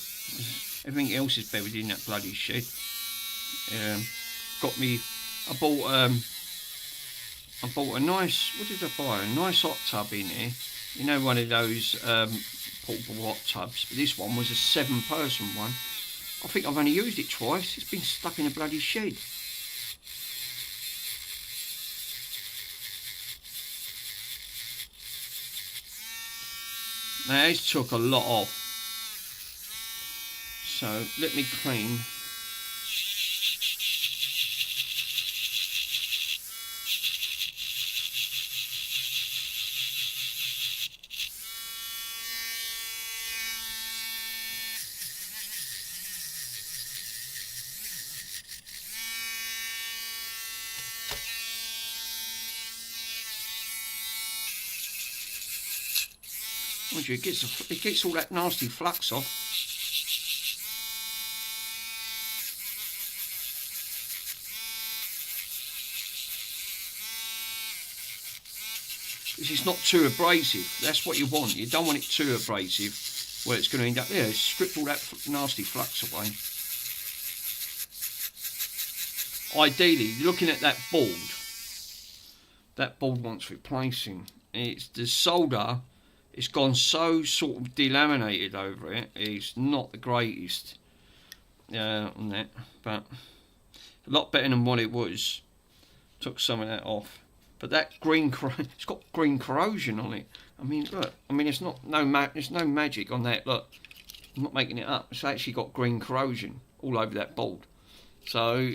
Everything else is buried in that bloody shed. Got me. I bought a nice. What did I buy? A nice hot tub in here. You know, one of those portable hot tubs. But this one was a 7-person one. I think I've only used it twice. It's been stuck in a bloody shed. Now it's took a lot off. So let me clean. Mind you, it gets all that nasty flux off. This is not too abrasive. That's what you want. You don't want it too abrasive where it's going to end up there. Strip all that nasty flux away. Ideally, looking at that board wants replacing. It's the solder. It's gone so sort of delaminated over it. It's not the greatest on that, but a lot better than what it was. Took some of that off, but that green, it's got green corrosion on it. I mean, look. I mean, it's not there's no magic on that. Look, I'm not making it up. It's actually got green corrosion all over that board. So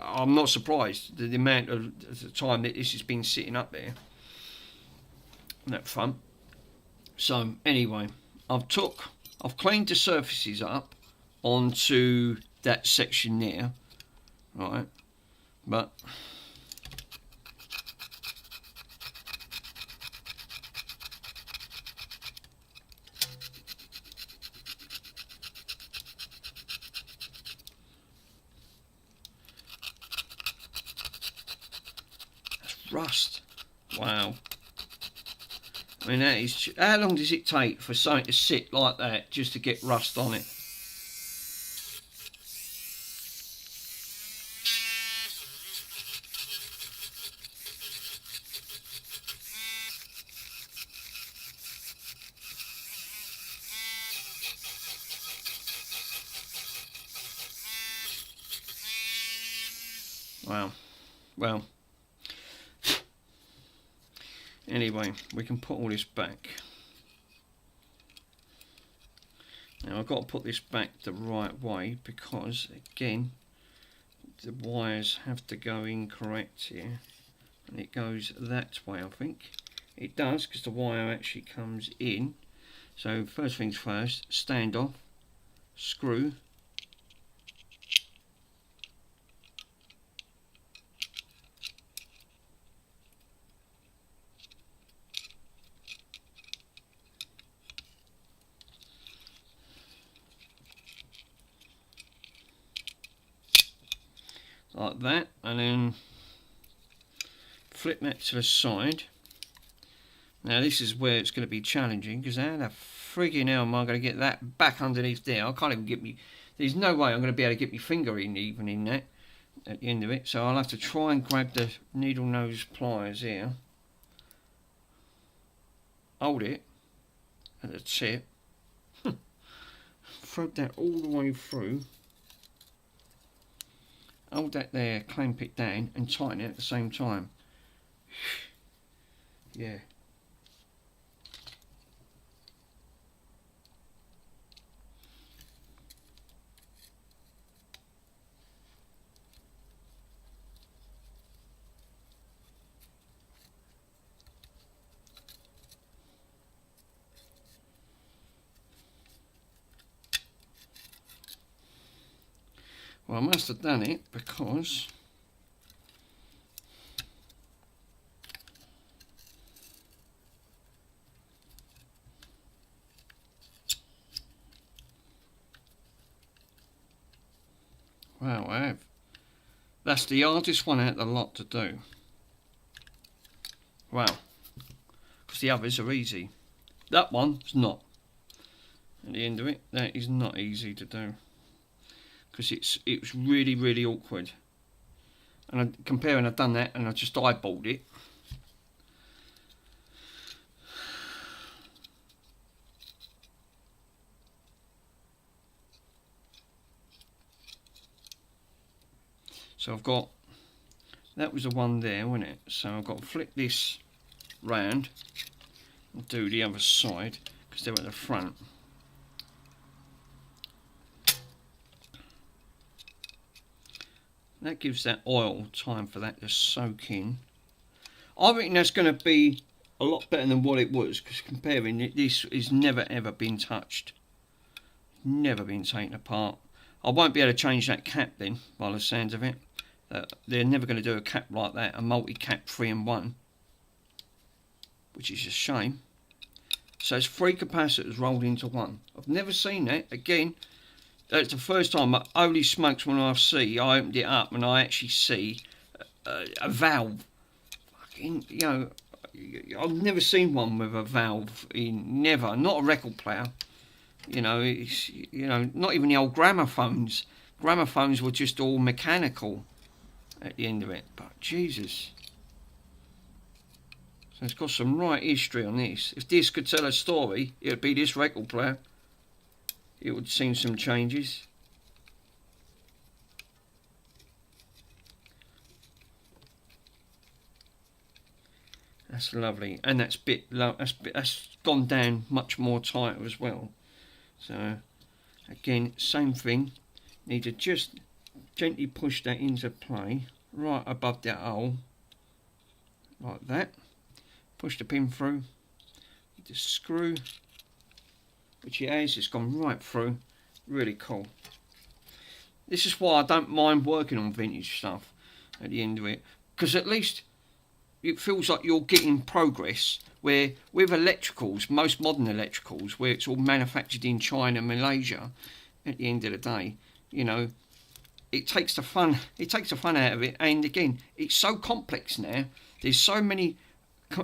I'm not surprised the amount of time that this has been sitting up there on that front. So anyway, I've cleaned the surfaces up onto that section there, right? But that's rust. Wow. I mean, that is. How long does it take for something to sit like that just to get rust on it? Wow. Well. Anyway, we can put all this back. Now I've got to put this back the right way because, again, the wires have to go in correct here. And it goes that way, I think. It does, because the wire actually comes in. So first things first, stand off, screw. Like that, and then flip that to the side. Now this is where it's going to be challenging, because how the friggin' hell am I going to get that back underneath there? I can't even get me. There's no way I'm going to be able to get my finger in even in that at the end of it. So I'll have to try and grab the needle nose pliers here. Hold it at the tip. Throw that all the way through. Hold that there, clamp it down and tighten it at the same time. Yeah. Well, I must have done it because wow, I have. That's the hardest one out of the lot to do. Wow. Because the others are easy. That one's not. At the end of it, that is not easy to do. Because it's really, really awkward. And comparing, I've done that and I just eyeballed it. So I've got, that was the one there, wasn't it? So I've got to flip this round and do the other side because they're at the front. That gives that oil time for that to soak in. I reckon that's going to be a lot better than what it was, because comparing it, this has never ever been touched. Never been taken apart. I won't be able to change that cap then, by the sounds of it. They're never going to do a cap like that, a multi-cap 3-in-1, which is a shame. So it's 3 capacitors rolled into one. I've never seen that. Again, that's the first time. Holy smokes, when I opened it up and I actually see a valve. Fucking, you know, I've never seen one with a valve in. Never. Not a record player. You know, it's, you know, not even the old gramophones. Gramophones were just all mechanical at the end of it. But Jesus. So it's got some right history on this. If this could tell a story, it would be this record player. It would seem some changes. That's lovely, and that's that's gone down much more tighter as well. So again, same thing. Need to just gently push that into play right above that hole, like that. Push the pin through. The screw, which it has, it's gone right through. Really cool. This is why I don't mind working on vintage stuff at the end of it, because at least it feels like you're getting progress. Where with electricals, most modern electricals, where it's all manufactured in China, Malaysia, at the end of the day, you know, it takes the fun out of it. And again, it's so complex now. There's so many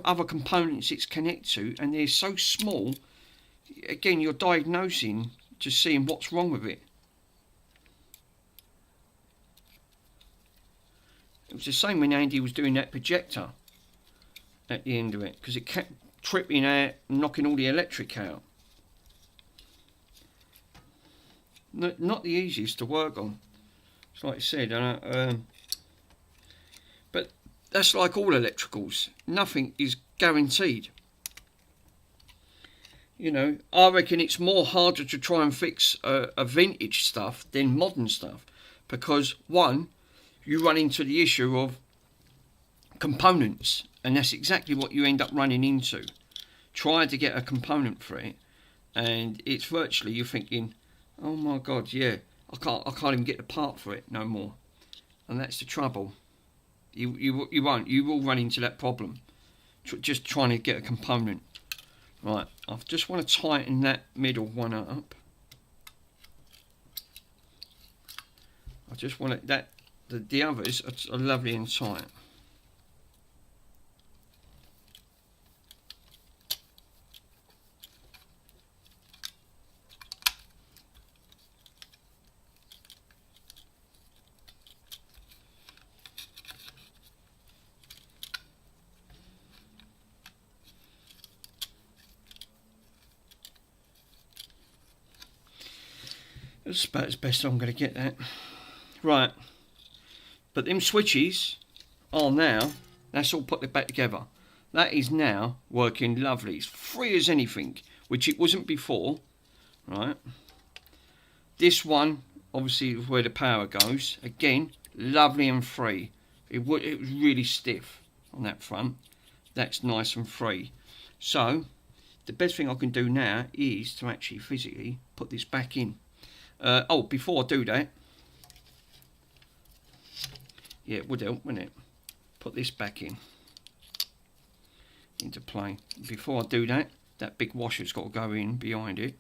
other components it's connected to, and they're so small. Again, you're diagnosing, just seeing what's wrong with it. It was the same when Andy was doing that projector at the end of it, because it kept tripping out and knocking all the electric out. Not the easiest to work on. It's like I said, but that's like all electricals. Nothing is guaranteed. You know, I reckon it's more harder to try and fix a vintage stuff than modern stuff, because one, you run into the issue of components, and that's exactly what you end up running into. Trying to get a component for it, and it's virtually, you're thinking, oh my god, yeah, I can't even get the part for it no more. And that's the trouble. You will run into that problem, just trying to get a component. Right, I just want to tighten that middle one up. I just want it, that the others are lovely and tight. That's about as best I'm going to get that. Right. But them switches are now, that's all put back together. That is now working lovely. It's free as anything, which it wasn't before. Right. This one, obviously, is where the power goes. Again, lovely and free. It was really stiff on that front. That's nice and free. So, the best thing I can do now is to actually physically put this back in. Oh, before I do that, yeah, it would help, wouldn't it? Put this back into play. Before I do that, that big washer's got to go in behind it.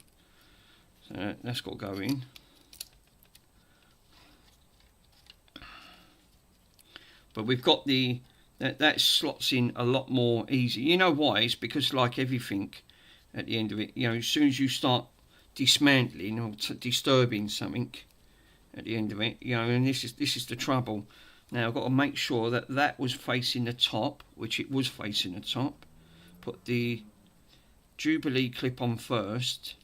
So that's got to go in. But we've got the that slots in a lot more easy. You know why? It's because, like everything at the end of it, you know, as soon as you start dismantling or disturbing something at the end of it, you know, and this is the trouble. Now I've got to make sure that that was facing the top, which it was facing the top. Put the Jubilee clip on first.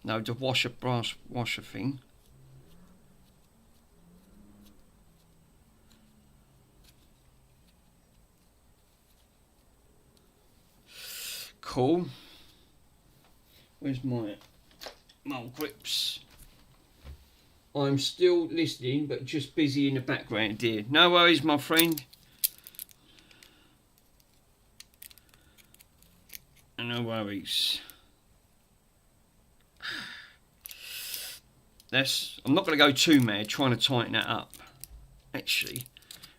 No, the brass washer thing. Cool. Where's my mole grips? I'm still listening, but just busy in the background, dear. No worries, my friend. No worries. I'm not going to go too mad trying to tighten that up, actually,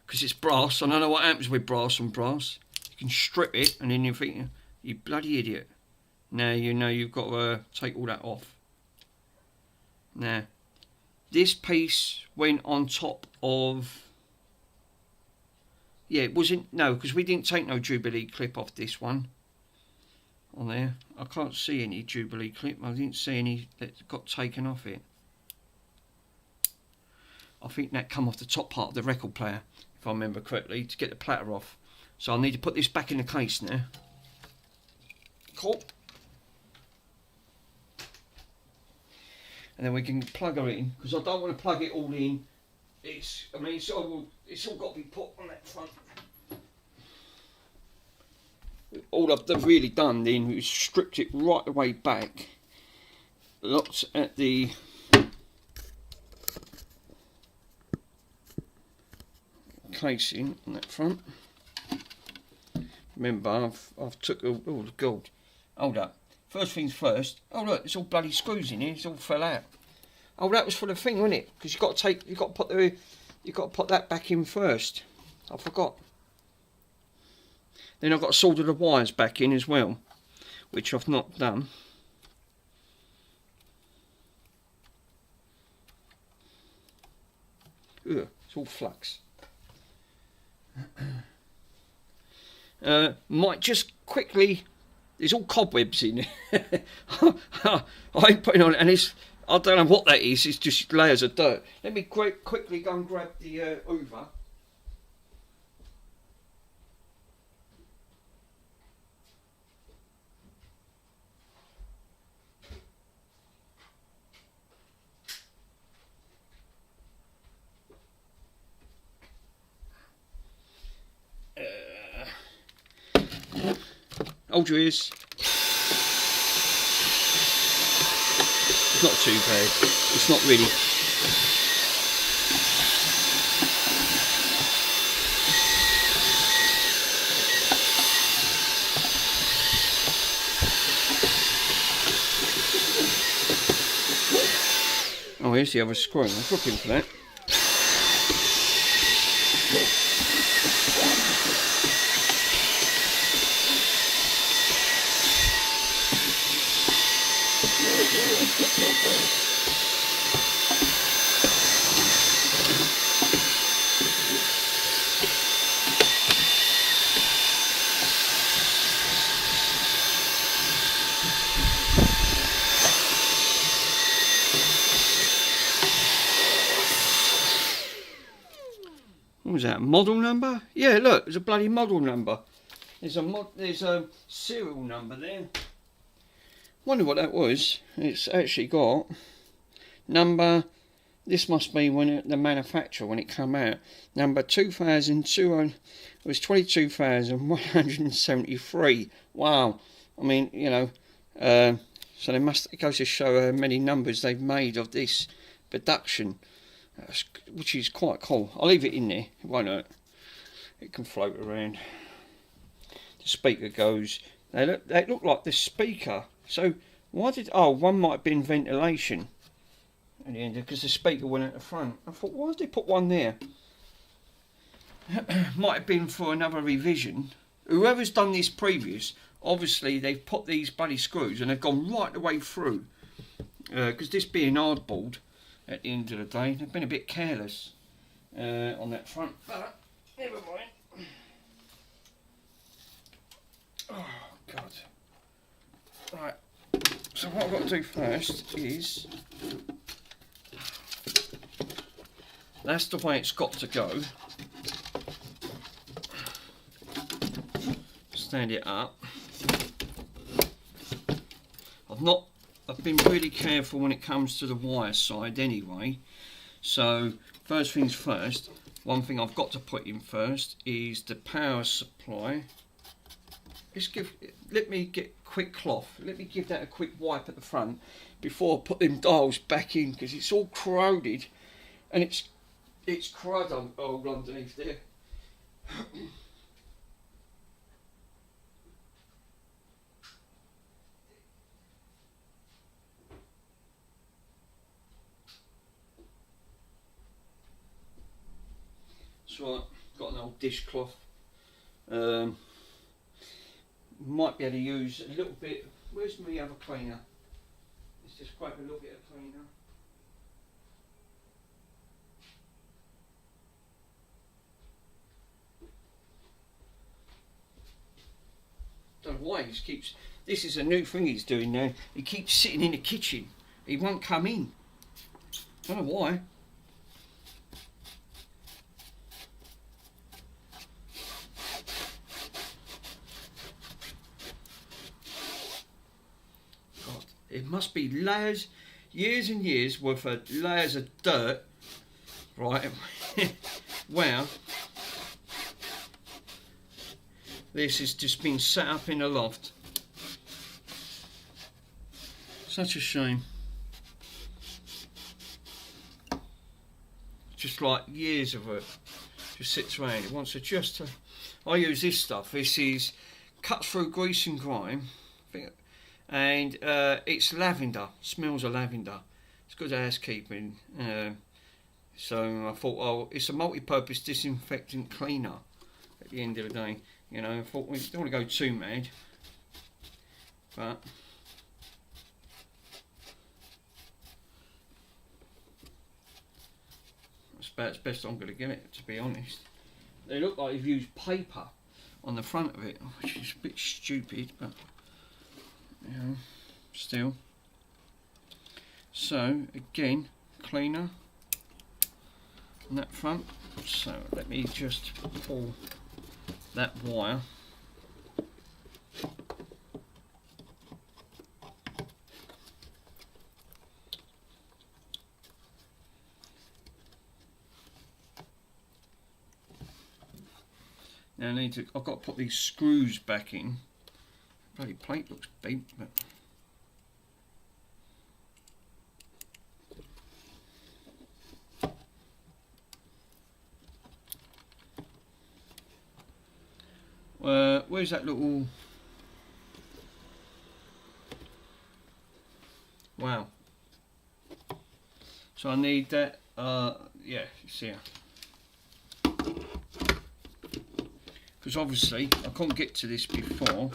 because it's brass. I don't know what happens with brass on brass. You can strip it, and then you think, you bloody idiot. Now you know you've got to take all that off. Now, this piece went on top of... Yeah, it wasn't... No, because we didn't take no Jubilee clip off this one. On there. I can't see any Jubilee clip. I didn't see any that got taken off it. I think that come off the top part of the record player, if I remember correctly, to get the platter off. So I need to put this back in the case now. Cool. And then we can plug her in, because I don't want to plug it all in. It's all got to be put on that front. All I've really done then is stripped it right the way back. Looked at the casing on that front. Remember, I've took all the gold. Hold up. First things first. Oh look, it's all bloody screws in here. It's all fell out. Oh, that was for the thing, wasn't it? Because you got to put that back in first. I forgot. Then I've got to solder the wires back in as well, which I've not done. Ugh, it's all flux. Might just quickly... There's all cobwebs in it. I ain't putting on it, and I don't know what that is. It's just layers of dirt. Let me quickly go and grab the Hoover. Hold your ears. It's not too bad. It's not really. Oh, here's the other screw. I was looking for that. What was that? Model number? Yeah, look, there's a bloody model number. There's a serial number there. Wonder what that was. It's actually got number. This must be when the manufacturer, when it come out. Number 2,200. It was 22,173. Wow. I mean, you know. So they must. It goes to show how many numbers they've made of this production. Which is quite cool. I'll leave it in there, it won't hurt. It can float around. The speaker goes. They look like the speaker. So why did? Oh, one might have been ventilation at the end because the speaker went at the front. I thought, why did they put one there? Might have been for another revision. Whoever's done this previous, obviously they've put these bloody screws and they've gone right the way through. Because this being hardboard. At the end of the day, they've been a bit careless on that front, but never mind. God. Right. So what I've got to do first is, that's the way it's got to go. Stand it up. I've been really careful when it comes to the wire side anyway. So first things first, one thing I've got to put in first is the power supply. Let me get quick cloth. Let me give that a quick wipe at the front before I put them dials back in, because it's all corroded and it's crud all underneath there. So I've got an old dishcloth. Might be able to use a little bit. Where's my other cleaner? Let's just grab a little bit of cleaner. Don't know why he keeps. This is a new thing he's doing now. He keeps sitting in the kitchen. He won't come in. Don't know why. It must be layers, years and years worth of layers of dirt, right? Wow. This has just been set up in a loft. Such a shame. Just like years of it. Just sits around. It wants to just... I use this stuff. This is cut through grease and grime. And it's lavender, smells of lavender. It's good housekeeping. So I thought, oh, it's a multi-purpose disinfectant cleaner at the end of the day. You know, I thought we don't want to go too mad, but that's about as best I'm going to get it, to be honest. They look like they've used paper on the front of it, which is a bit stupid, but you know, still. So again, cleaner on that front. So let me just pull that wire. Now I've got to put these screws back in. Bloody plate looks big, but where's that little... Wow. So I need that, yeah, it's here. Because obviously I couldn't get to this before.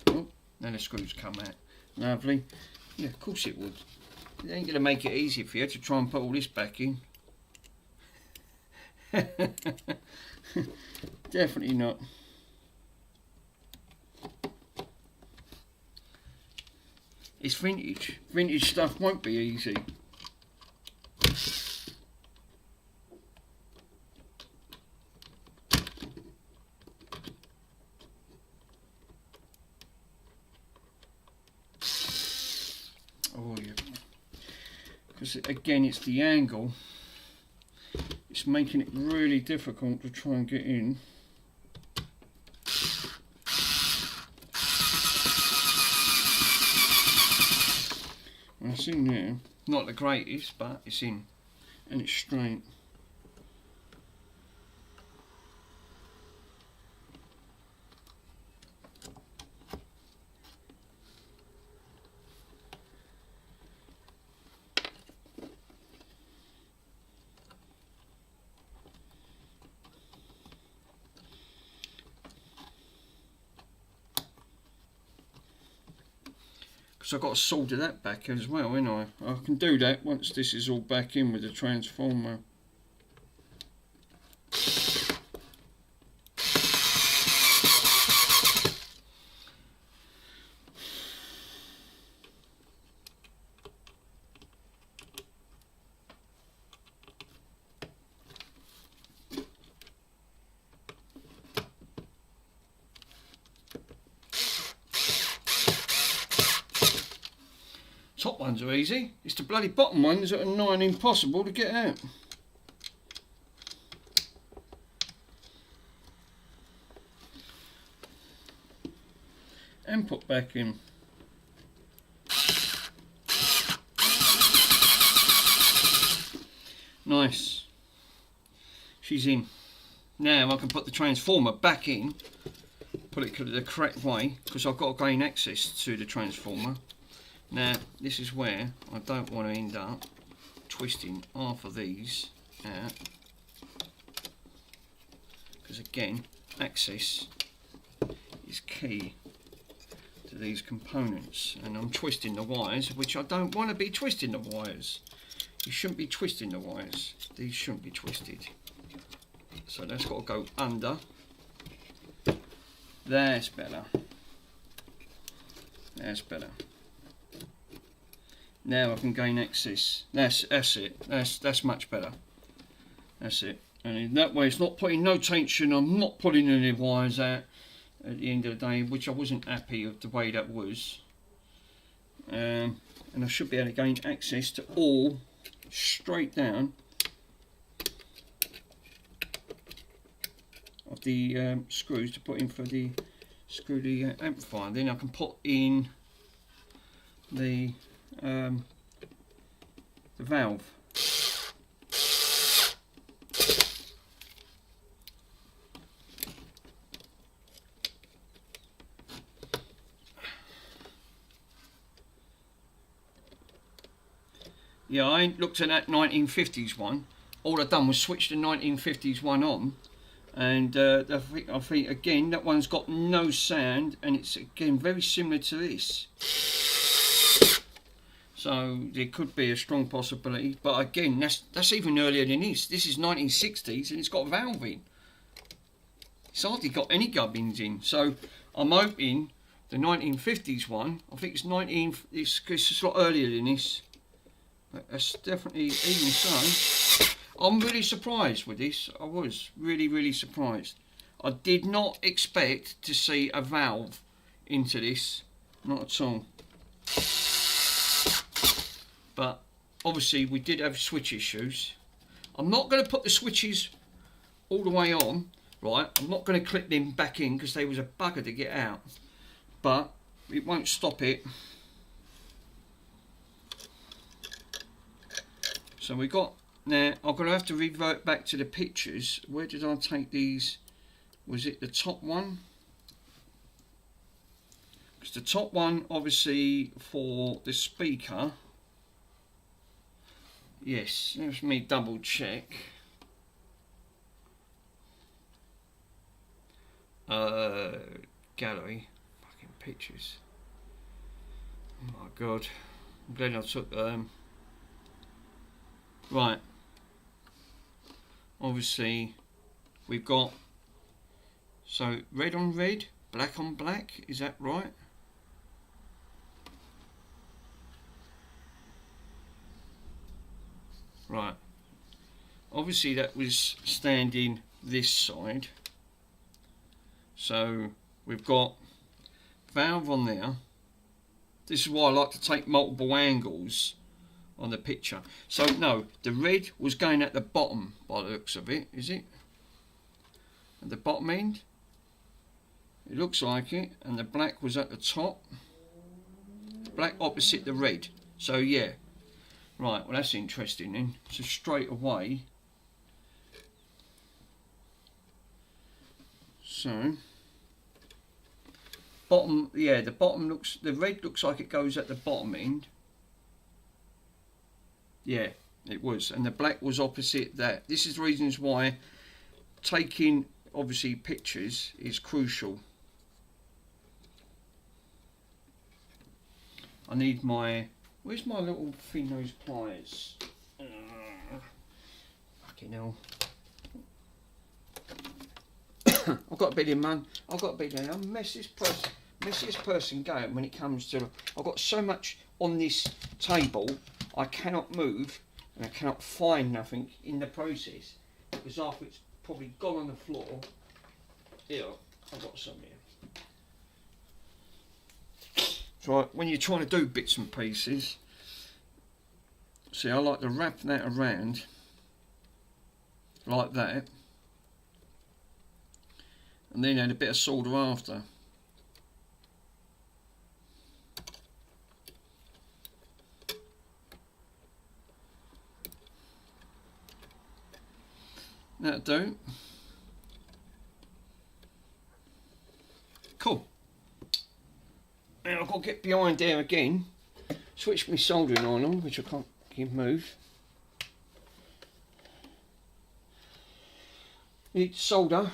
Oh, now the screws come out. Lovely. Yeah, of course it would. It ain't going to make it easy for you to try and put all this back in. Definitely not. It's vintage. Vintage stuff won't be easy. Oh yeah. Because again, it's the angle. It's making it really difficult to try and get in. It's in there. Not the greatest, but it's in. And it's straight. Because I've got to solder that back as well, ain't I? I can do that once this is all back in with the transformer. Top ones are easy. It's the bloody bottom ones that are nigh and impossible to get out. And put back in. Nice. She's in. Now I can put the transformer back in, put it the correct way, because I've got to gain access to the transformer. Now this is where I don't want to end up twisting half of these out, because again, access is key to these components, and I'm twisting the wires, which I don't want to be twisting the wires. You shouldn't be twisting the wires. These shouldn't be twisted. So that's got to go under. That's better. That's better. Now I can gain access. That's it. That's much better. That's it. And in that way, it's not putting no tension. I'm not pulling any wires out at the end of the day, which I wasn't happy with the way that was. And I should be able to gain access to all straight down of the screws to put in for the amplifier. Then I can put in the valve. Yeah, I ain't looked at that 1950s one. All I've done was switch the 1950s one on, and I think again that one's got no sound, and it's again very similar to this. So there could be a strong possibility, but again that's even earlier than this. This is 1960s, and it's got a valve in. It's hardly got any gubbins in. So I'm hoping the 1950s one. I think it's a lot earlier than this. That's definitely, even so, I'm really surprised with this. I was really surprised. I did not expect to see a valve into this, not at all. But obviously we did have switch issues. I'm not going to put the switches all the way on, right? I'm not going to clip them back in because they was a bugger to get out. But it won't stop it. So we got, now I'm going to have to revert back to the pictures. Where did I take these? Was it the top one? Because the top one obviously for the speaker. Yes, let me double check. Gallery, fucking pictures. Oh my god, I'm glad I took right, obviously we've got, so red on red, black on black, is that right? Right, obviously that was standing this side, so we've got valve on there. This is why I like to take multiple angles on the picture. So no, the red was going at the bottom by the looks of it, is it? At the bottom end? It looks like it. And the black was at the top. Black opposite the red. So yeah. Right, well that's interesting then. So straight away. So bottom, yeah, the bottom looks, the red looks like it goes at the bottom end. Yeah, it was, and the black was opposite that. This is the reasons why taking obviously pictures is crucial. I need my, where's my little thin nose pliers? Fucking hell. I've got a bit in, man. I've got a bit in. I'm the messiest person going when it comes to, I've got so much on this table. I cannot move and I cannot find nothing in the process because after it's probably gone on the floor. Here, I've got some here. So when you're trying to do bits and pieces, See, I like to wrap that around like that, and then add a bit of solder after. That'll do. Cool. Now I've got to get behind there again, switch my soldering iron on, which I can't move. Need solder.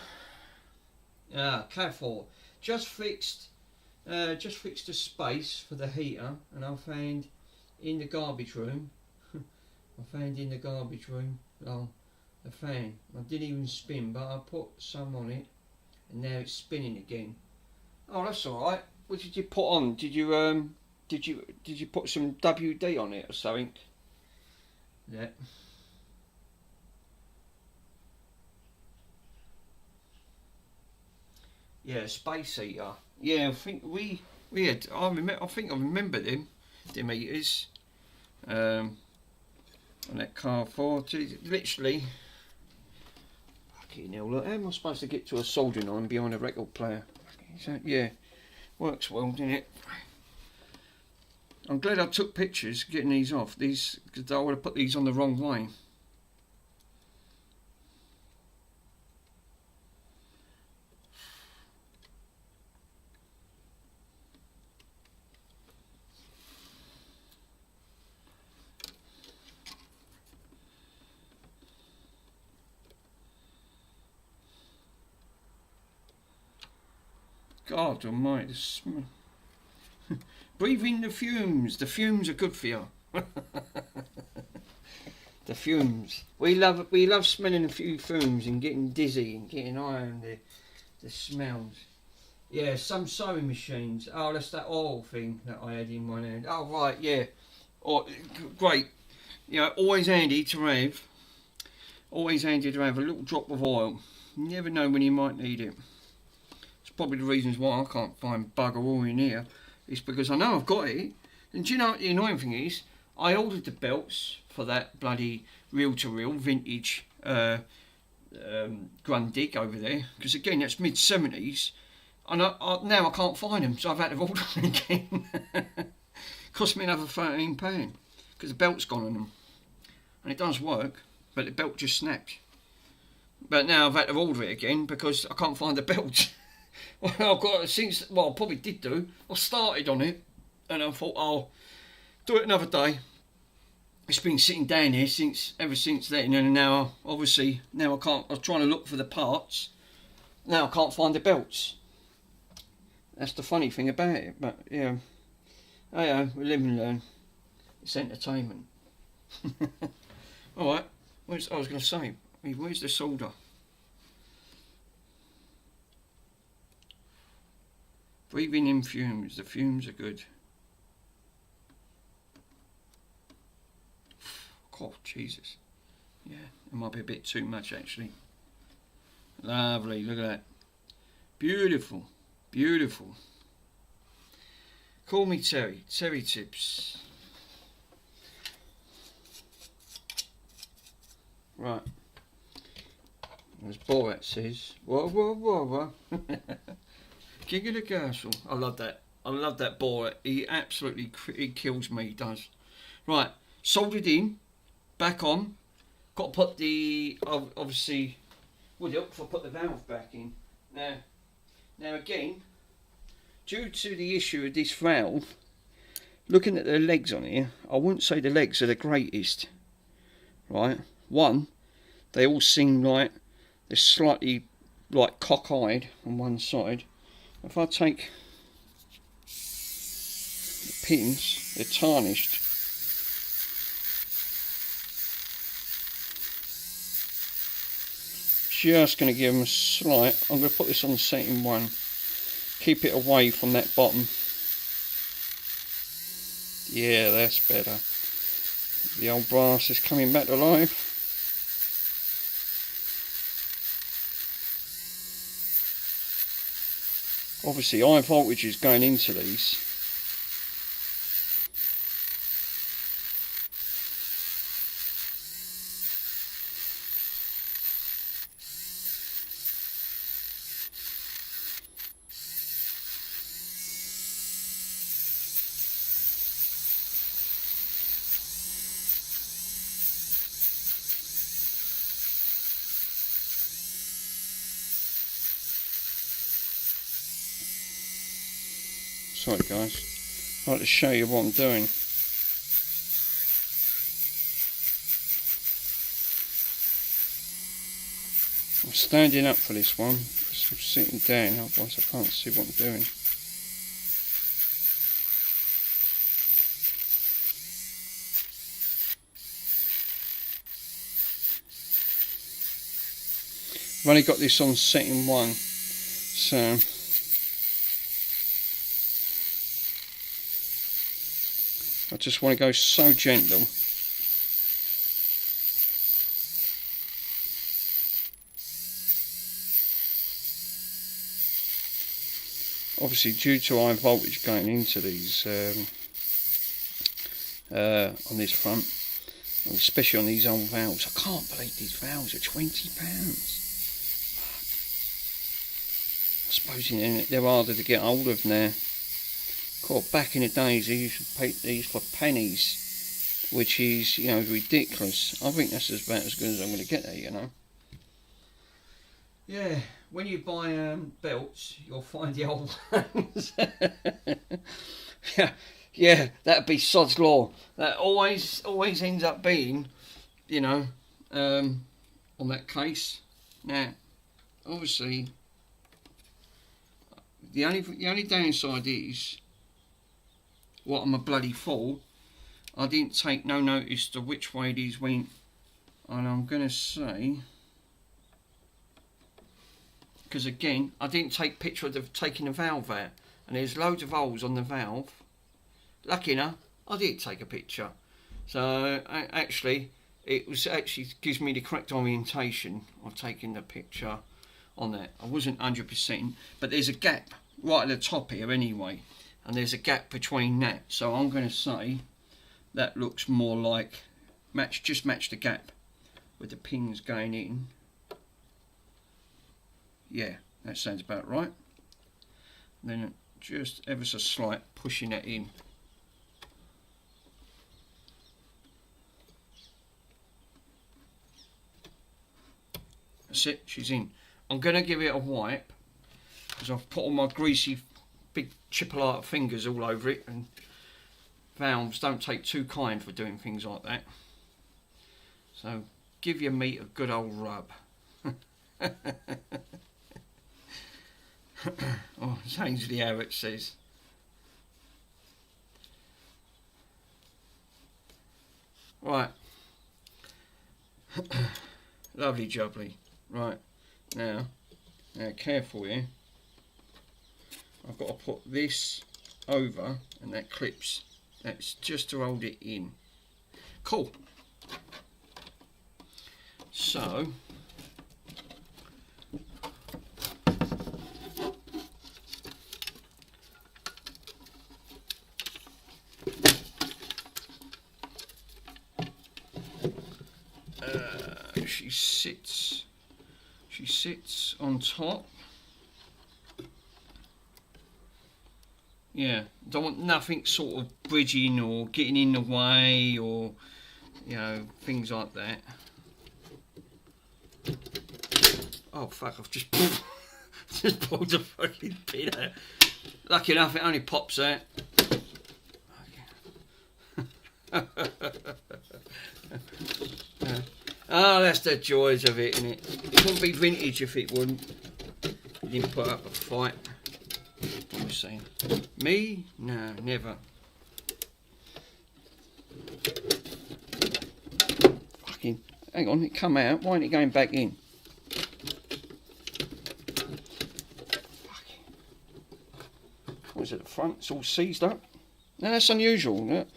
Cat4. Just fixed a space for the heater, and I found in the garbage room. A fan. I didn't even spin, but I put some on it, and now it's spinning again. Oh, that's all right. What did you put on? Did you put some WD on it or something? Yeah. Yeah, space heater. Yeah, I think we had. I remember them heaters. On that car 40, literally. Fucking hell! Look, how am I supposed to get to a soldering iron behind a record player? So, yeah, works well, doesn't it? I'm glad I took pictures getting these off. These, because I would have put these on the wrong way. God almighty, breathe in the fumes. The fumes are good for you. The fumes. We love smelling a few fumes and getting dizzy and getting high on the smells. Yeah, some sewing machines. Oh, that's that oil thing that I had in one hand. Oh right, yeah. Oh, great. You know, always handy to have. Always handy to have a little drop of oil. You never know when you might need it. Probably the reasons why I can't find bugger all in here is because I know I've got it. And do you know what the annoying thing is? I ordered the belts for that bloody reel-to-reel vintage Grundig over there, because again that's mid-70s, and now I can't find them, so I've had to order them again. Cost me another £13 because the belt's gone on them, and it does work, but the belt just snapped. But now I've had to order it again because I can't find the belt. Well, I've got I probably did do. I started on it, and I thought I'll do it another day. It's been sitting down here ever since then, and now obviously I can't. I was trying to look for the parts. Now I can't find the belts. That's the funny thing about it. But yeah, oh yeah, we live and learn. It's entertainment. All right. I was going to say, where's the solder? Breathing in fumes. The fumes are good. Oh, Jesus. Yeah, it might be a bit too much actually. Lovely, look at that. Beautiful, beautiful. Call me Terry. Terry Tips. Right. As Borat says, whoa. King of the Castle. I love that. I love that Borat. He absolutely kills me, he does. Right, soldered in, back on. Got to put the, obviously, would help if I put the valve back in. Now again, due to the issue of this valve, looking at the legs on here, I wouldn't say the legs are the greatest. Right? One, they all seem like they're slightly like cockeyed on one side. If I take the pins, they're tarnished. Just going to give them a slight. I'm going to put this on the setting 1. Keep it away from that bottom. Yeah, that's better. The old brass is coming back to life. Obviously high voltage is going into these. sorry guys. I'd like to show you what I'm doing. I'm standing up for this one because I'm sitting down, otherwise I can't see what I'm doing. I've only got this on setting 1, so I just want to go so gentle. Obviously, due to high voltage going into these on this front, and especially on these old valves, I can't believe these valves are £20. I suppose they're harder to get hold of now. Course, back in the days, they used to pay these for pennies, which is, you know, ridiculous. I think that's about as good as I'm going to get there, you know. Yeah, when you buy belts, you'll find the old ones. yeah, that'd be sod's law. That always ends up being, you know, on that case. Now, obviously, the only downside is, what I'm a bloody fool, I didn't take no notice to which way these went, and I'm gonna say, because again, I didn't take picture of taking the valve out, and there's loads of holes on the valve. Lucky enough, I did take a picture, so actually it gives me the correct orientation of taking the picture on that. I wasn't 100%, but there's a gap right at the top here anyway, and there's a gap between that, so I'm going to say that looks more like just match the gap with the pins going in. Yeah, that sounds about right. And then just ever so slight pushing that in. That's it, she's in. I'm going to give it a wipe, because I've put all my greasy big chipolata fingers all over it, and valves don't take too kind for doing things like that. So give your meat a good old rub. Oh, Ainsley Harriet says. Right. Lovely jubbly. Right. Now careful here. I've got to put this over, and that clips. That's just to hold it in. Cool. So she sits on top. Yeah, don't want nothing sort of bridging or getting in the way, or, you know, things like that. Oh fuck, I've just pulled the fucking pin out. Lucky enough it only pops out. Oh, that's the joys of it, innit? It wouldn't be vintage if it wouldn't. You didn't put up a fight. What am I saying? Me? No, never. Fucking, hang on, it come out. Why ain't it going back in? Fucking. What is it, the front? It's all seized up? No, that's unusual. No?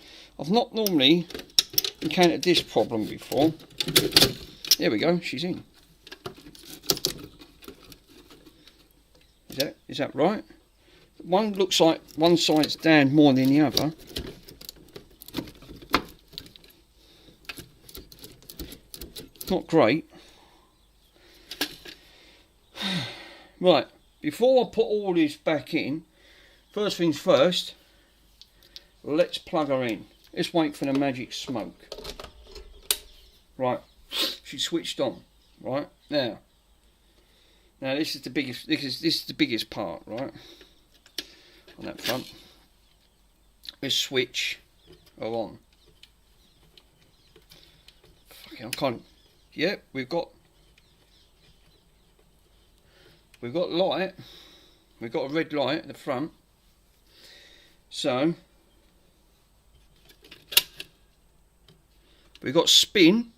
I've not normally encountered this problem before. There we go, she's in. Is that right? One looks like one side's down more than the other. Not great. Right, before I put all this back in, first things first, let's plug her in. Let's wait for the magic smoke. Right, she's switched on. Right, now this is the biggest. This is the biggest part, right, on that front. this switch are on. Fucking, I can't. Yeah, we've got light. We've got a red light at the front. So we've got spin.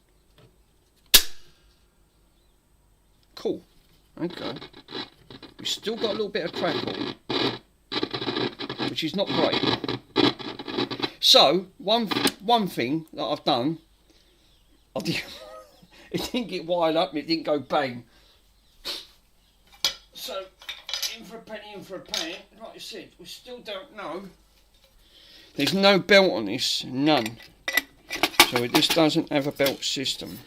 Cool. Okay. We've still got a little bit of crackle, which is not great. So one thing that I've done, it didn't get wired up and it didn't go bang. So in for a penny, in for a pound. Like I said, we still don't know. There's no belt on this, none. So it just doesn't have a belt system.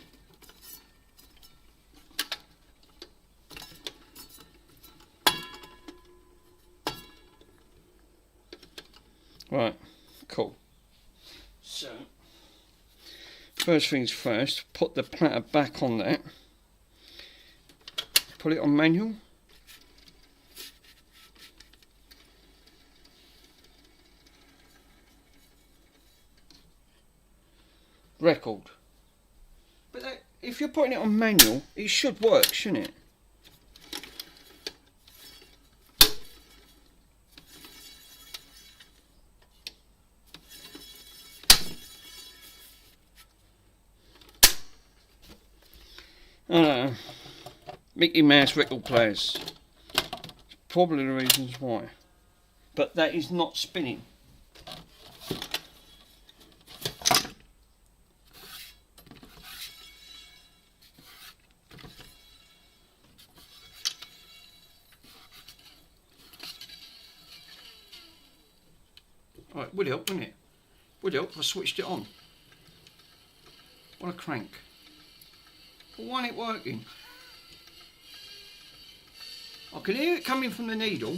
Right, cool. So, first things first, put the platter back on that. Put it on manual. Record. But that, if you're putting it on manual, it should work, shouldn't it? Mickey Mouse record players. It's probably the reasons why. But that is not spinning. Right, would help, wouldn't it? Would help if I switched it on. What a crank. But why ain't it working? I can hear it coming from the needle.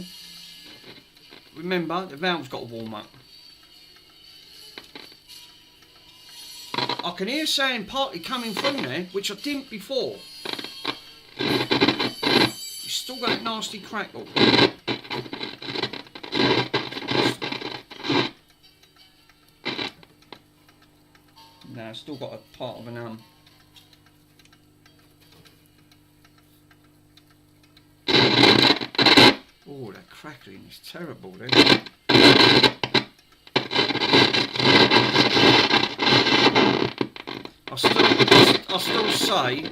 Remember, the valve's got to warm up. I can hear sound partly coming from there, which I didn't before. It's still got that nasty crackle. No, it's still got a part of an Oh, that crackling is terrible then. I still say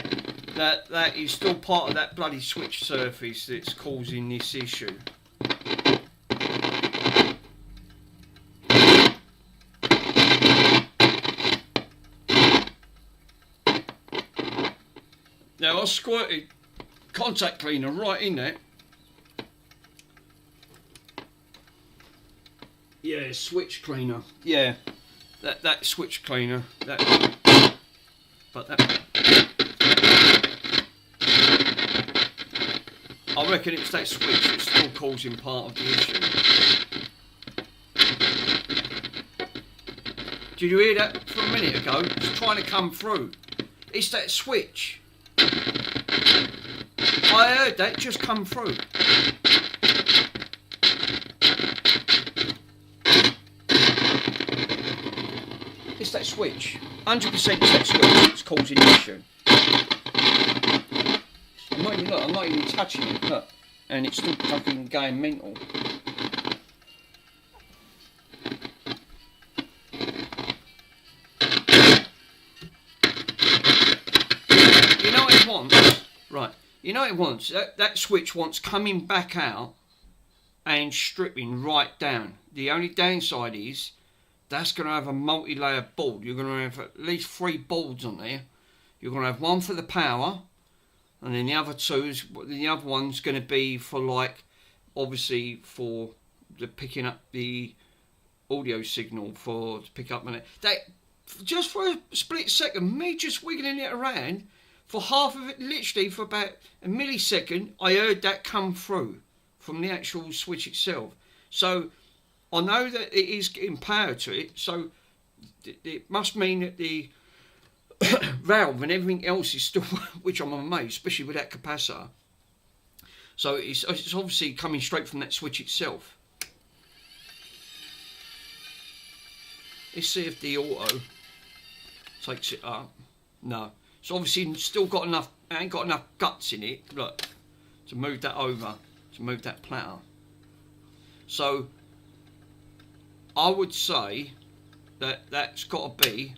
that that is still part of that bloody switch surface that's causing this issue. Now I squirted contact cleaner right in there. Yeah, switch cleaner. Yeah, that switch cleaner. But that. I reckon it's that switch that's still causing part of the issue. Did you hear that for a minute ago? It's trying to come through. It's that switch. I heard that just come through. It's that switch. 100% it's that switch that's causing the issue. I'm not even touching it, look. And it's still fucking going mental. You know what it wants? Right. You know what it wants? That switch wants coming back out and stripping right down. The only downside is that's going to have a multi-layer board. You're going to have at least 3 boards on there. You're going to have one for the power, and then the other one's going to be for, like, obviously for the picking up the audio signal to pick up on it. That just for a split second, me just wiggling it around for half of it, literally for about a millisecond, I heard that come through from the actual switch itself. So I know that it is getting power to it, so it must mean that the valve and everything else is still, which I'm amazed, especially with that capacitor. So it's obviously coming straight from that switch itself. Let's see if the auto takes it up. No. It's obviously still got enough, ain't got enough guts in it, look, to move that over, to move that platter. So, I would say that that's got to be,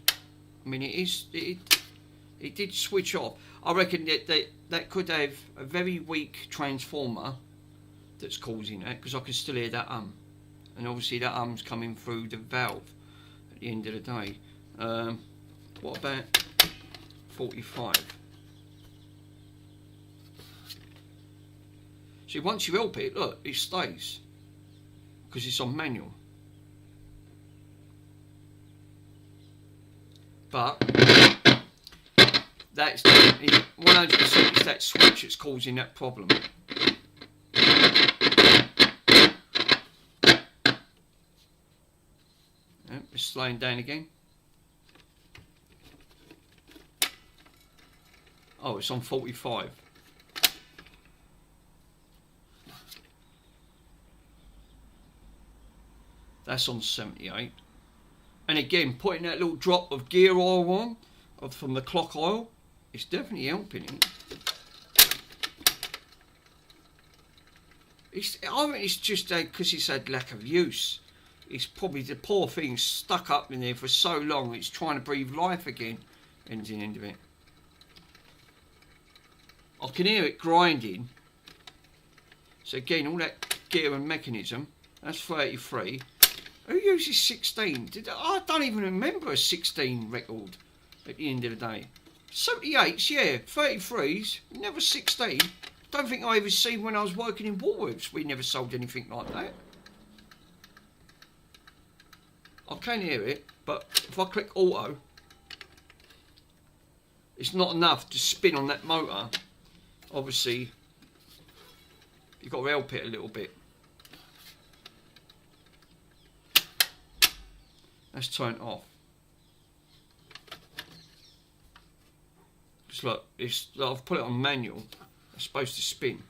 I mean it did switch off. I reckon that could have a very weak transformer that's causing that, because I can still hear that and obviously that hum's coming through the valve at the end of the day. What about 45? See, once you help it, look, it stays because it's on manual. But that's 100% is that switch that's causing that problem. It's slowing down again. Oh, it's on 45. That's on 78. And again, putting that little drop of gear oil on, from the clock oil, it's definitely helping it. I mean, it's just because it's had lack of use. It's probably the poor thing stuck up in there for so long, it's trying to breathe life again. Ends in the end of it. I can hear it grinding. So again, all that gear and mechanism, that's 33. Who uses 16? I don't even remember a 16 record at the end of the day. 78s, yeah, 33s, never 16. Don't think I ever seen when I was working in Woolworths. We never sold anything like that. I can hear it, but if I click auto, it's not enough to spin on that motor. Obviously, you've got to help it a little bit. Let's turn it off. Just look, I've put it on manual. It's supposed to spin.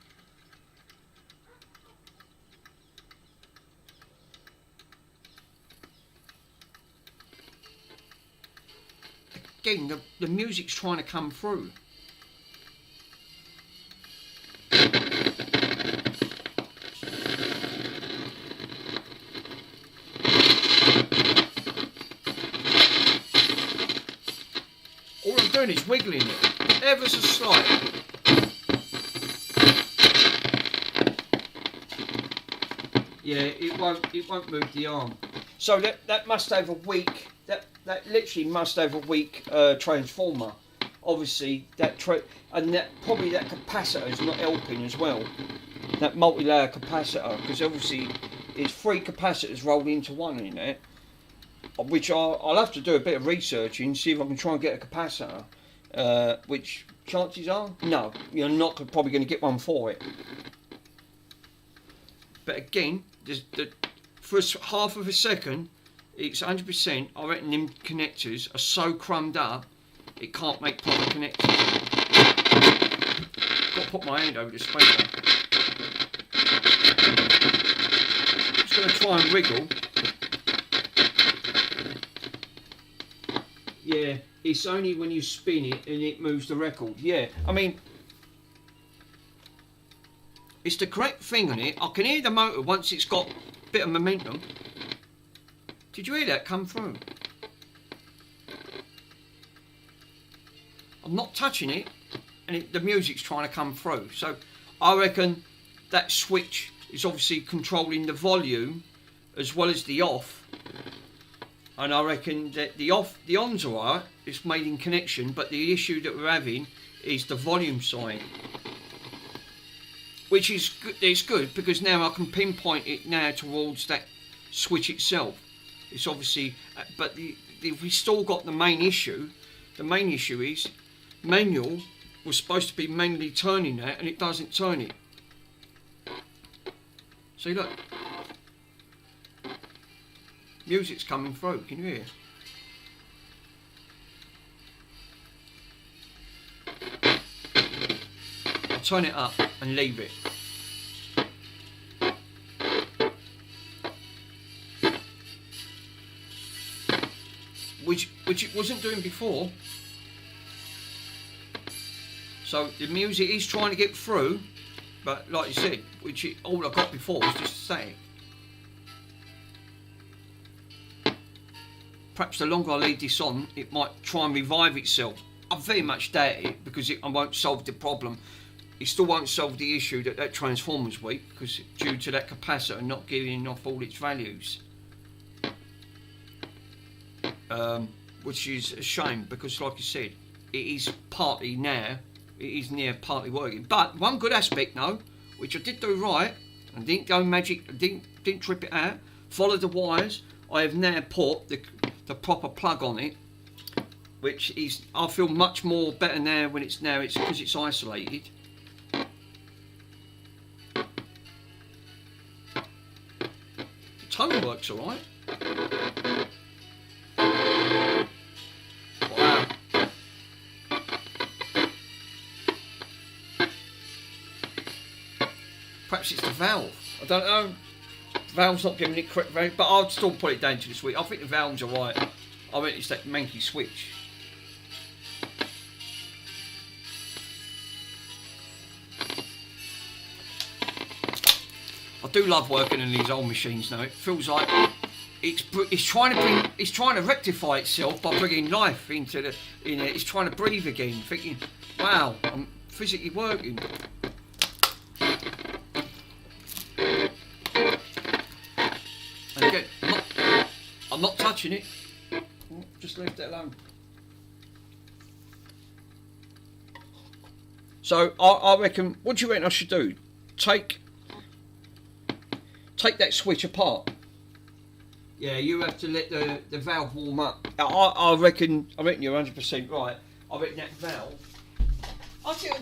Again, the music's trying to come through. All I'm doing is wiggling it, ever so slight. Yeah, it won't move the arm. So that must have a weak. That literally must have a weak transformer. Obviously, and probably that capacitor is not helping as well. That multi-layer capacitor, because obviously it's 3 capacitors rolled into one in there. Which I'll have to do a bit of researching, see if I can try and get a capacitor. Which chances are, no, you're not probably going to get one for it. But again, for half of a second, it's 100%. I reckon them connectors are so crumbed up, it can't make proper connectors. Got to put my hand over the speaker. Just going to try and wriggle. Yeah, it's only when you spin it and it moves the record. Yeah, I mean, it's the correct thing on it. I can hear the motor once it's got a bit of momentum. Did you hear that come through? I'm not touching it, and the music's trying to come through. So I reckon that switch is obviously controlling the volume as well as the off. And I reckon that the on's alright, it's made in connection, but the issue that we're having is the volume side. Which is good, it's good, because now I can pinpoint it now towards that switch itself. It's obviously, but we've still got the main issue. The main issue is, manual was supposed to be manually turning that, and it doesn't turn it. See, look. Music's coming through, can you hear? I'll turn it up and leave it. which it wasn't doing before. So the music is trying to get through, but like you said, all I got before was just static. Perhaps the longer I leave this on, it might try and revive itself. I very much doubt it, because I won't solve the problem. It still won't solve the issue that transformer's weak, because due to that capacitor not giving off all its values. Which is a shame, because like I said, it is partly now, it is near partly working. But one good aspect though, which I did do right, and didn't go magic, didn't trip it out, follow the wires. I have now put the proper plug on it, which is, I feel much more better now when it's because it's isolated. The tone works alright. Wow. Perhaps it's the valve. I don't know. The valve's not giving it correct value, but I'll still put it down to the switch. I think the valves are right. I think it's that manky switch. I do love working on these old machines now. It feels like it's trying to rectify itself by bringing life into it. It's trying to breathe again, thinking, wow, I'm physically working. And again, I'm not touching it. Just leave that alone. So I reckon, what do you reckon I should do? Take that switch apart. Yeah, you have to let the valve warm up. I reckon you're 100% right. I reckon that valve.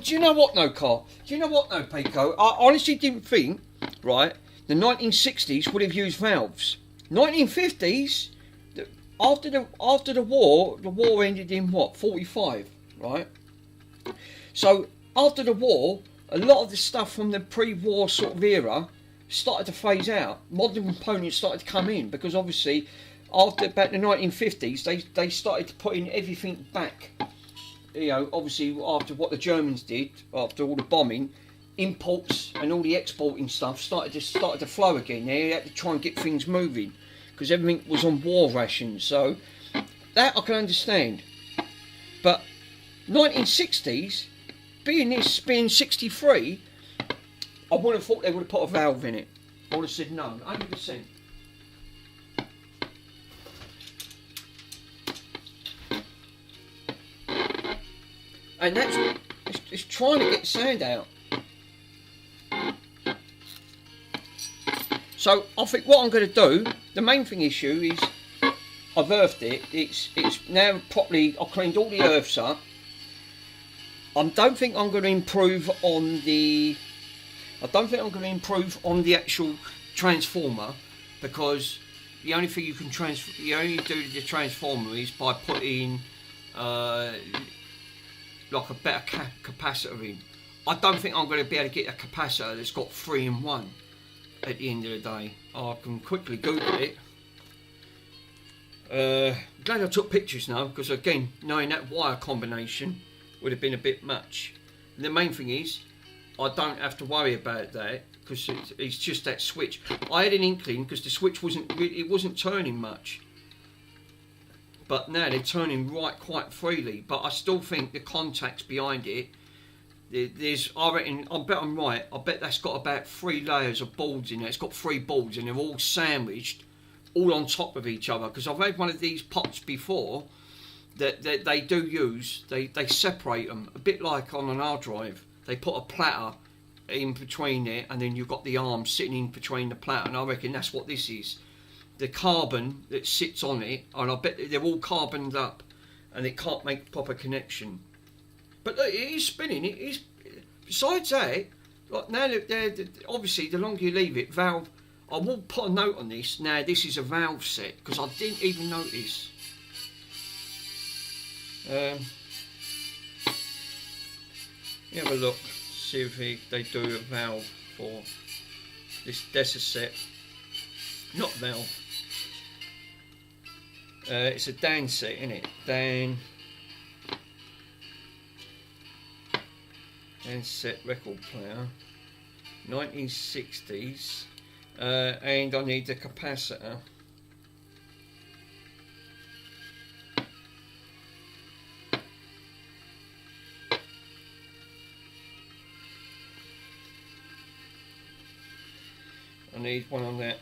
Do you know what, no, Carl? Do you know what, no, Pico? I honestly didn't think, right, the 1960s would have used valves. 1950s, after the war ended in what, 45, right? So after the war, a lot of the stuff from the pre-war sort of era started to phase out. Modern components started to come in, because obviously after about the 1950s they started to put in everything back. You know, obviously after what the Germans did, after all the bombing, imports and all the exporting stuff started to flow again. They had to try and get things moving, because everything was on war rations. So that I can understand. But 1960s, being 63, I would have thought they would have put a valve in it. I would have said no, 100%. And it's trying to get sound out. So I think what I'm going to do, the main thing issue is I've earthed it. It's now properly. I cleaned all the earths up. I don't think I'm going to improve on the. I don't think I'm going to improve on the actual transformer, because the only thing you can you only do the transformer is by putting like a better capacitor in. I don't think I'm going to be able to get a capacitor that's got 3 in 1 at the end of the day. I can quickly Google it. Glad I took pictures now, because again, knowing that wire combination would have been a bit much. And the main thing is, I don't have to worry about that, because it's just that switch. I had an inkling, because the switch wasn't turning much, but now they're turning right quite freely. But I still think the contacts behind it, I reckon, I bet I'm right, I bet that's got about 3 layers of boards in there. It's got 3 boards and they're all sandwiched, all on top of each other, because I've had one of these pots before that they do use, they separate them, a bit like on an hard drive. They put a platter in between it, and then you've got the arm sitting in between the platter, and I reckon that's what this is. The carbon that sits on it, and I bet they're all carboned up, and it can't make proper connection. But look, it is spinning. It is. Besides that, like now, obviously, the longer you leave it, valve. I will put a note on this. Now, this is a valve set, because I didn't even notice. Have a look. See if they do a valve for this. That's a set, not valve. It's a dansette, isn't it? Dansette record player, 1960s, and I need the capacitor. I need one on that.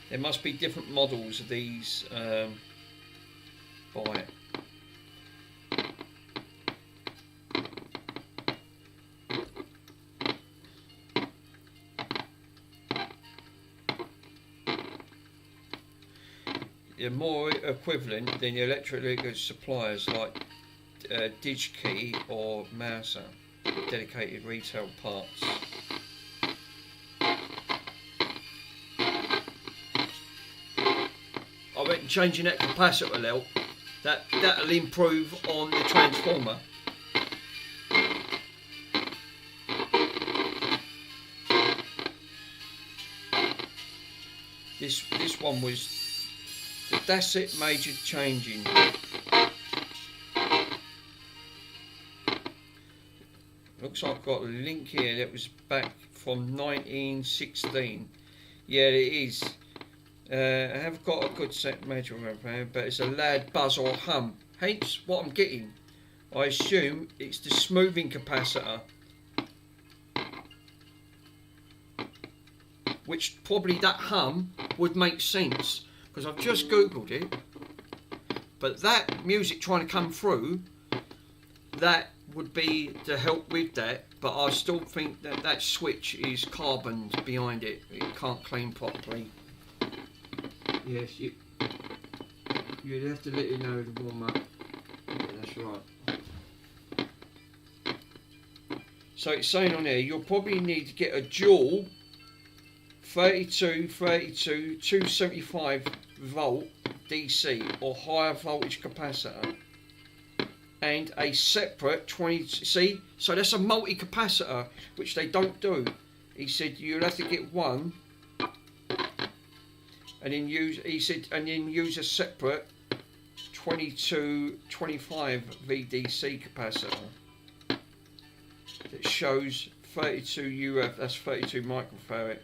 There must be different models of these by it. They're more equivalent than the electrical suppliers like DigKey or Mouser, dedicated retail parts. I reckon changing that capacitor a little, that'll improve on the transformer. This one was, that's it, major changing. Looks like I've got a link here that was back from 1916. Yeah, it is. I have got a good set major repair, but it's a loud buzz or hum. Hence what I'm getting. I assume it's the smoothing capacitor, which probably that hum would make sense because I've just googled it. But that music trying to come through, that would be to help with that. But I still think that that switch is carboned behind it. It can't clean properly. Yes, you'd have to let it know to warm up. Yeah, that's right. So it's saying on there, you'll probably need to get a dual 32, 275 volt DC or higher voltage capacitor and a separate 20, see, so that's a multi-capacitor, which they don't do. He said you'll have to get one and then use, he said, and then use a separate 22, 25 VDC capacitor that shows 32 UF, that's 32 microfarad.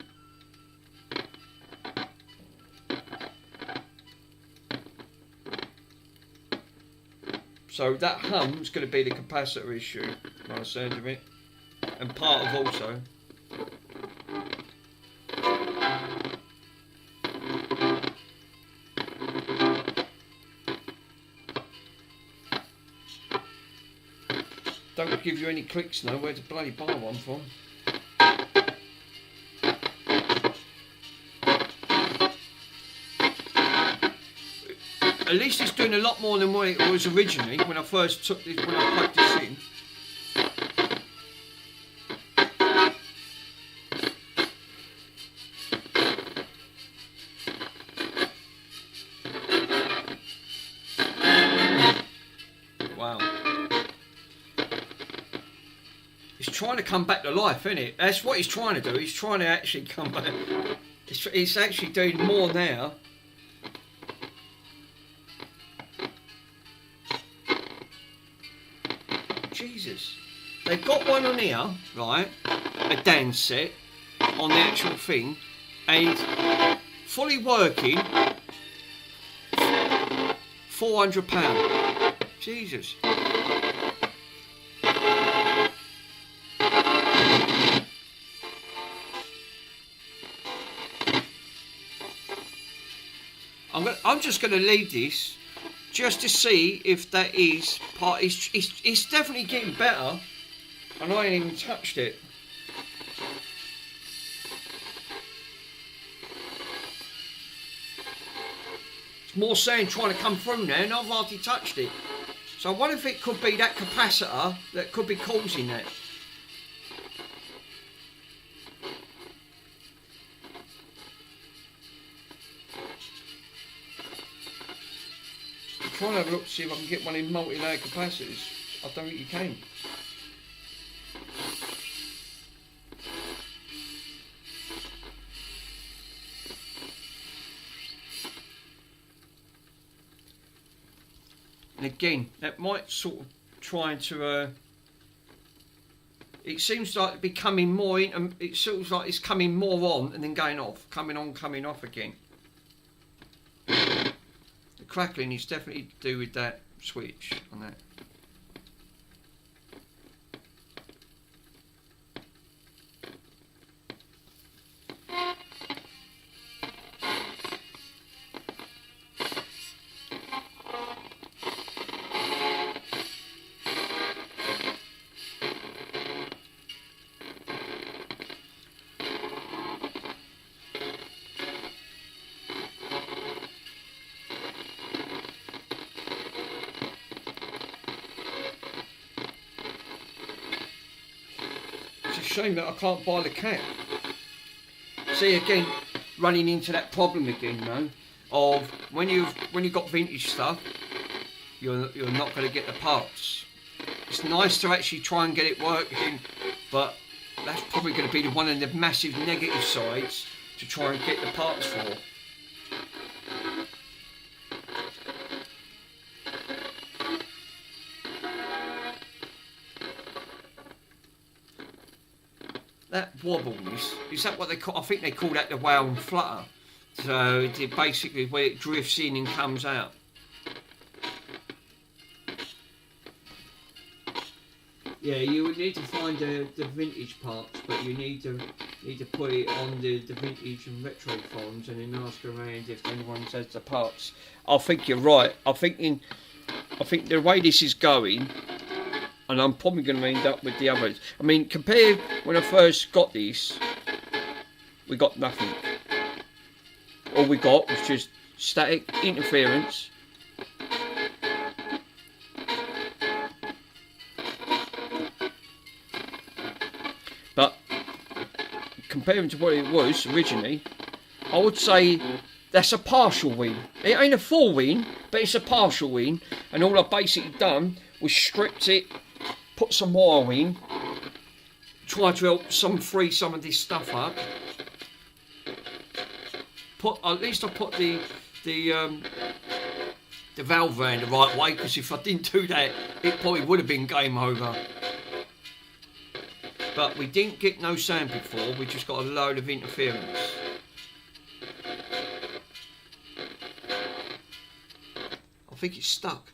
So that hum's going to be the capacitor issue, by the sound of it, and part of also. Don't give you any clicks now where to bloody buy one from. At least it's doing a lot more than what it was originally when I first took this, when I plugged this in. Wow. It's trying to come back to life, isn't it? That's what he's trying to do. He's trying to actually come back. It's actually doing more now. Jesus. They've got one on here, right, a dansette on the actual thing, and fully working, £400. Jesus. I'm just going to leave this just to see if that is part. It's definitely getting better, and I ain't even touched it. It's more saying trying to come through now, and I've hardly touched it. So I wonder if it could be that capacitor that could be causing that. I'm trying to have a look to see if I can get one in multi-layer capacitors. I don't think you can. And again, that might sort of try to it seems like becoming more it feels like it's coming more on and then going off, coming on, coming off again. The crackling is definitely to do with that switch on that. Shame that I can't buy the cap. See, again, running into that problem again, though, of when you've got vintage stuff, you're not going to get the parts. It's nice to actually try and get it working, but that's probably going to be one of the massive negative sides to try and get the parts for. That wobble is that what they call? I think they call that the wow and flutter. So it basically where it drifts in and comes out. Yeah, you would need to find the vintage parts, but you need to put it on the vintage and retro forums and then ask around if anyone says the parts. I think you're right. I think the way this is going, and I'm probably going to end up with the others. I mean, compared when I first got this, we got nothing. All we got was just static interference. But comparing to what it was originally, I would say that's a partial win. It ain't a full win, but it's a partial win. And all I've basically done was stripped it, put some wire in, try to help free some of this stuff up. At least I put the valve around the right way, because if I didn't do that, it probably would have been game over. But we didn't get no sound before, we just got a load of interference. I think it's stuck.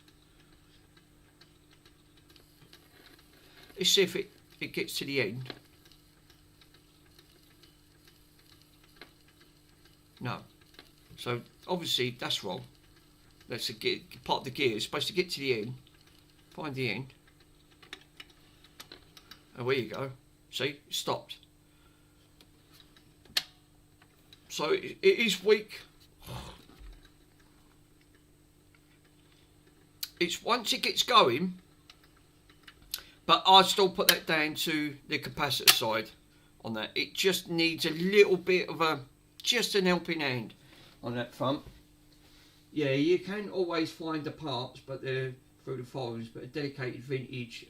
Let's see if it gets to the end. No. So obviously that's wrong. That's part of the gear. It's supposed to get to the end. Find the end. Oh, there you go. See, it stopped. So it is weak. It's once it gets going. But I'd still put that down to the capacitor side on that. It just needs a little bit of just an helping hand on that front. Yeah, you can always find the parts, but they're through the forums. But a dedicated vintage,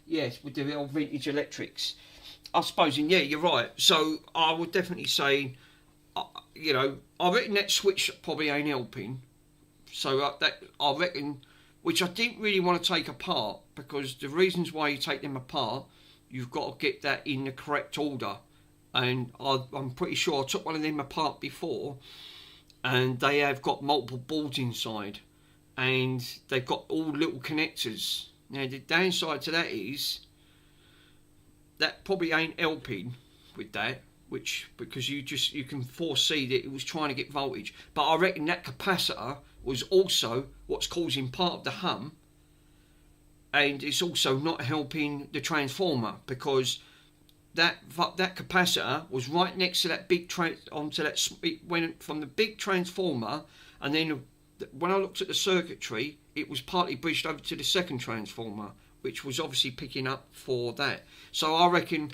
yes, with the old vintage electrics. I suppose, and yeah, you're right. So I would definitely say, you know, I reckon that switch probably ain't helping. So I reckon. Which I didn't really want to take apart, because the reasons why you take them apart, you've got to get that in the correct order. And I'm pretty sure I took one of them apart before, and they have got multiple boards inside, and they've got all little connectors. Now the downside to that is that probably ain't helping with that, because you can foresee that it was trying to get voltage. But I reckon that capacitor was also what's causing part of the hum, and it's also not helping the transformer, because that capacitor was right next to that big it went from the big transformer, and then when I looked at the circuitry, it was partly bridged over to the second transformer, which was obviously picking up for that. So I reckon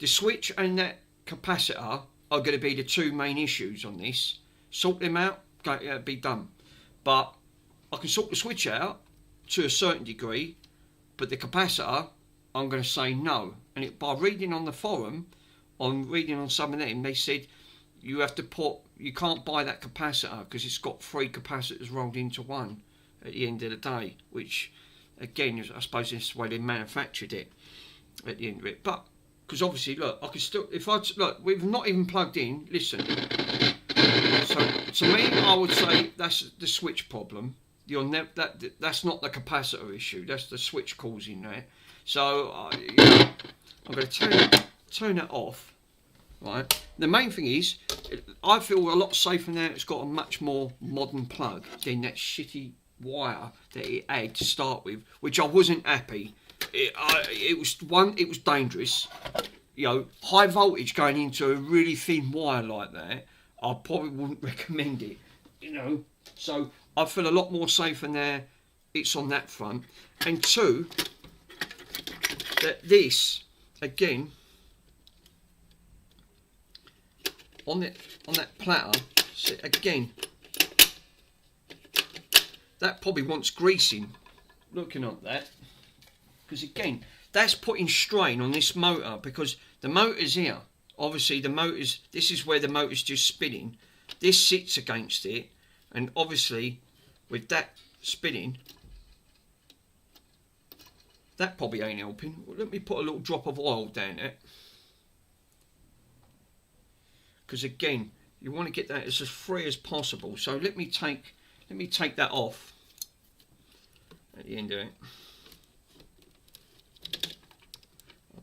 the switch and that capacitor are going to be the two main issues on this. Sort them out, be done. But I can sort the switch out to a certain degree, but the capacitor, I'm going to say no. And by reading on the forum, reading on some of them, they said you can't buy that capacitor because it's got 3 capacitors rolled into one, at the end of the day, which again, I suppose that's the way they manufactured it at the end of it. But because obviously, look, I can still, if I look, we've not even plugged in. Listen, so to me, I would say that's the switch problem. That's not the capacitor issue. That's the switch causing that. So I'm going to turn that off. Right. The main thing is, I feel a lot safer now. It's got a much more modern plug than that shitty wire that it had to start with, which I wasn't happy. It was dangerous. You know, high voltage going into a really thin wire like that, I probably wouldn't recommend it. You know, so I feel a lot more safer now. It's on that front, and two, that this again. On that platter, so again, that probably wants greasing. Looking at that, because again, that's putting strain on this motor, because the motor's here. Obviously, the motor's. This is where the motor's just spinning. This sits against it, and obviously, with that spinning, that probably ain't helping. Well, let me put a little drop of oil down it. Because again, you want to get that as free as possible. So let me take that off at the end of it.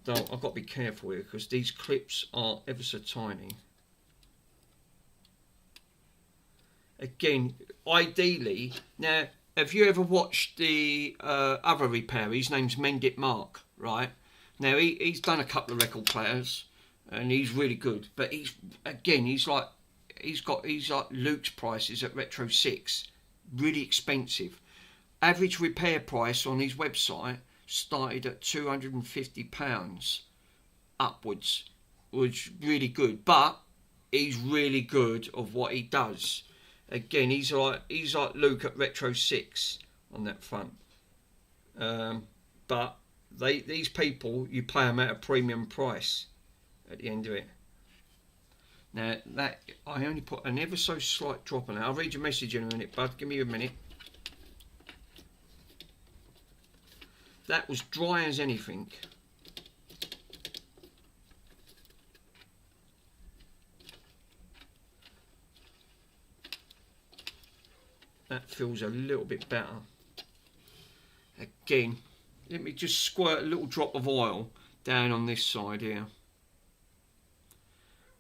I've got to be careful here because these clips are ever so tiny. Again, ideally, now have you ever watched the other repairer? His name's Mend It Mark, right? Now he's done a couple of record players. And he's really good, but he's like Luke's prices at Retro 6, really expensive. Average repair price on his website started at £250 upwards, which really good. But he's really good of what he does. Again, he's like Luke at Retro 6 on that front. But these people, you pay them at a premium price. At the end of it. Now that I only put an ever so slight drop on it. I'll read your message in a minute, bud. Give me a minute. That was dry as anything. That feels a little bit better. Again, let me just squirt a little drop of oil down on this side here.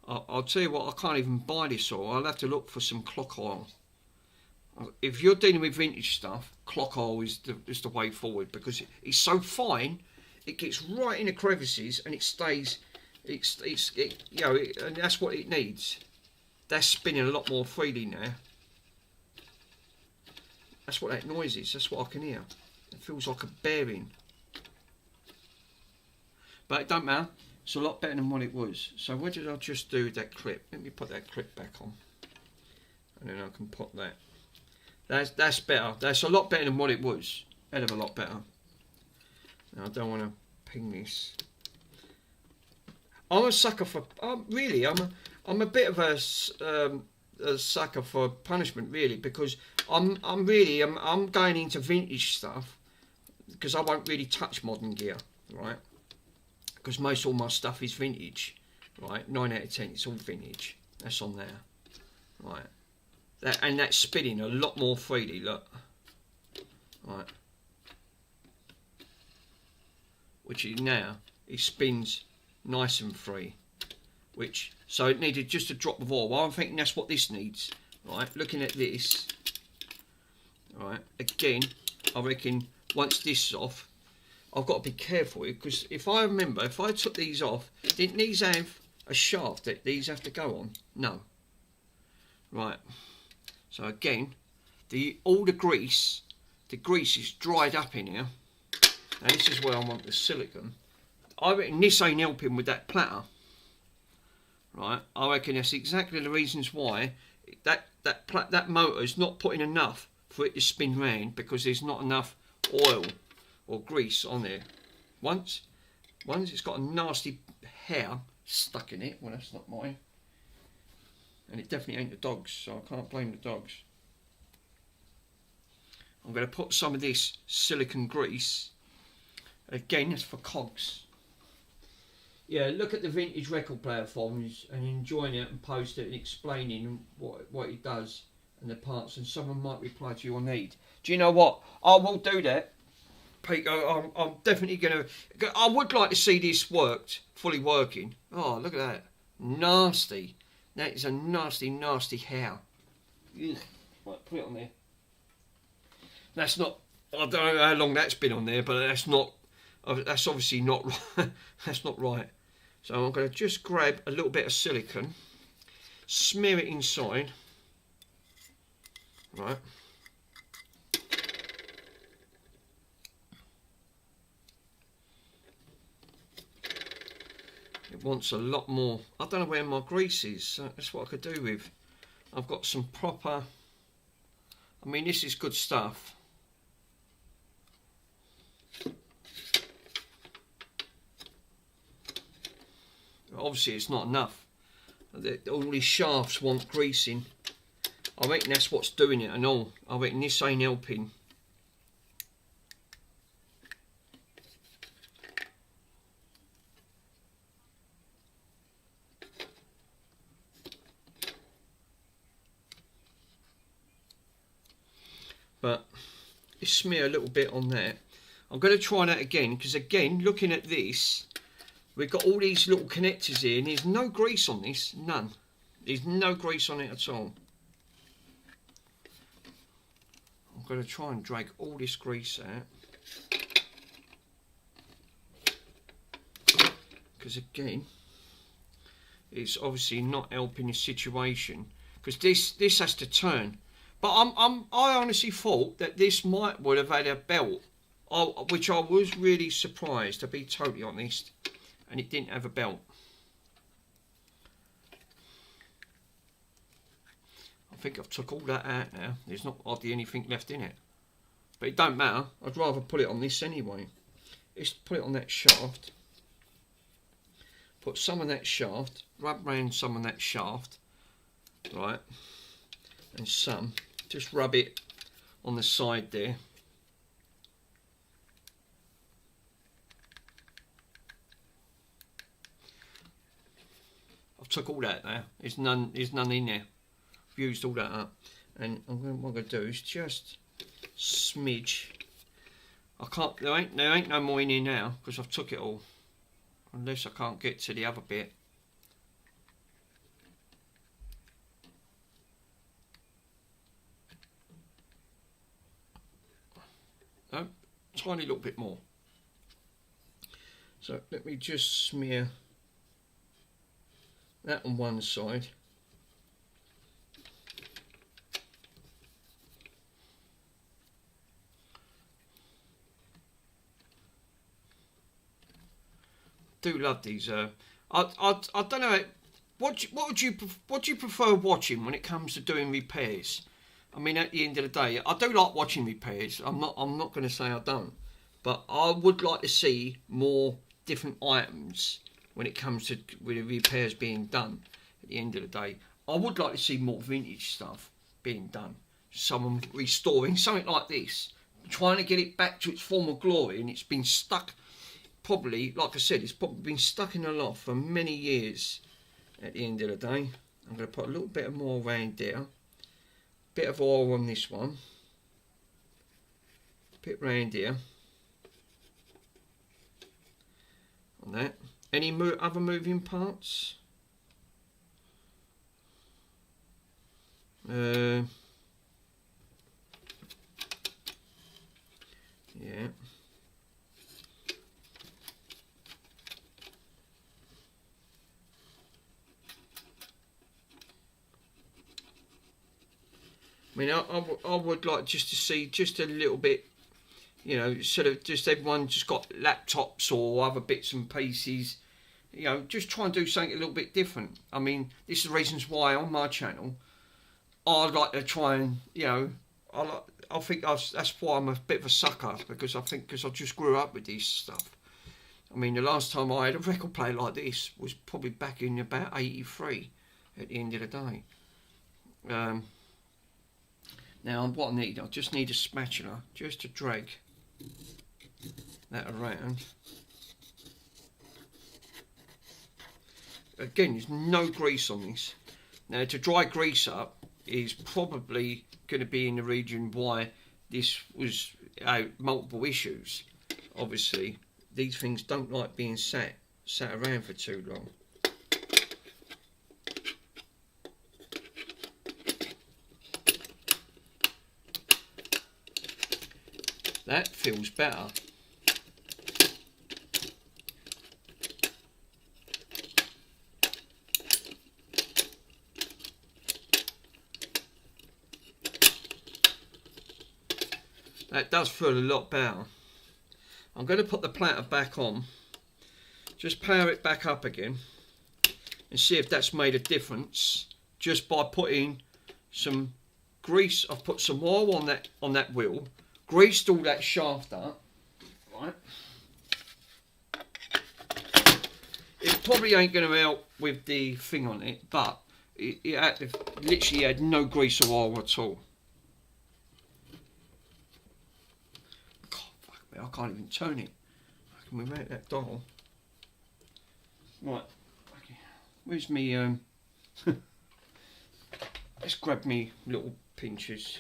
I'll tell you what, I can't even buy this oil. I'll have to look for some clock oil. If you're dealing with vintage stuff, clock oil is the way forward, because it's so fine, it gets right in the crevices and it stays. You know, and that's what it needs. That's spinning a lot more freely now. That's what that noise is. That's what I can hear. It feels like a bearing. But it don't matter. It's a lot better than what it was. So what did I just do with that clip? Let me put that clip back on. And then I can put that. That's better. That's a lot better than what it was. Hell of a lot better. Now I don't want to ping this. I'm a sucker for... really, I'm a bit of a sucker for punishment, really, because I'm going into vintage stuff because I won't really touch modern gear, right? Because most all my stuff is vintage, right? 9 out of 10, it's all vintage. That's on there, right? That's spinning a lot more freely. Look, right? Which is now it spins nice and free. So it needed just a drop of oil. Well, I'm thinking that's what this needs, right? Looking at this, right? Again, I reckon once this is off. I've got to be careful because if I remember, if I took these off, didn't these have a shaft that these have to go on? No. Right. So again, all the grease is dried up in here. Now this is where I want the silicone. I reckon this ain't helping with that platter. Right. I reckon that's exactly the reasons why that motor is not putting enough for it to spin round, because there's not enough oil or grease on there. Once it's got a nasty hair stuck in it. Well, that's not mine, and it definitely ain't the dog's, so I can't blame the dogs. I'm going to put some of this silicone grease. Again, it's for cogs. Yeah, look at the vintage record player forums and enjoying it and post it and explaining what it does and the parts, and someone might reply to your need. Do you know what? I will do that. I'm definitely going to... I would like to see this fully working. Oh, look at that. Nasty. That is a nasty, nasty hair. Ugh. Right, put it on there. That's not... I don't know how long that's been on there, but that's not... That's obviously not right. That's not right. So I'm going to just grab a little bit of silicone, smear it inside. Right. It wants a lot more. I don't know where my grease is, so that's what I could do with. I've got some proper... I mean, this is good stuff. Obviously, it's not enough. All these shafts want greasing. I reckon that's what's doing it and all. I reckon this ain't helping. But just smear a little bit on that. I'm going to try that again, because again, looking at this, we've got all these little connectors here, and there's no grease on this, none. There's no grease on it at all. I'm going to try and drag all this grease out. Because again, it's obviously not helping the situation, because this has to turn. But I honestly thought that this would have had a belt, which I was really surprised, to be totally honest, and it didn't have a belt. I think I've took all that out now. There's not hardly anything left in it, but it don't matter. I'd rather put it on this anyway. Let's put it on that shaft. Put some of that shaft, rub round some of that shaft, right, and some. Just rub it on the side there. I've took all that now. There's none in there. I've used all that up. And what I'm going to do is just smidge. There ain't no more in here now, because I've took it all. Unless I can't get to the other bit. No, tiny little bit more. So let me just smear that on one side. Do love these. I don't know. What do you prefer watching when it comes to doing repairs? I mean, at the end of the day, I do like watching repairs. I'm not going to say I don't, but I would like to see more different items when it comes to with the repairs being done. At the end of the day, I would like to see more vintage stuff being done. Someone restoring something like this, trying to get it back to its former glory, and it's been stuck. Probably, like I said, it's probably been stuck in the loft for many years. At the end of the day, I'm going to put a little bit more around there. Bit of oil on this one, bit round here on that. Any other moving parts? Yeah. I mean, I would like just to see just a little bit, you know, sort of just everyone just got laptops or other bits and pieces, you know, just try and do something a little bit different. I mean, this is the reasons why on my channel, I'd like to try and, you know, I think that's why I'm a bit of a sucker, because I just grew up with this stuff. I mean, the last time I had a record player like this was probably back in about '83 at the end of the day. Now what I just need a spatula just to drag that around. Again, there's no grease on this. Now to dry grease up is probably going to be in the region why this was multiple issues. Obviously, these things don't like being sat around for too long. That feels better. That does feel a lot better. I'm going to put the platter back on. Just power it back up again and see if that's made a difference just by putting some grease. I've put some oil on that wheel, greased all that shaft up. Right. It probably ain't going to help with the thing on it, but it literally had no grease or oil at all. I can't even turn it. How can we make that dial? Right. Okay. Where's me? Let's grab me little pinches.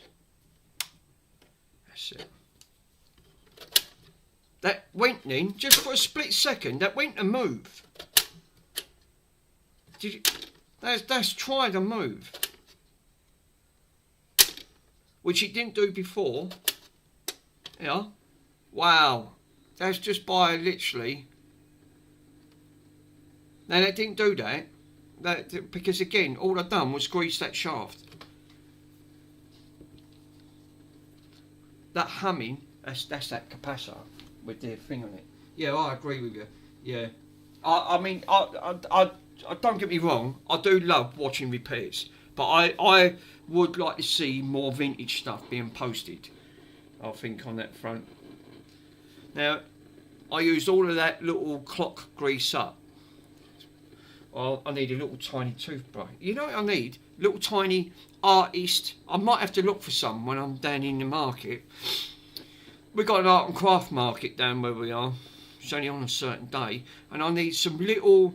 That's it. That went in just for a split second. That went to move. Did you? That's tried to move, which it didn't do before. Yeah. Wow, that's just by literally. Now that didn't do that, because again, all I've done was grease that shaft. That humming, that's that capacitor with the thing on it. Yeah, I agree with you. Yeah, I mean, I don't get me wrong, I do love watching repairs, but I would like to see more vintage stuff being posted, I think, on that front. Now, I used all of that little clock grease up. Well, I need a little tiny toothbrush. You know what I need? Little tiny artist. I might have to look for some when I'm down in the market. We've got an art and craft market down where we are. It's only on a certain day. And I need some little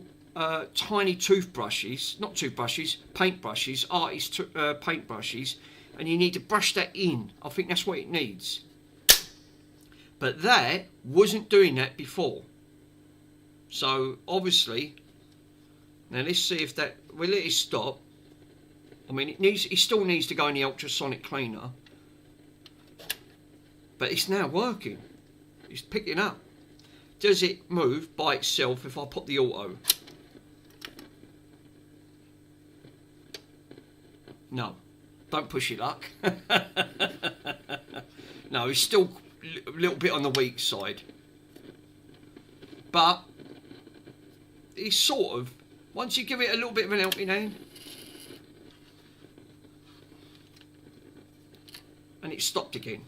tiny toothbrushes. Not toothbrushes, paintbrushes. Artist paintbrushes. And you need to brush that in. I think that's what it needs. But that wasn't doing that before. So obviously, now let's see if that, we'll let it stop. I mean, it still needs to go in the ultrasonic cleaner. But it's now working. It's picking up. Does it move by itself if I put the auto? No. Don't push your luck. No, it's still a little bit on the weak side, but it's sort of, once you give it a little bit of an helping hand, and it stopped again.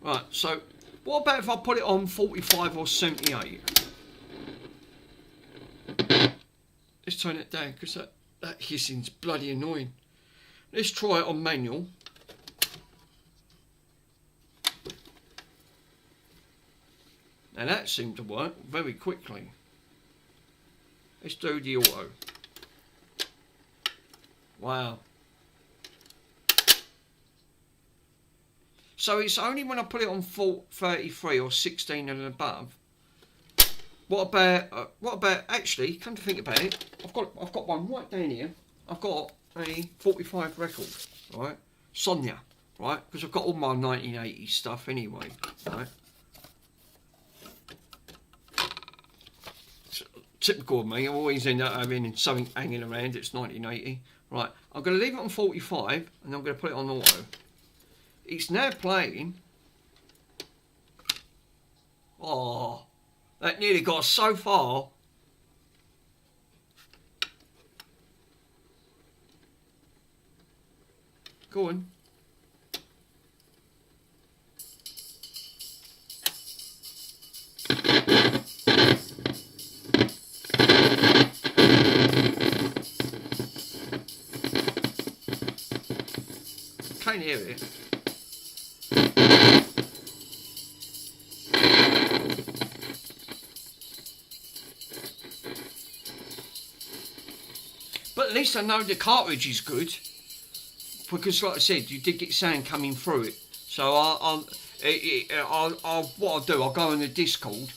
Right, so what about if I put it on 45 or 78? Let's turn it down because that hissing's bloody annoying. Let's try it on manual. Now that seemed to work very quickly. Let's do the auto. Wow. So it's only when I put it on 33 or 16 and above. What about actually? Come to think about it, I've got one right down here. I've got a 45 record, right? Sonia, right? Because I've got all my 1980s stuff anyway, right? Typical of me, I always end up having something hanging around. It's 1980, right? I'm going to leave it on 45, and I'm going to put it on auto. It's now playing. Oh, that nearly got so far. Go on. Can't hear it. But at least I know the cartridge is good, because like I said, you did get sound coming through it. So what I'll do, I'll go on the Discord,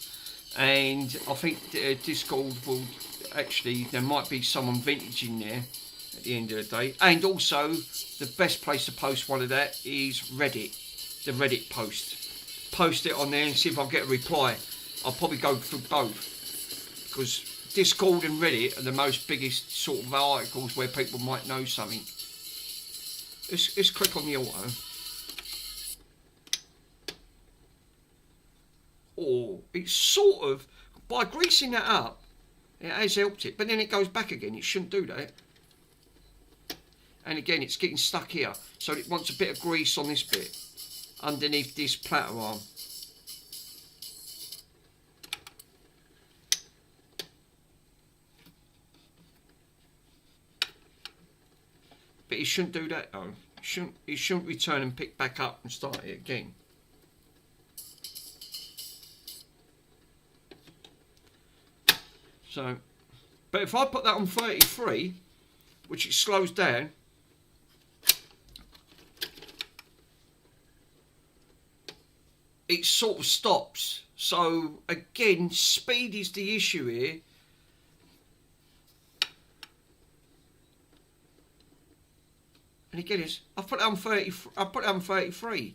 and I think Discord will actually, there might be someone vintage in there at the end of the day. And also, the best place to post one of that is Reddit, the Reddit post. Post it on there and see if I get a reply. I'll probably go through both, because Discord and Reddit are the most biggest sort of articles where people might know something. Let's click on the auto. Oh, it's sort of, by greasing that up, it has helped it, but then it goes back again. It shouldn't do that. And again, it's getting stuck here, so it wants a bit of grease on this bit, underneath this platter arm. But it shouldn't do that though. It shouldn't return and pick back up and start it again. So, but if I put that on 33, which it slows down, it sort of stops. So again, speed is the issue here. And again, I've put it on 30. I put it on 33.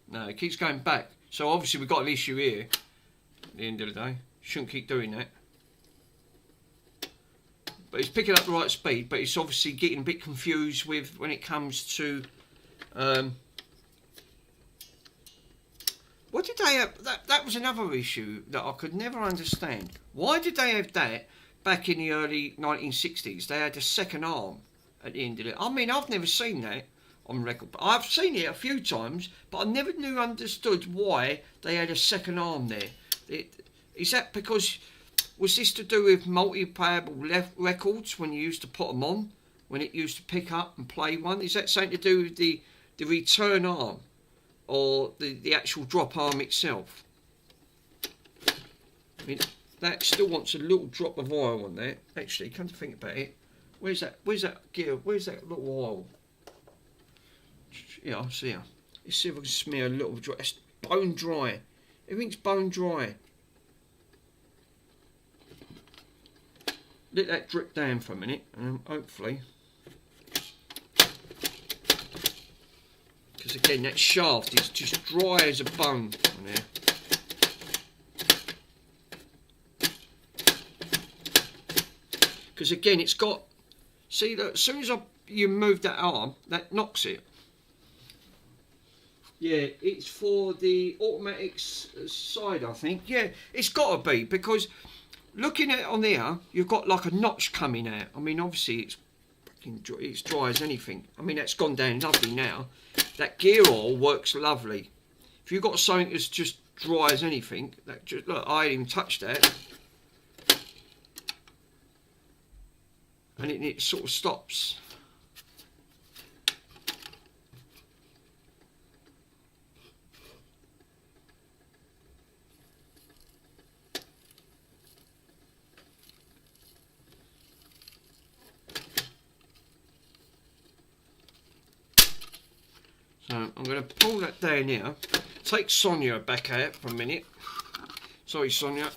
No, it keeps going back. So obviously we've got an issue here. At the end of the day, shouldn't keep doing that. But it's picking up the right speed, but it's obviously getting a bit confused with when it comes to what did they have? That was another issue that I could never understand. Why did they have that back in the early 1960s? They had a second arm at the end of it. I mean, I've never seen that on record. I've seen it a few times, but I never understood why they had a second arm there. Is that because, was this to do with multi-playable records when you used to put them on, when it used to pick up and play one? Is that something to do with the return arm, or the actual drop arm itself? I mean, that still wants a little drop of oil on there. Actually, come to think about it, where's that gear? Where's that little oil? Yeah, I see her. Let's see if I can smear a little dry. It's bone dry. Everything's bone dry. Let that drip down for a minute, and hopefully, because again, that shaft is just dry as a bone on there. Because again, it's got. See, that as soon as you move that arm, that knocks it. Yeah, it's for the automatic side, I think. Yeah, it's got to be, because looking at it on there, you've got like a notch coming out. I mean, obviously it's dry as anything. I mean, that's gone down lovely now. That gear oil works lovely. If you've got something that's just dry as anything, that just, look, I ain't even touched that, and it sort of stops. So I'm going to pull that down here. Take Sonia back out for a minute. Sorry, Sonia.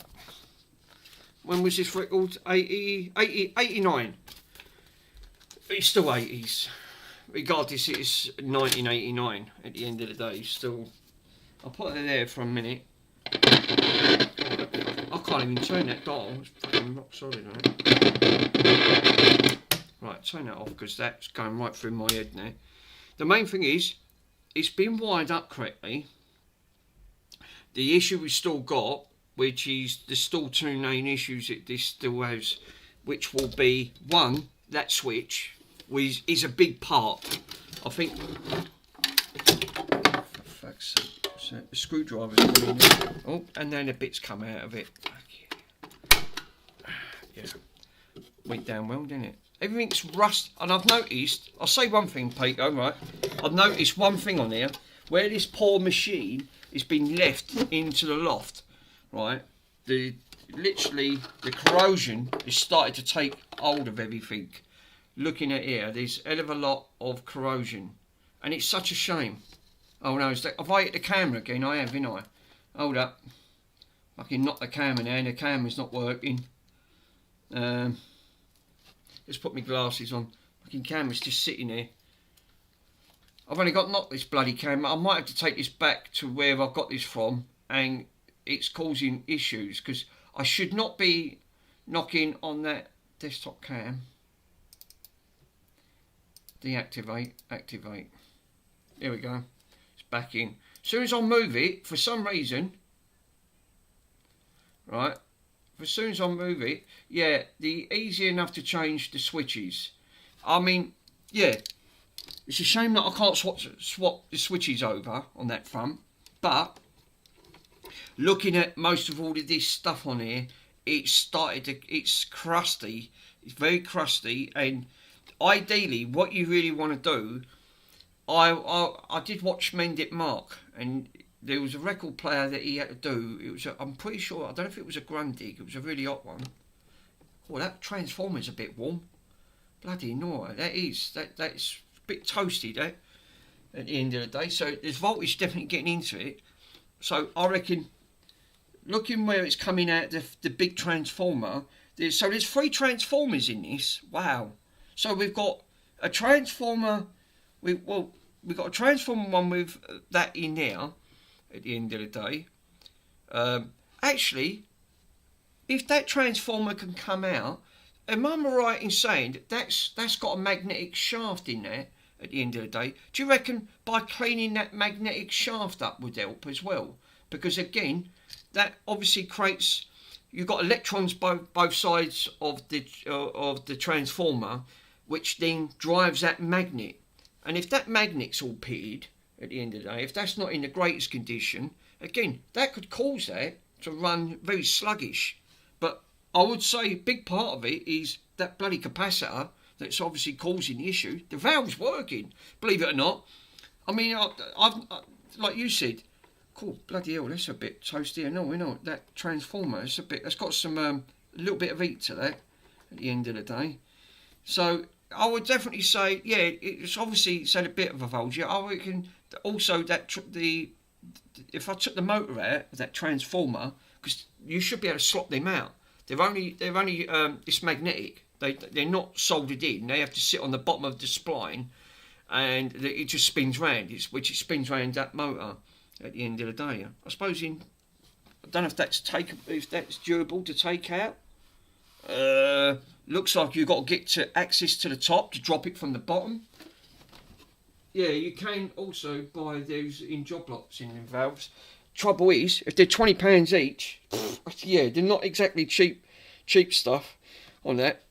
When was this record? 89. It's still 80s. Regardless, it's 1989 at the end of the day. Still, I'll put it there for a minute. I can't even turn that dial. It's fucking rock solid, right? Right, turn that off because that's going right through my head now. The main thing is, it's been wired up correctly. The issue we've still got, which is there's still two main issues that this still has, which will be one, that switch is a big part. I think. For fuck's sake, so the screwdriver's coming in. Oh, and then the bits come out of it. Yeah, went down well, didn't it? Everything's rust, and I've noticed. I'll say one thing, Peter. Right, I've noticed one thing on here where this poor machine has been left into the loft. Right, literally the corrosion has started to take hold of everything. Looking at here, there's a hell of a lot of corrosion, and it's such a shame. Oh no, have I hit the camera again? I have, haven't I? Hold up, I can knock the camera now, and the camera's not working. Let's put my glasses on. Fucking camera's just sitting there. I've only got knocked this bloody camera. I might have to take this back to where I got this from, and it's causing issues because I should not be knocking on that desktop cam. Deactivate, activate. There we go. It's back in. As soon as I move it, for some reason, right, as soon as I move it, yeah, the easy enough to change the switches. I mean, yeah, it's a shame that I can't swap the switches over on that front, but looking at most of all of this stuff on here, it's crusty, it's very crusty, and ideally what you really want to do, I did watch Mend It Mark, and there was a record player that he had to do. It was I'm pretty sure, I don't know if it was a Grundig, it was a really hot one. Oh, that transformer's a bit warm. Bloody no, that's a bit toasty, that, at the end of the day. So there's voltage definitely getting into it. So I reckon, looking where it's coming out, the big transformer, there's 3 transformers in this. Wow. So we've got a transformer, we've got a transformer one with that in there at the end of the day. Actually, if that transformer can come out, am I right in saying that's got a magnetic shaft in there at the end of the day? Do you reckon by cleaning that magnetic shaft up would help as well? Because again, that obviously creates, you've got electrons both sides of the transformer, which then drives that magnet. And if that magnet's all pitted at the end of the day, if that's not in the greatest condition, again, that could cause that to run very sluggish. But I would say a big part of it is that bloody capacitor that's obviously causing the issue. The valve's working, believe it or not. I mean, I've like you said, cool, bloody hell, that's a bit toasty. No, we know that transformer, it's got some a little bit of heat to that at the end of the day. So I would definitely say, yeah, it's had a bit of a voltage. I reckon also that if I took the motor out of that transformer, because you should be able to swap them out. They're only it's magnetic. They're not soldered in. They have to sit on the bottom of the spline, and it just spins round. It spins round that motor at the end of the day. I suppose I don't know if that's durable to take out. Looks like you've got to get to access to the top to drop it from the bottom. Yeah, you can also buy those in job lots in valves. Trouble is, if they're £20 each, yeah, they're not exactly cheap stuff on that.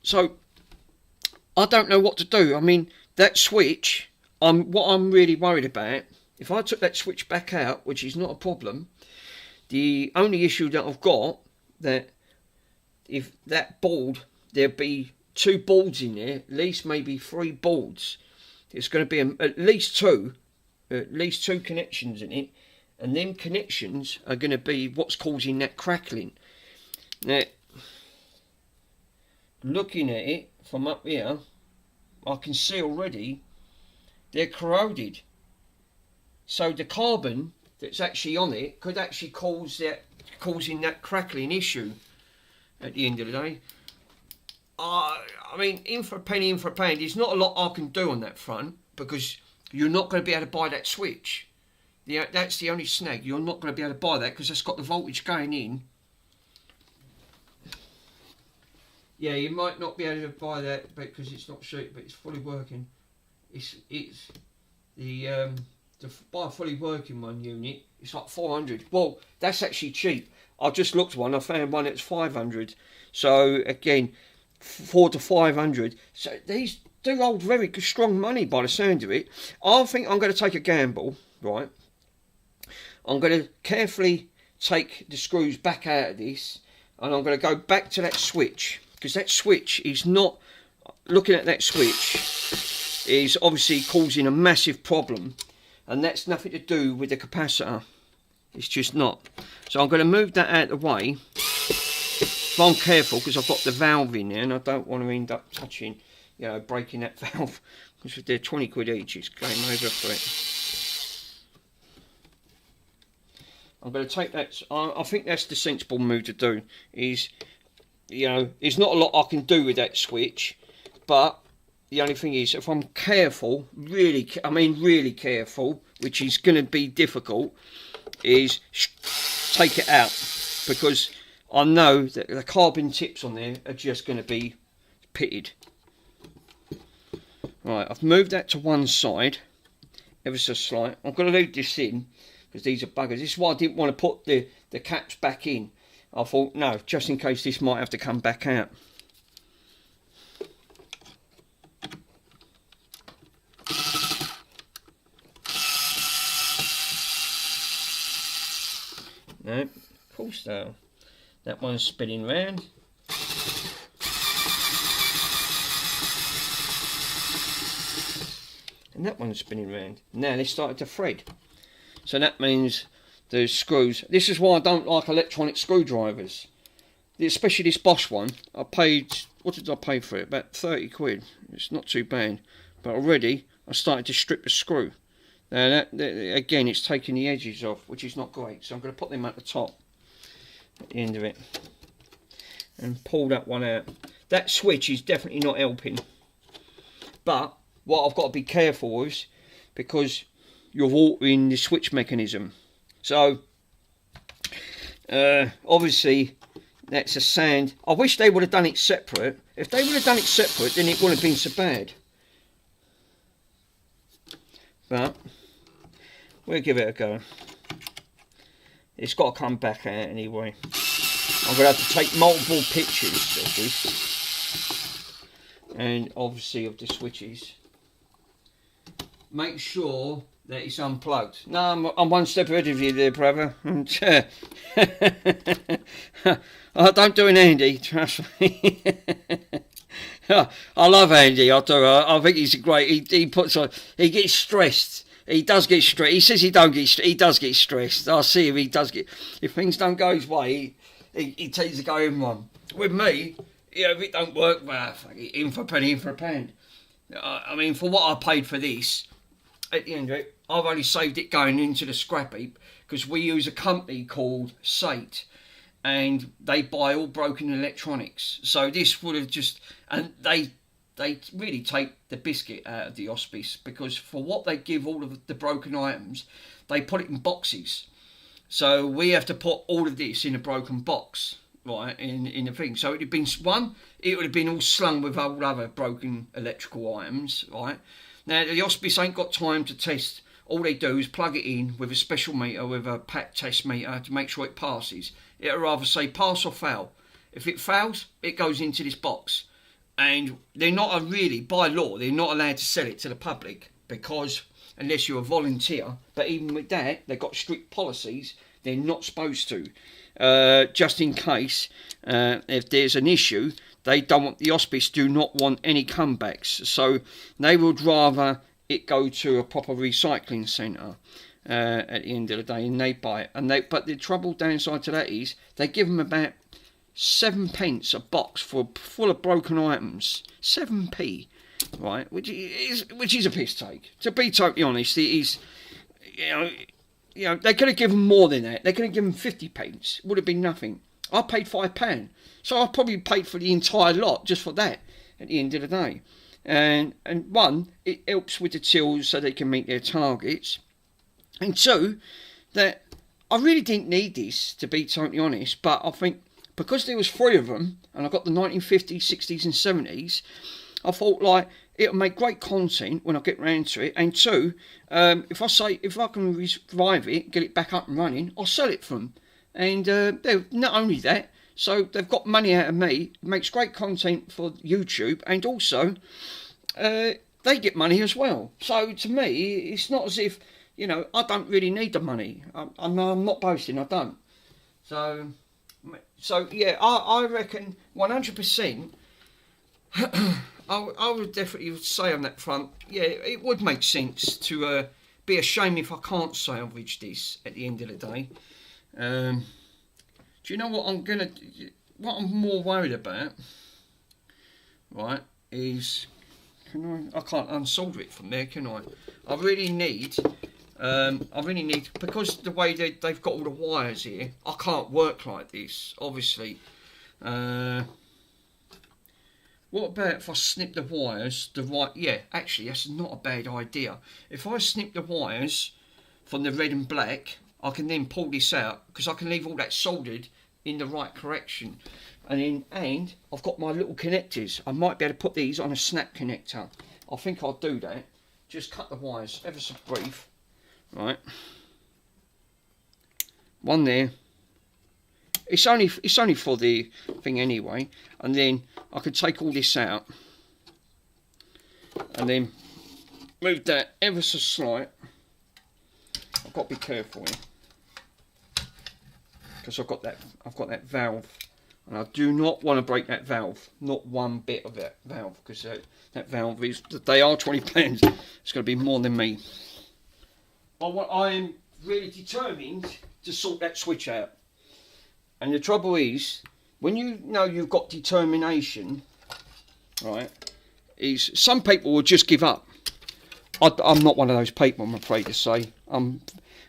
So I don't know what to do. I mean, that switch, what I'm really worried about, if I took that switch back out, which is not a problem, the only issue that I've got, that if that board, there'd be 2 boards in there, at least maybe 3 boards. It's going to be at least two connections in it, and them connections are going to be what's causing that crackling. Now, looking at it from up here, I can see already they're corroded. So the carbon that's actually on it could actually causing that crackling issue at the end of the day. I mean, in for a penny, in for a pound, there's not a lot I can do on that front, because you're not going to be able to buy that switch. Yeah, that's the only snag. You're not going to be able to buy that because that's got the voltage going in. Yeah, you might not be able to buy that because it's not cheap, but it's fully working. It's the to buy a fully working one unit. It's like 400. Well, that's actually cheap. I just looked one. I found one that's 500. So again, 400 to 500. So these do hold very good, strong money by the sound of it. I think I'm going to take a gamble, right? I'm going to carefully take the screws back out of this, and I'm going to go back to that switch, because that switch is not, looking at that switch is obviously causing a massive problem, and that's nothing to do with the capacitor. It's just not. So I'm going to move that out of the way. If I'm careful, because I've got the valve in there and I don't want to end up touching, you know, breaking that valve, because if they're 20 quid each, it's game over for it. I'm going to take that. I think that's the sensible move to do. Is, you know, there's not a lot I can do with that switch, but the only thing is, if I'm careful, really careful, which is going to be difficult, is take it out, because I know that the carbon tips on there are just going to be pitted. Right, I've moved that to one side, ever so slight. I'm going to leave this in, because these are buggers. This is why I didn't want to put the caps back in. I thought, no, just in case this might have to come back out. No, of course though. That one's spinning round. And that one's spinning round. Now they started to thread. So that means the screws. This is why I don't like electronic screwdrivers. Especially this Bosch one. I paid, what did I pay for it? About 30 quid. It's not too bad. But already I started to strip the screw. Now that again, it's taking the edges off, which is not great. So I'm going to put them at the top, at the end of it, and pull that one out. That switch is definitely not helping. But what I've got to be careful with, because you're altering the switch mechanism. So obviously that's a sound. I wish they would have done it separate. If they would have done it separate, then it wouldn't have been so bad. But we'll give it a go. It's got to come back out anyway. I'm going to have to take multiple pictures of this, and obviously of the switches. Make sure that it's unplugged. No, I'm one step ahead of you there, brother. I don't do an Andy, trust me. I love Andy. I do. I think he's a great. He puts on. He gets stressed. He does get stressed. He says he don't get. He does get stressed. I see him. He does get. If things don't go his way, he tends to go in one. With me, you know, if it don't work, well, in for a penny, in for a pound. I mean, for what I paid for this, at the end of it, I've only saved it going into the scrap heap, because we use a company called Sate, and they buy all broken electronics. So this would have just, and they really take the biscuit out of the hospice, because for what they give all of the broken items, they put it in boxes. So we have to put all of this in a broken box, right, in the thing. So it would have been it would have been all slung with all other broken electrical items, right. Now the hospice ain't got time to test. All they do is plug it in with a special meter, with a pat test meter, to make sure it passes. It'll rather say pass or fail. If it fails, it goes into this box. And they're not really, by law, they're not allowed to sell it to the public, because unless you're a volunteer. But even with that, they've got strict policies. They're not supposed to. Just in case, if there's an issue, they don't want, the hospice do not want any comebacks. So they would rather it go to a proper recycling centre at the end of the day, and they buy it. But the trouble downside to that is they give them about 7p a box full of broken items. 7p, right? Which is a piss take. To be totally honest, it is. You know, they could have given more than that. They could have given 50p. It would have been nothing. I paid £5, so I probably paid for the entire lot just for that. At the end of the day, and one, it helps with the tills so they can meet their targets, and two, that I really didn't need this, to be totally honest. But I think because there was 3 of them, and I got the 1950s, 60s, and 70s. I thought like it'll make great content when I get round to it. And 2, if I can revive it, get it back up and running, I'll sell it for them. And not only that, so they've got money out of me. It makes great content for YouTube, and also they get money as well. So to me, it's not as if, you know, I don't really need the money. I'm not boasting, I don't. So yeah, I reckon 100%. I would definitely say on that front, yeah, it would make sense to be a shame if I can't salvage this at the end of the day. Do you know what what I'm more worried about, right, is, I can't unsolder it from there, can I? I really need, because the way they've got all the wires here, I can't work like this, obviously. What about if I snip the wires yeah, actually that's not a bad idea. If I snip the wires from the red and black, I can then pull this out, because I can leave all that soldered in the right correction. And I've got my little connectors. I might be able to put these on a snap connector. I think I'll do that. Just cut the wires ever so brief. Right. One there. It's only for the thing anyway. And then I could take all this out. And then move that ever so slight. I've got to be careful here, because I've got that valve, and I do not want to break that valve, not one bit of that valve, because that valve they are £20. It's going to be more than me. I am really determined to sort that switch out. And the trouble is, when you know you've got determination, right, is some people will just give up. I'm not one of those people, I'm afraid to say. I'm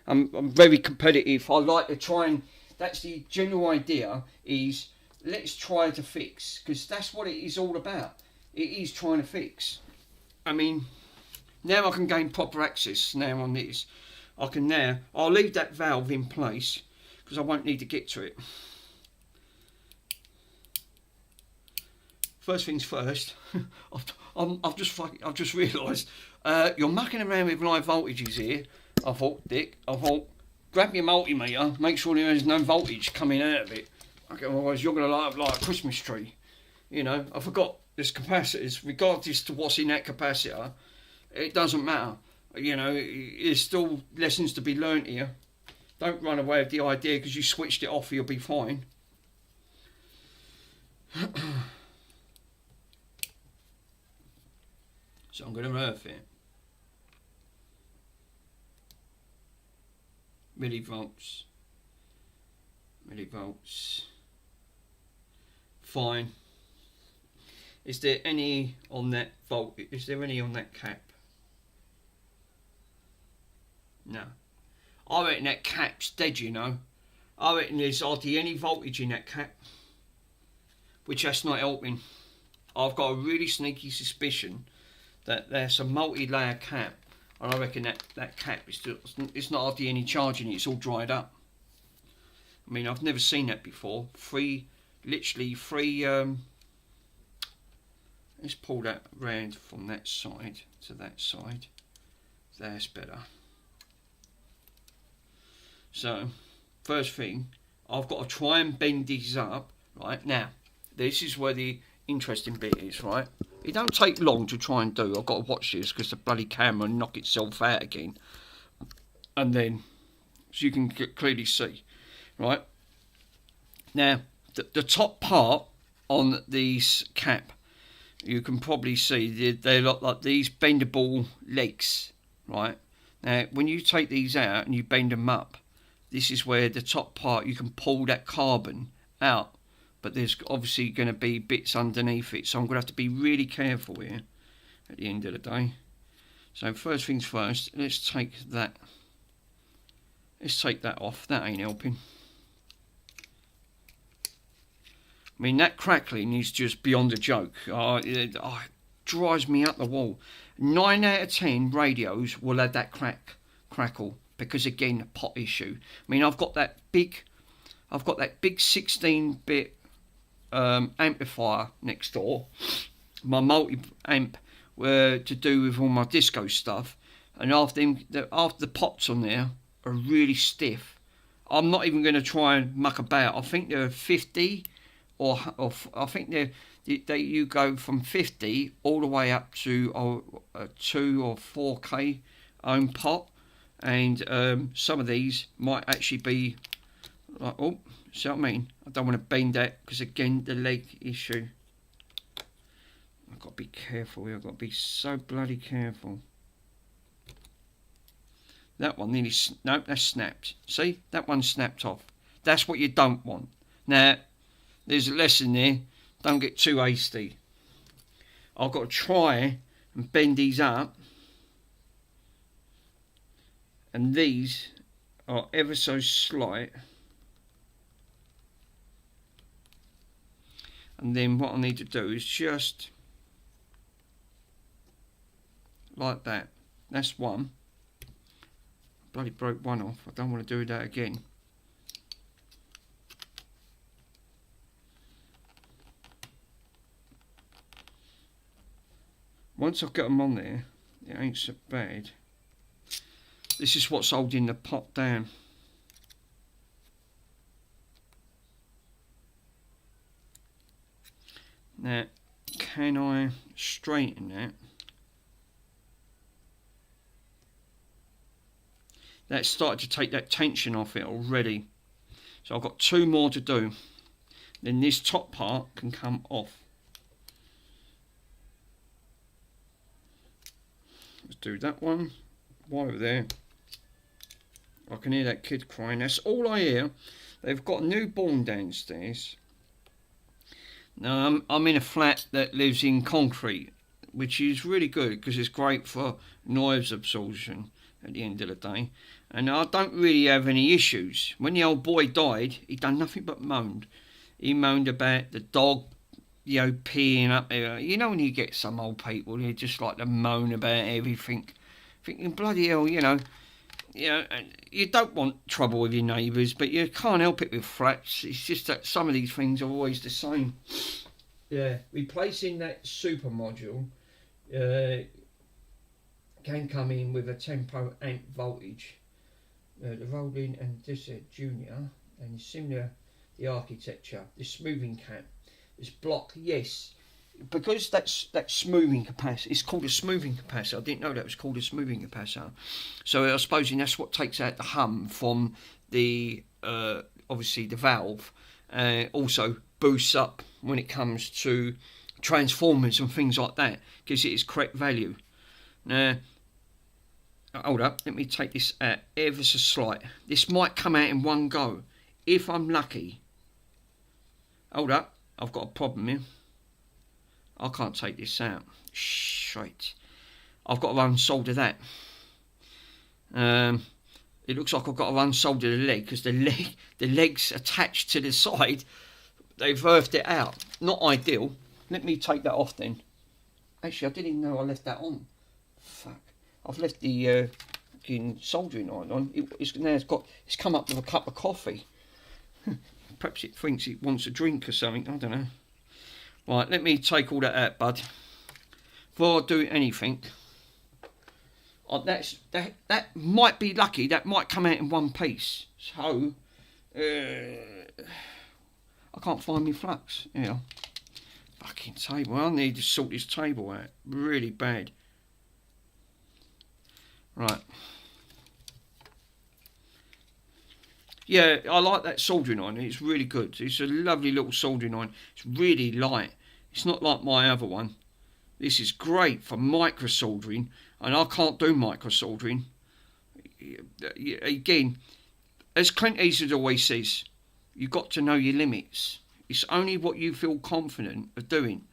very competitive. I like to try and, that's the general idea, is let's try to fix, because that's what it is all about. It is trying to fix. I mean, now I can gain proper access now on this. I'll leave that valve in place, because I won't need to get to it. First things first, I've just realised you're mucking around with live voltages here. I thought, Dick, grab your multimeter, make sure there's no voltage coming out of it. Okay, otherwise you're going to light up like a Christmas tree. You know, I forgot there's capacitors. Regardless to what's in that capacitor, it doesn't matter. You know, there's still lessons to be learnt here. Don't run away with the idea because you switched it off, you'll be fine. So I'm going to earth it. Millivolts. Fine. Is there any on that volt? Is there any on that cap? No. I reckon that cap's dead, you know. I reckon there's hardly any voltage in that cap, which that's not helping. I've got a really sneaky suspicion that there's a multi-layer cap, and I reckon that cap is still, it's not hardly any charge in it, it's all dried up. I mean, I've never seen that before. Literally three, let's pull that round from that side to that side. That's better. So, first thing, I've got to try and bend these up. Right, now, this is where the interesting bit is, right? It don't take long to try and do. I've got to watch this because the bloody camera will knock itself out again. And then, as you can clearly see, right? Now, the top part on these cap, you can probably see they look like these bendable legs, right? Now, when you take these out and you bend them up, this is where the top part, you can pull that carbon out, but there's obviously going to be bits underneath it, so I'm going to have to be really careful here at the end of the day. So first things first, let's take that off. That ain't helping. I mean, that crackling is just beyond a joke. It drives me up the wall. 9 out of 10 radios will have that crackle, because again, pot issue. I mean, I've got that big 16-bit amplifier next door, my multi-amp, to do with all my disco stuff, and after the pots on there are really stiff. I'm not even going to try and muck about. I think they're 50, or I think you go from 50 all the way up to a 2 or 4K ohm pot, and some of these might actually be like, oh, see what I mean? I don't want to bend that because again the leg issue. I've got to be careful here. I've got to be so bloody careful. That one nearly, nope, that's snapped. See, that one snapped off. That's what you don't want. Now, there's a lesson there. Don't get too hasty. I've got to try and bend these up. And these are ever so slight. And then what I need to do is just like that. That's one. Bloody broke one off. I don't want to do that again. Once I've got them on there, it ain't so bad. This is what's holding the pot down. Now, can I straighten that? That's started to take that tension off it already. So I've got 2 more to do. Then this top part can come off. Let's do that one. While over there, I can hear that kid crying. That's all I hear. They've got a newborn downstairs. Now I'm in a flat that lives in concrete, which is really good because it's great for noise absorption at the end of the day. And I don't really have any issues. When the old boy died, he done nothing but moaned. He moaned about the dog, you know, peeing up there. You know when you get some old people, they just like to moan about everything. Thinking, bloody hell, you know, you don't want trouble with your neighbours, but you can't help it with flats. It's just that some of these things are always the same. Yeah, replacing that super module can come in with a tempo amp voltage. The rolling and this junior, and similar the architecture, the smoothing cap, this block, yes, because that's that smoothing capacitor. It's called a smoothing capacitor. I didn't know that was called a smoothing capacitor. So I suppose that's what takes out the hum from the obviously the valve. Also boosts up when it comes to transformers and things like that, gives it its correct value. Now, hold up, let me take this out ever so slight. This might come out in one go if I'm lucky. Hold up, I've got a problem here. I can't take this out. Shite. I've got to unsolder that. It looks like I've got to unsolder the leg because the leg's attached to the side. They've earthed it out. Not ideal. Let me take that off then. Actually, I didn't even know I left that on. Fuck. I've left the soldering iron on. It's come up with a cup of coffee. Perhaps it thinks it wants a drink or something. I don't know. Right, let me take all that out, bud. Before I do anything, that might be lucky. That might come out in one piece. So, I can't find my flux. Yeah. Fucking table. I need to sort this table out. Really bad. Right. Yeah, I like that soldering iron. It's really good. It's a lovely little soldering iron. It's really light. It's not like my other one. This is great for micro soldering, and I can't do micro soldering. Again, as Clint Eastwood always says, you've got to know your limits. It's only what you feel confident of doing.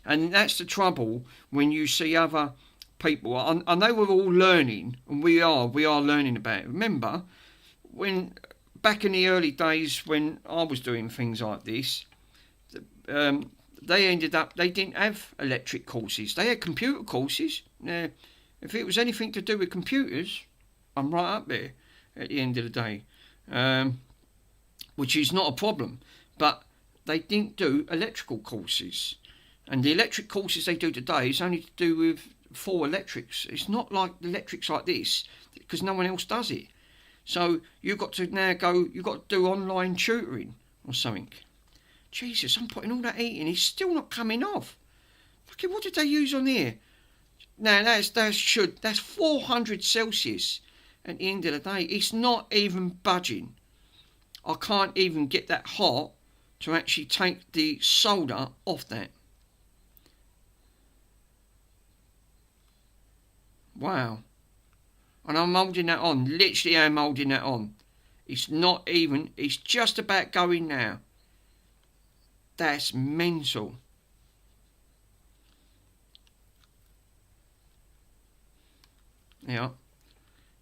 And that's the trouble when you see other people. I know we're all learning, and we are learning about it. Remember, when back in the early days when I was doing things like this, they didn't have electric courses. They had computer courses. Now, if it was anything to do with computers, I'm right up there at the end of the day, which is not a problem. But they didn't do electrical courses. And the electric courses they do today is only to do with full electrics. It's not like the electrics like this, because no one else does it. So you've got to now go, you've got to do online tutoring or something. Jesus, I'm putting all that heating, it's still not coming off. Fucking, what did they use on here? Now that's 400 Celsius at the end of the day. It's not even budging. I can't even get that hot to actually take the solder off that. Wow. And I'm moulding that on. Literally I'm moulding that on. It's not even, it's just about going now. That's mental. Yeah.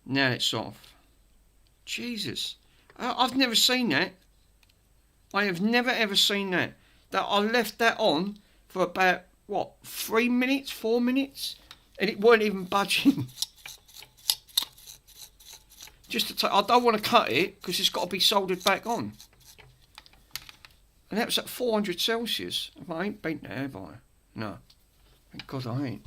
Now it's off. Jesus. I've never seen that. I have never ever seen that. That I left that on for about, what, 3 minutes, 4 minutes? And it weren't even budging. Just to I don't want to cut it because it's got to be soldered back on. And that was at 400 Celsius. I ain't been there, have I? No. Thank God I ain't.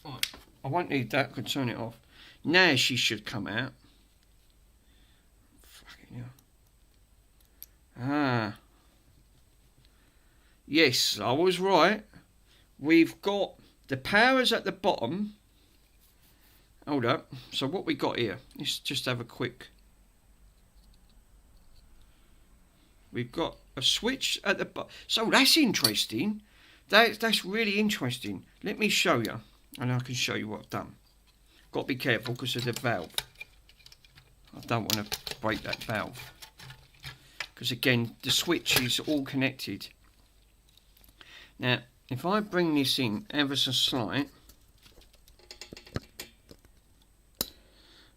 Right. I won't need that. I can turn it off. Now she should come out. Fucking hell. Ah. Yes, I was right. We've got the powers at the bottom. Hold up. So what we got here? Let's just have a quick. We've got a switch at the bottom. So that's interesting. That's really interesting. Let me show you, and I can show you what I've done. Got to be careful because of the valve. I don't want to break that valve. Because again, the switch is all connected. Now, if I bring this in ever so slight.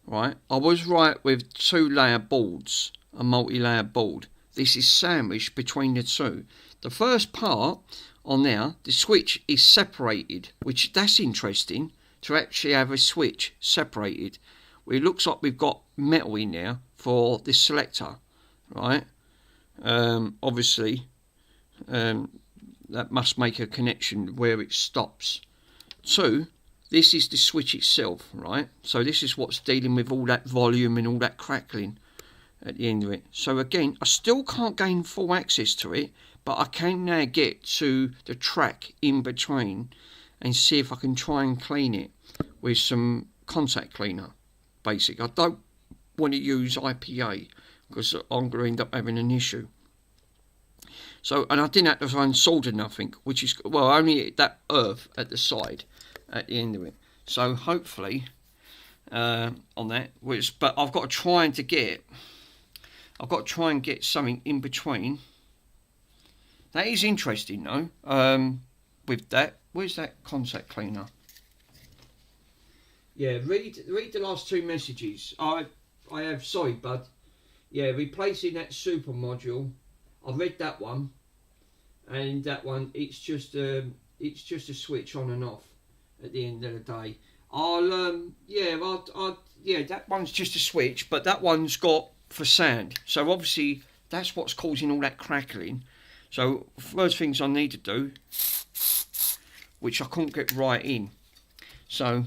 Right, I was right with 2-layer boards, a multi-layer board. This is sandwiched between the two. The first part on there, the switch is separated, which that's interesting to actually have a switch separated. Well, it looks like we've got metal in there for this selector, right? Obviously, that must make a connection where it stops. 2. This is the switch itself, right? So this is what's dealing with all that volume and all that crackling at the end of it. So again, I still can't gain full access to it, but I can now get to the track in between and see if I can try and clean it with some contact cleaner, basic. I don't want to use IPA because I'm going to end up having an issue. So, and I didn't have to try and solder nothing, which is, well, only that earth at the side at the end of it. So hopefully on that, but I've got to try and get something in between. That is interesting though. With that, where's that contact cleaner? Yeah, read the last 2 messages. I have, sorry bud. Yeah, replacing that super module. I read that one, and that one it's just a switch on and off at the end of the day. Yeah, that one's just a switch, but that one's got for sand. So obviously that's what's causing all that crackling. So first things I need to do, which I couldn't get right in. So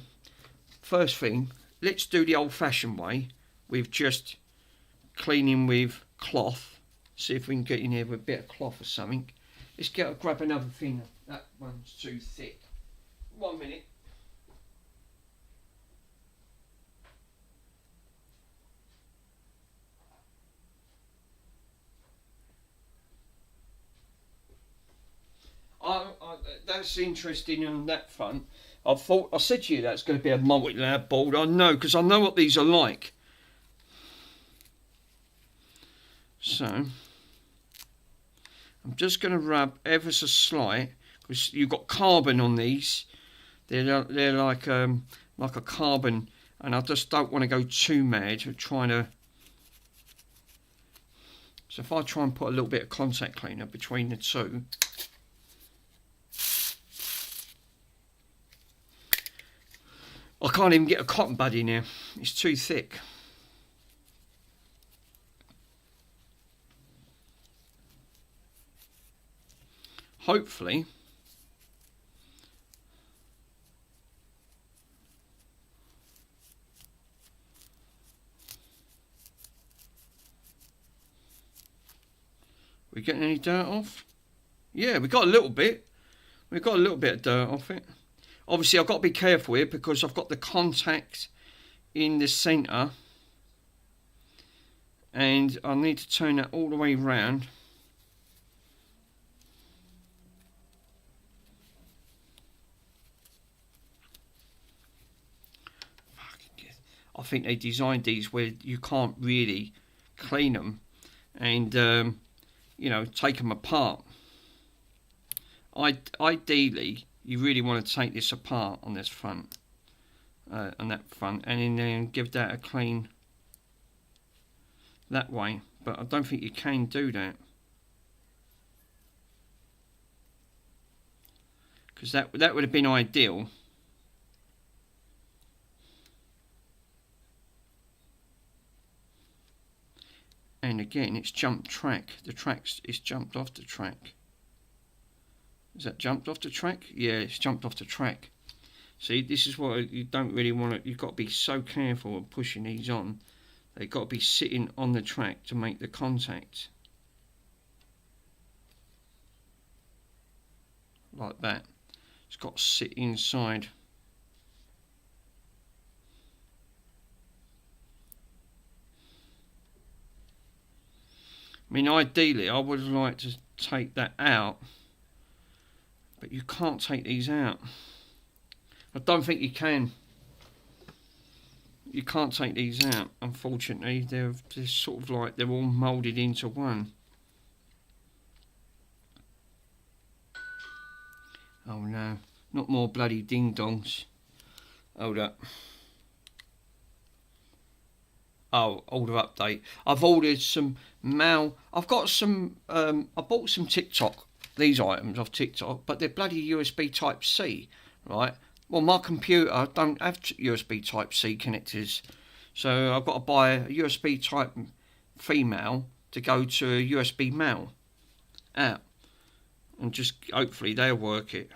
first thing, let's do the old-fashioned way with just cleaning with cloth. See if we can get in here with a bit of cloth or something. Let's grab another thing. That one's too thick. 1 minute. That's interesting on that front. I said to you that's going to be a multi-layer board. I know, because I know what these are like. So I'm just going to rub ever so slight, because you've got carbon on these. They're like a carbon, and I just don't want to go too mad at trying to. So if I try and put a little bit of contact cleaner between the two. I can't even get a cotton bud in here. It's too thick. hopefully we getting any dirt off. Yeah, we got a little bit. We've got a little bit of dirt off it. Obviously, I've got to be careful here because I've got the contact in the centre. And I need to turn that all the way round. I think they designed these where you can't really clean them and, you know, take them apart. Ideally, you really want to take this apart on this front, on that front, and then give that a clean that way. But I don't think you can do that, because that would have been ideal. And again, it's jumped track. It's jumped off the track. Is that jumped off the track? Yeah, it's jumped off the track. See, this is what you don't really want to. You've got to be so careful of pushing these on. They've got to be sitting on the track to make the contact. Like that. It's got to sit inside. I mean, ideally, I would like to take that out, but you can't take these out. I don't think you can. You can't take these out, unfortunately. They're sort of like they're all moulded into one. Oh no, not more bloody ding-dongs. Hold up. Oh, order update. I've ordered some I've got some, I bought some TikTok, these items off TikTok, but they're bloody USB Type-C, right? Well, my computer don't have USB Type-C connectors, so I've got to buy a USB Type female to go to a USB male out, and just hopefully they'll work it.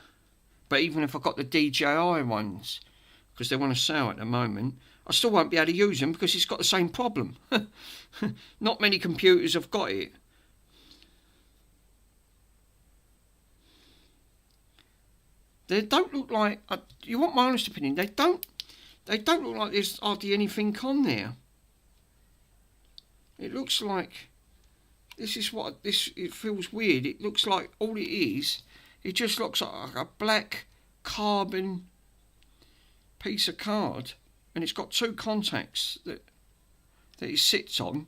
But even if I've got the DJI ones, because they're on a sale at the moment, I still won't be able to use them because it's got the same problem. Not many computers have got it. They don't look like. You want my honest opinion? They don't look like there's hardly anything on there. It looks like this is what this. It feels weird. It looks like all it is. It just looks like a black carbon piece of card. And it's got two contacts that it sits on.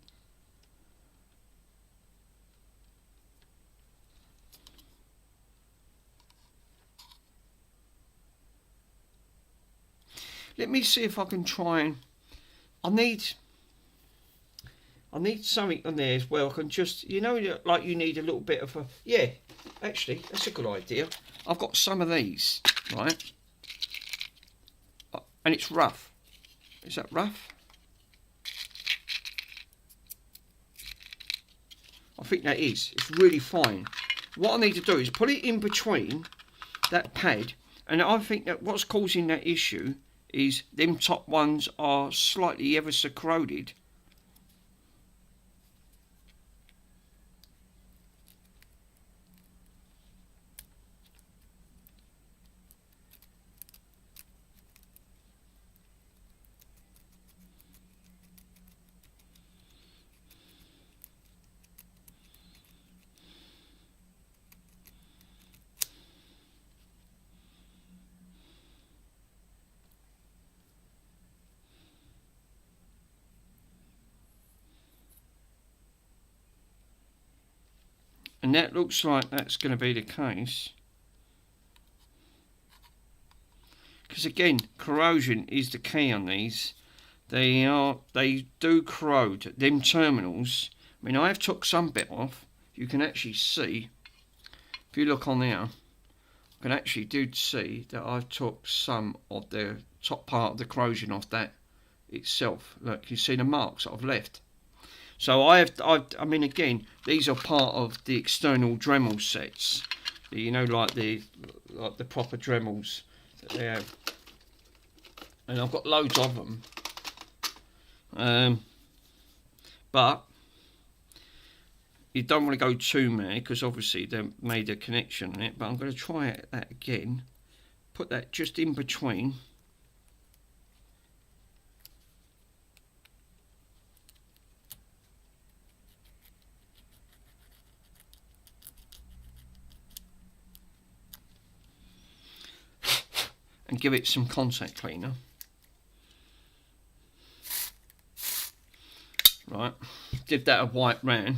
Let me see if I can try and. I need something on there as well. I can just, you know, like you need a little bit of a. Yeah, actually, that's a good idea. I've got some of these, right? And it's rough. Is that rough? I think that is. It's really fine. What I need to do is put it in between that pad, and I think that what's causing that issue is them top ones are slightly ever so corroded. And that looks like that's going to be the case. Because again, corrosion is the key on these. They do corrode. Them terminals, I mean, I have took some bit off. You can actually see, if you look on there, you can actually see that I've took some of the top part of the corrosion off that itself. Look, you see the marks that I've left. So I mean, again, these are part of the external Dremel sets. You know, like the proper Dremels that they have, and I've got loads of them. But you don't want to go too mad because obviously they made a connection on it. But I'm going to try that again. Put that just in between. And give it some contact cleaner. Right, give that a wipe round.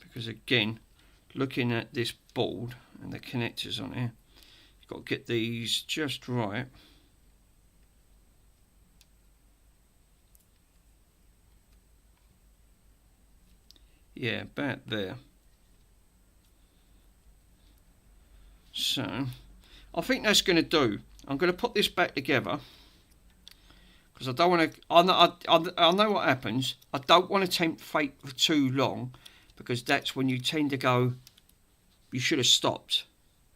Because again, looking at this board and the connectors on here, you've got to get these just right. Yeah, about there. So, I think that's going to do. I'm going to put this back together because I don't want to. I know what happens. I don't want to tempt fate for too long because that's when you tend to go. You should have stopped,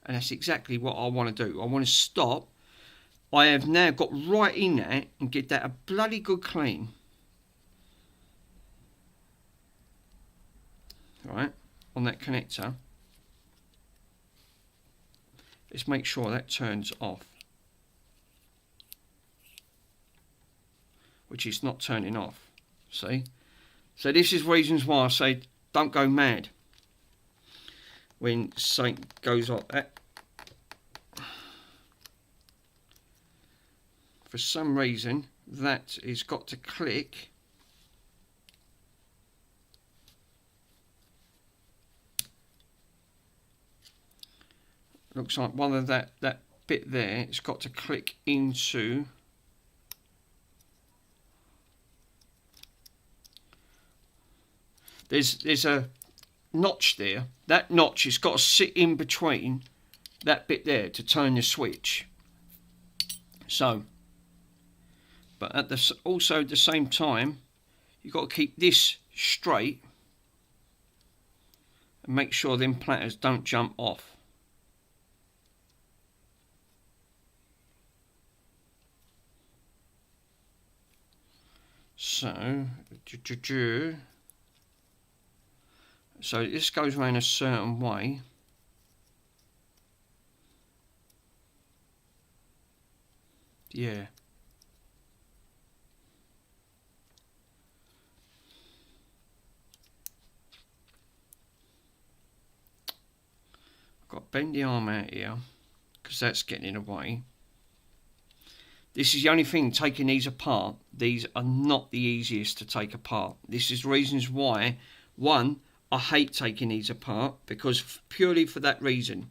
and that's exactly what I want to do. I want to stop. I have now got right in there and get that a bloody good clean. Right, on that connector. Let's make sure that turns off, which is not turning off. See, so this is reasons why I say don't go mad when something goes off. For some reason that has got to click. Looks like one of that bit there, it's got to click into there's a notch there. That notch has got to sit in between that bit there to turn the switch. So, but at also at the same time, you've got to keep this straight and make sure them platters don't jump off. So this goes around a certain way. Yeah. I've got to bend the arm out here because that's getting in the way. This is the only thing, taking these apart. These are not the easiest to take apart. This is reasons why, one, I hate taking these apart because purely for that reason.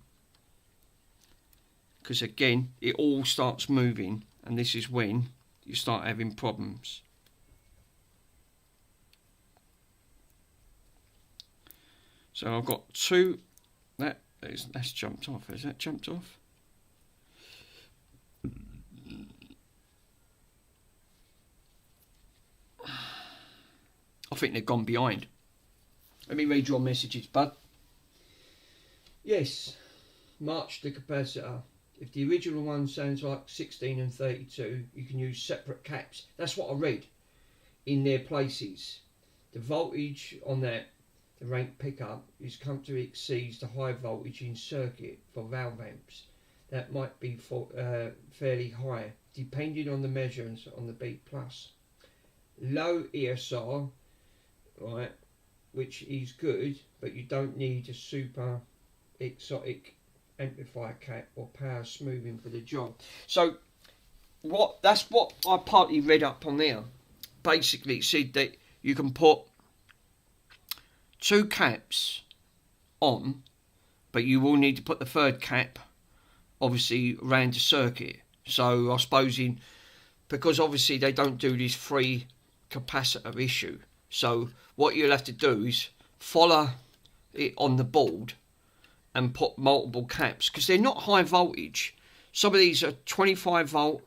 Because again, it all starts moving and this is when you start having problems. So I've got two, that's jumped off. Has that jumped off? I think they've gone behind. Let me read your messages, bud. Yes, March the capacitor. If the original one sounds like 16 and 32, you can use separate caps. That's what I read in their places. The voltage on that, the rank pickup, is comfortably exceeds the high voltage in circuit for valve amps. That might be fairly high, depending on the measurements on the beat plus. Low ESR, right, which is good, but you don't need a super exotic amplifier cap or power smoothing for the job. So that's what I partly read up on there. Basically it said that you can put two caps on, but you will need to put the third cap obviously around the circuit. So I suppose because obviously they don't do this free capacitor issue, so what you'll have to do is follow it on the board and put multiple caps because they're not high voltage, some of these are 25 volt,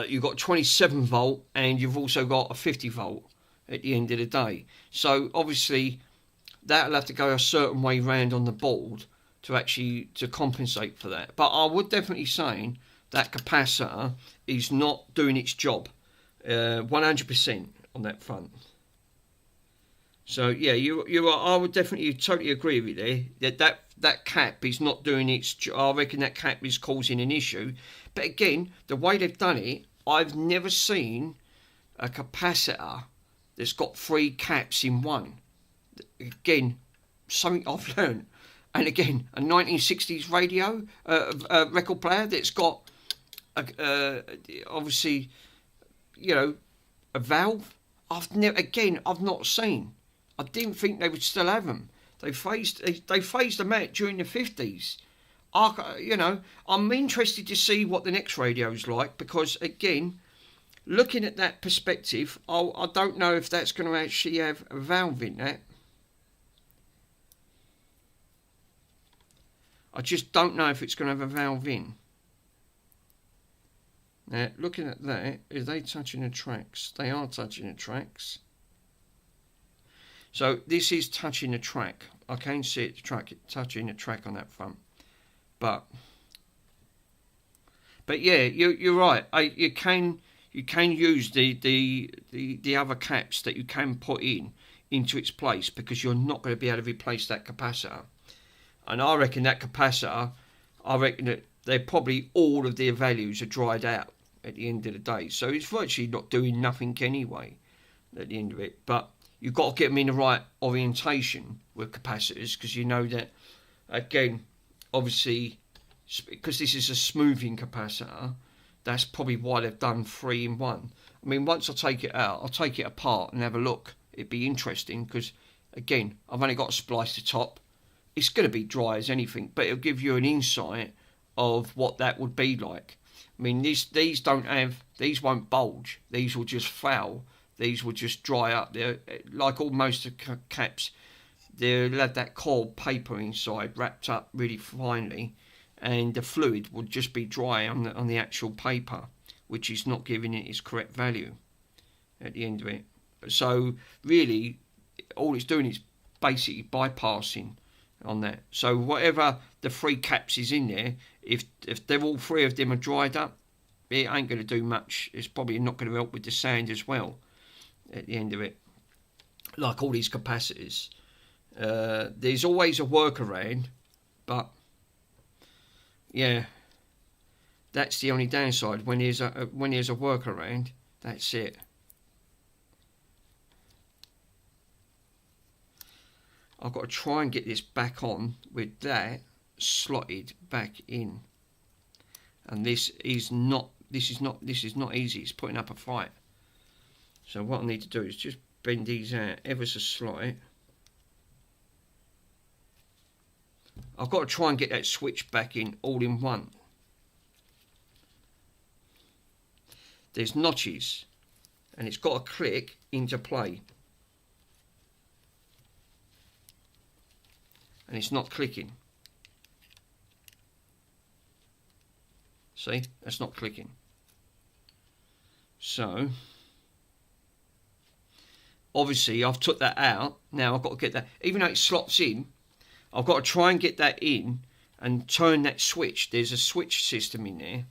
you've got 27 volt, and you've also got a 50 volt at the end of the day. So obviously that'll have to go a certain way round on the board to compensate for that. But I would definitely say that capacitor is not doing its job 100% on that front. So yeah, you are. I would definitely totally agree with you there. That cap is not doing its job. I reckon that cap is causing an issue. But again, the way they've done it, I've never seen a capacitor that's got 3 caps in one. Again, something I've learned. And again, a 1960s radio record player that's got obviously, you know, a valve. I've not seen. I didn't think they would still have them. They phased them out during the 50s. I'm interested to see what the next radio's like, because again, looking at that perspective, I don't know if that's going to actually have a valve in that. I just don't know if it's going to have a valve in. Now, looking at that, are they touching the tracks? They are touching the tracks. So this is touching the track. I can see it touching the track on that front. But yeah, you're right. You can use the other caps that you can put into its place, because you're not going to be able to replace that capacitor. And I reckon that capacitor, that they're probably all of their values are dried out at the end of the day. So it's virtually not doing nothing anyway at the end of it. But you've got to get them in the right orientation with capacitors, because you know that, again, obviously, because this is a smoothing capacitor, that's probably why they've done 3 in 1. I mean, once I take it out, I'll take it apart and have a look. It'd be interesting, because, again, I've only got to splice the top. It's going to be dry as anything, but it'll give you an insight of what that would be like. I mean, these won't bulge. These will just foul. These will just dry up. They're like all most of the caps. They'll have that coiled paper inside, wrapped up really finely, and the fluid will just be dry on the actual paper, which is not giving it its correct value at the end of it. So really, all it's doing is basically bypassing on that. So whatever the 3 caps is in there, if they're all 3 of them are dried up, it ain't going to do much. It's probably not going to help with the sound as well at the end of it. Like all these capacitors, there's always a workaround, but yeah, that's the only downside. When there's a workaround, that's it. I've got to try and get this back on with that slotted back in, and this is not easy. It's putting up a fight. So what I need to do is just bend these out ever so slight. I've got to try and get that switch back in all in one. There's notches, and it's got to click into play. And it's not clicking. See, that's not clicking. So obviously I've took that out. Now I've got to get that, even though it slots in, I've got to try and get that in and turn that switch. There's a switch system in there,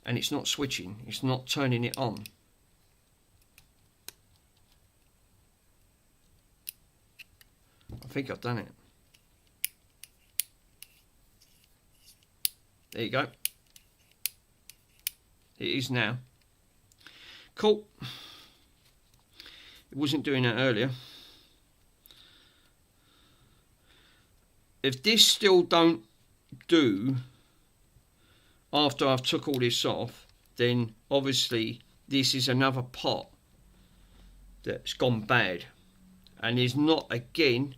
and it's not switching. It's not turning it on. I think I've done it. There you go. It is now. Cool. It wasn't doing that earlier. If this still don't do after I've took all this off, then obviously this is another pot that's gone bad. And is not, again,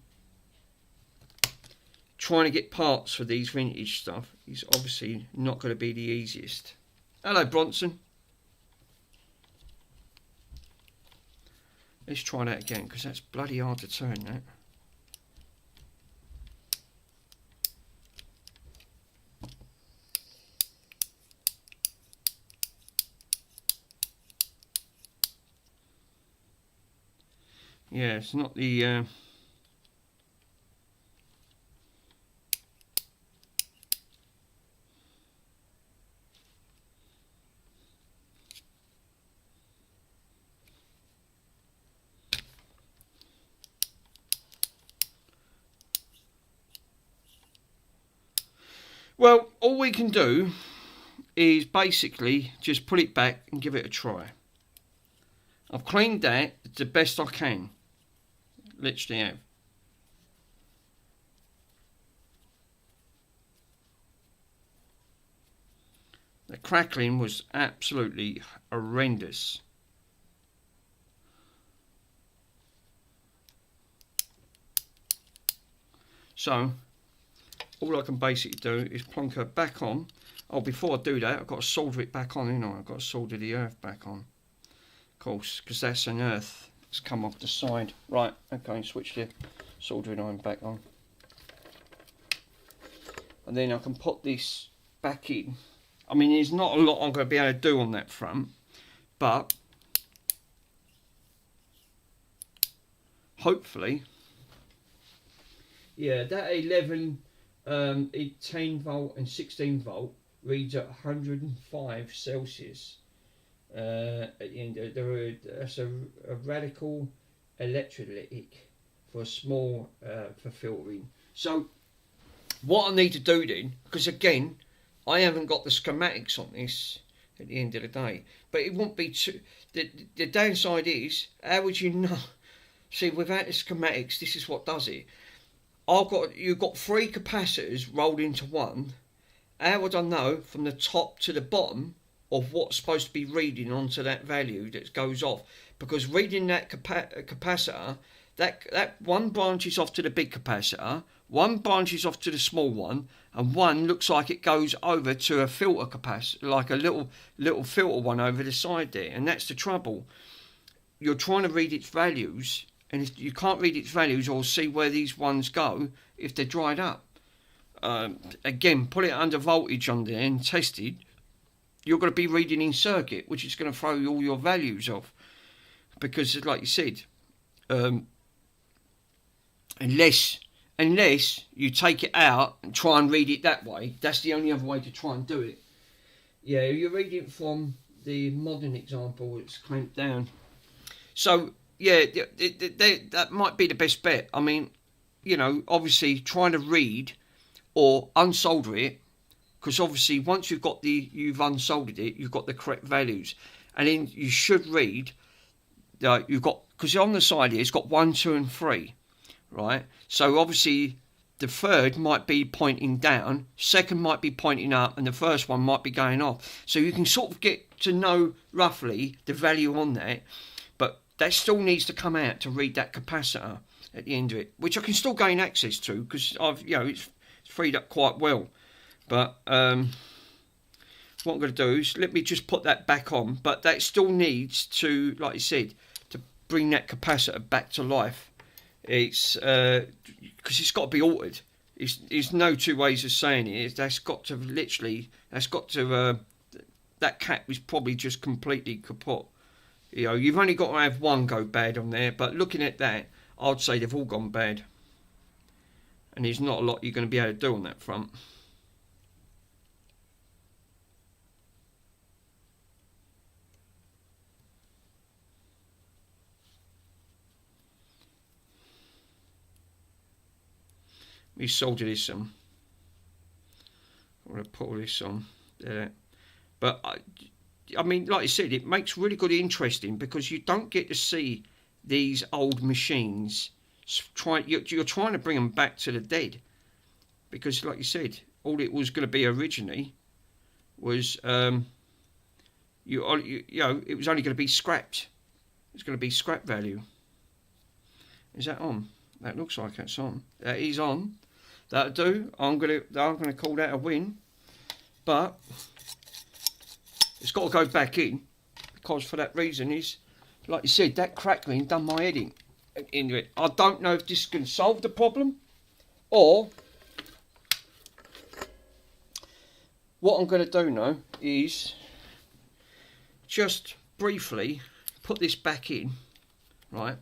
trying to get parts for these vintage stuff is obviously not going to be the easiest. Hello, Bronson. Let's try that again, because that's bloody hard to turn that. yeah, it's not the well, all we can do is basically just put it back and give it a try. I've cleaned that the best I can. Literally have. The crackling was absolutely horrendous. So, all I can basically do is plonk her back on. Oh, before I do that, I've got to solder it back on, you know. I've got to solder the earth back on. Of course, because that's an earth that's come off the side. Right, okay, switch the soldering iron back on. And then I can put this back in. I mean, there's not a lot I'm going to be able to do on that front, but hopefully, yeah, that 11, 10 volt and 16 volt reads at 105 Celsius. At the end, that's a radical electrolytic for a small for filtering. So, what I need to do then, because again, I haven't got the schematics on this at the end of the day, but it won't be too. The downside is, how would you know? See, without the schematics, this is what does it. You've got 3 capacitors rolled into one. How would I know from the top to the bottom of what's supposed to be reading onto that value that goes off? Because reading that capacitor, that one branches off to the big capacitor, one branches off to the small one, and one looks like it goes over to a filter capacitor, like a little filter one over the side there. And that's the trouble. You're trying to read its values, and if you can't read its values or see where these ones go if they're dried up. Again, put it under voltage on there and test it. You're going to be reading in circuit, which is going to throw all your values off. Because, like you said, unless you take it out and try and read it that way, that's the only other way to try and do it. Yeah, you're reading from the modern example, it's clamped down. So, yeah, that might be the best bet. I mean, you know, obviously trying to read or unsolder it, because obviously once you've unsoldered it, you've got the correct values, and then you should read. You've got, because on the side here it's got 1, 2, and 3, right? So obviously the third might be pointing down, second might be pointing up, and the first one might be going off. So you can sort of get to know roughly the value on that, but that still needs to come out to read that capacitor at the end of it, which I can still gain access to because it's freed up quite well. But what I'm going to do is let me just put that back on, but that still needs to, like I said, to bring that capacitor back to life. It's because it's got to be altered. There's no two ways of saying it. That cap is probably just completely kaput. You know, you've only got to have one go bad on there, but looking at that, I'd say they've all gone bad. And there's not a lot you're going to be able to do on that front. Let me solder this on. I'm going to put all this on there. But I mean, like I said, it makes really good interesting because you don't get to see these old machines. You're trying to bring them back to the dead, because, like you said, all it was going to be originally was it was only going to be scrapped. It's going to be scrap value. Is that on? That looks like that's on. That is on. That'll do. I'm gonna call that a win, but it's got to go back in, because for that reason is, like you said, that crackling done my head into it. I don't know if this can solve the problem, or what I'm going to do now is just briefly put this back in, right?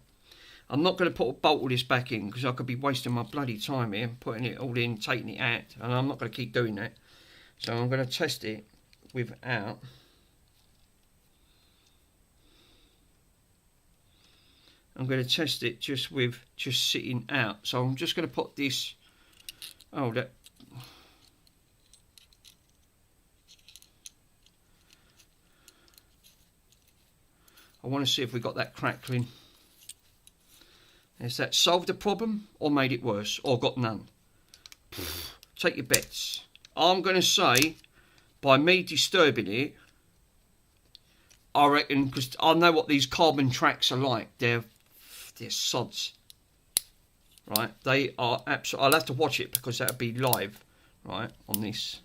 I'm not going to put a bolt of this back in because I could be wasting my bloody time here, putting it all in, taking it out, and I'm not going to keep doing that. So I'm going to test it without. I'm going to test it just sitting out. So I'm just going to put this. Oh, that. I want to see if we got that crackling. Has that solved the problem or made it worse or got none? Take your bets. I'm going to say by me disturbing it, I reckon, because I know what these carbon tracks are like. They're sods. Right? They are absolutely. I'll have to watch it because that'll be live, right, on this.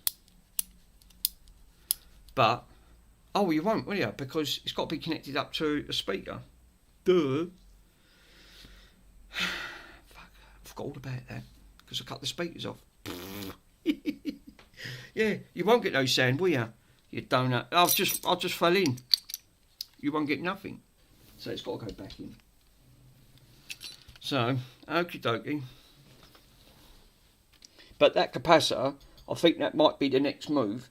But oh, you won't, will you? Because it's got to be connected up to a speaker. Duh. Fuck, I forgot all about that because I cut the speakers off. Yeah, you won't get no sound, will you? You donut. I'll just fell in. You won't get nothing. So it's got to go back in. So, okie dokie. But that capacitor, I think that might be the next move.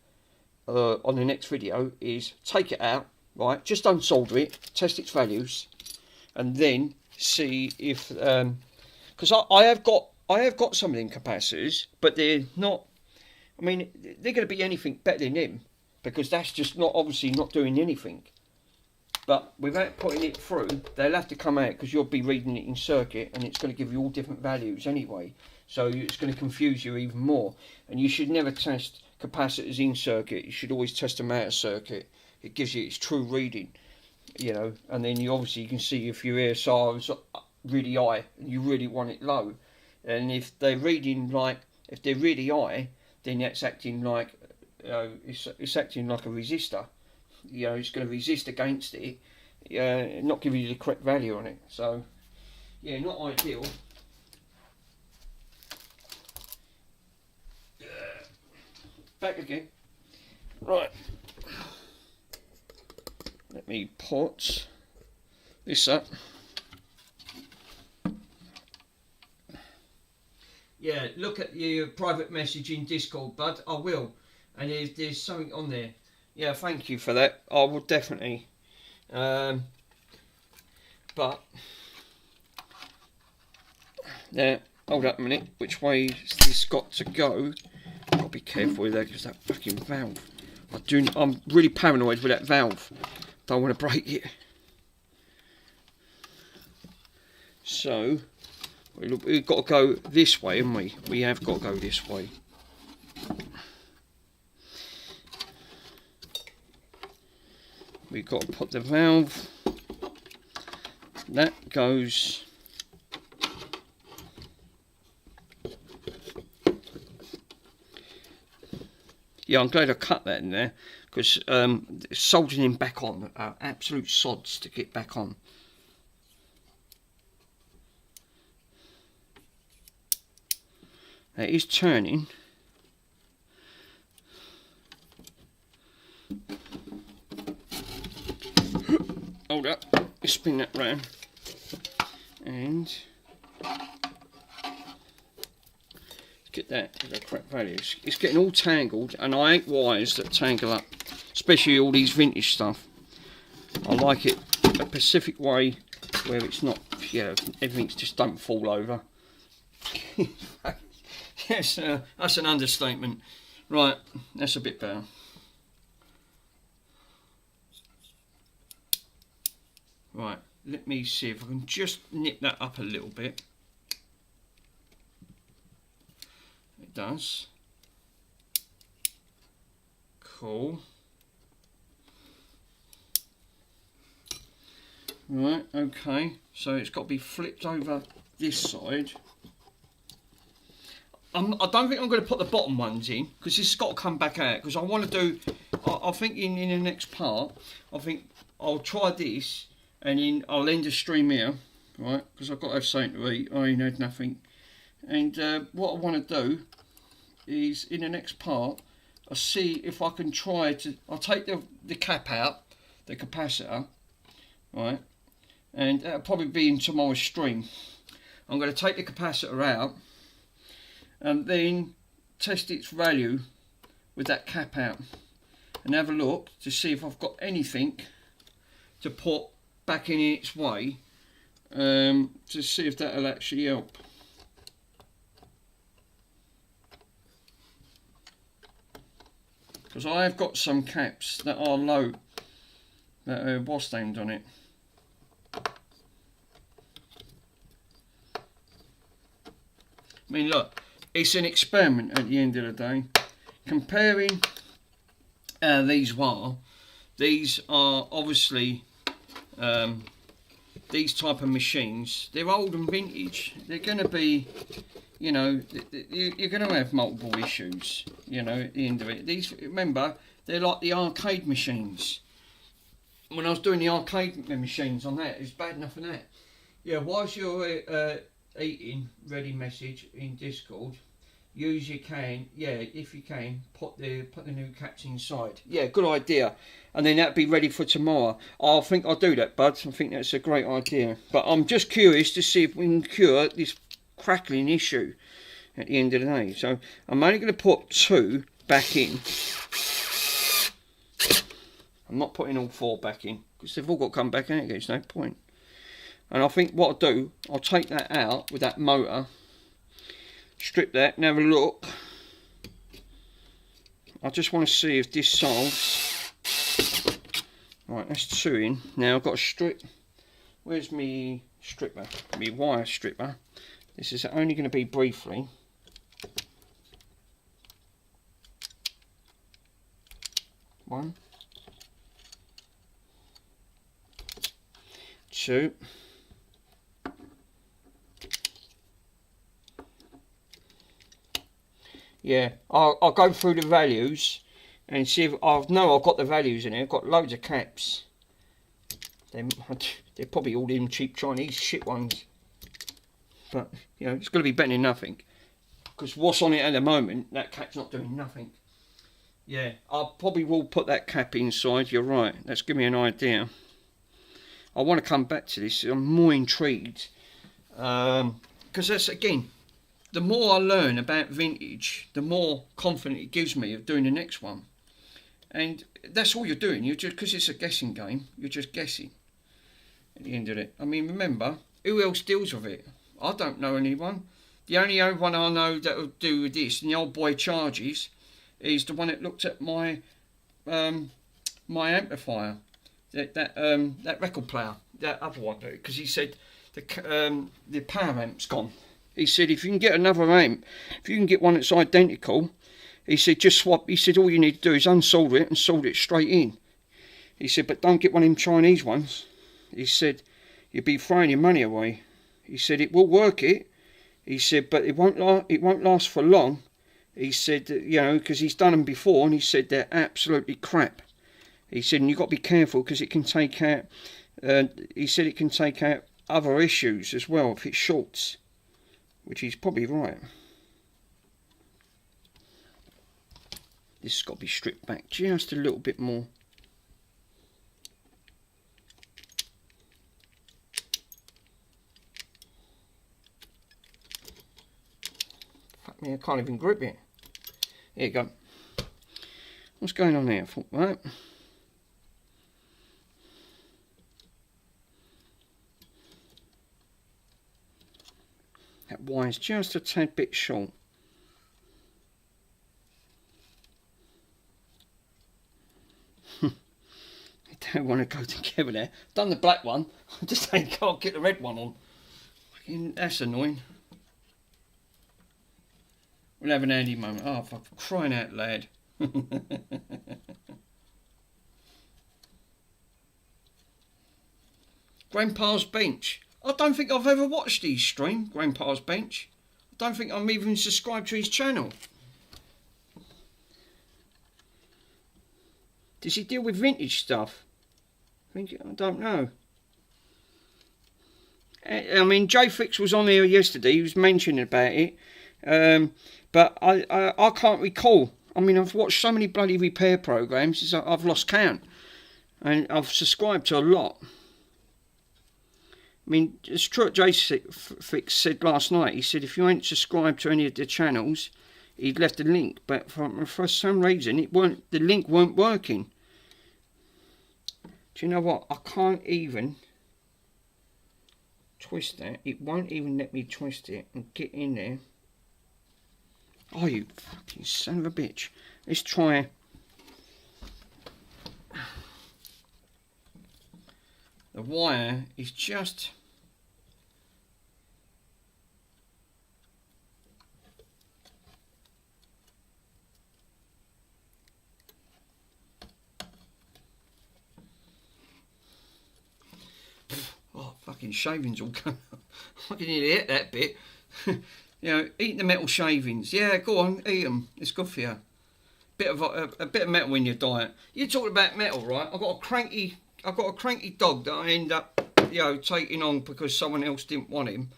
On the next video is take it out, right, just unsolder it, test its values, and then see if because I have got some of them capacitors, but they're not, I mean, they're going to be anything better than them because that's just not obviously not doing anything. But without putting it through, they'll have to come out because you'll be reading it in circuit and it's going to give you all different values anyway, so it's going to confuse you even more. And you should never test capacitors in circuit. You should always test them out of circuit. It gives you its true reading, you know. And then you can see if your ASR is really high and you really want it low. And if they're reading if they're really high, then that's acting like it's acting like a resistor. You know, it's going to resist against it, not giving you the correct value on it. So yeah, not ideal. Back again. Right. Let me put this up. Yeah, look at your private message in Discord, bud. I will. And there's something on there. Yeah, thank you for that. I will definitely. But now, hold up a minute. Which way has this got to go? I've got to be careful with that because that fucking valve. I'm really paranoid with that valve. Don't want to break it. So we've got to go this way, haven't we? We have got to go this way. We've got to put the valve. That goes. Yeah, I'm glad I cut that in there because soldering him back on are absolute sods to get back on. It is turning. Hold up, let's spin that round and get that to the correct values. It's getting all tangled and I hate wires that tangle up, especially all these vintage stuff. I like it a Pacific way where it's not, everything's just don't fall over. Yes, that's an understatement. Right, that's a bit better. Right, let me see if I can just nip that up a little bit. It does. Cool. Right, okay, so it's got to be flipped over this side. I don't think I'm going to put the bottom ones in because this has got to come back out because I want to do, I think in the next part, I think I'll try this and then I'll end the stream here, right, because I've got to have something to eat. I ain't had nothing. And what I want to do is in the next part, I'll see if I can try to, I'll take the cap out, the capacitor, right, and that'll probably be in tomorrow's stream. I'm going to take the capacitor out and then test its value with that cap out and have a look to see if I've got anything to put back in its way, to see if that'll actually help. Because I have got some caps that are low that are was stained on it. I mean, look, it's an experiment at the end of the day. Comparing these are obviously these type of machines. They're old and vintage. They're going to be, you know, you're going to have multiple issues, you know, at the end of it. These, remember, they're like the arcade machines. When I was doing the arcade machines on that, it's bad enough for that. Yeah, whilst you're eating, ready message in Discord, use your can, yeah, if you can, put the new caps inside. Yeah, good idea. And then that'd be ready for tomorrow. I think I'll do that, bud. I think that's a great idea. But I'm just curious to see if we can cure this crackling issue at the end of the day. So I'm only going to put 2 back in. I'm not putting all 4 back in because they've all got to come back in again. There's no point. And I think what I'll do, I'll take that out with that motor, strip that and have a look. I just want to see if this solves. Right, that's 2 in. Now I've got a strip. Where's my stripper? My wire stripper. This is only going to be briefly. One. 2. Yeah, I'll go through the values and see if I've got the values in here. I've got loads of caps. They're probably all them cheap Chinese shit ones. But, you know, it's going to be better than nothing. Because what's on it at the moment, that cap's not doing nothing. Yeah, I probably will put that cap inside. You're right. That's given me an idea. I want to come back to this. I'm more intrigued. Because that's, again, the more I learn about vintage, the more confident it gives me of doing the next one. And that's all you're doing. You're just, because it's a guessing game, you're just guessing at the end of it. I mean, remember, who else deals with it? I don't know anyone. The only other one I know that will do with this, and the old boy charges, is the one that looked at my my amplifier, that record player, that other one, because he said the power amp's gone. He said if you can get another amp, if you can get one that's identical, he said just swap. He said all you need to do is unsolder it and solder it straight in. He said, but don't get one of them Chinese ones. He said you'll be throwing your money away. He said it will work it. He said, but it won't last for long. He said, you know, because he's done them before, and he said they're absolutely crap. He said, and you've got to be careful because it can take out. He said it can take out other issues as well if it shorts, which he's probably right. This has got to be stripped back just a little bit more. Fuck me, I can't even grip it. Here you go. What's going on here? Right. That wire's just a tad bit short. I don't want to go together there. Done the black one. I just can't get the red one on. That's annoying. We'll have an handy moment. Oh, for crying out loud. Grandpa's Bench. I don't think I've ever watched his stream, Grandpa's Bench. I don't think I'm even subscribed to his channel. Does he deal with vintage stuff? I don't know. I mean, JFix was on here yesterday. He was mentioning about it. But I can't recall. I mean, I've watched so many bloody repair programs, I've lost count. And I've subscribed to a lot. I mean, as Trot Fix said last night, he said if you ain't subscribed to any of the channels, he'd left a link, but for some reason the link weren't working. Do you know what? I can't even twist that. It won't even let me twist it and get in there. Oh, you fucking son of a bitch. Let's try. The wire is just... Oh, fucking shavings all come. I can nearly hit that bit. You know, eat the metal shavings. Yeah, go on, eat them. It's good for you. A bit of metal in your diet. You talking about metal, right? I've got a cranky dog that I end up, you know, taking on because someone else didn't want him.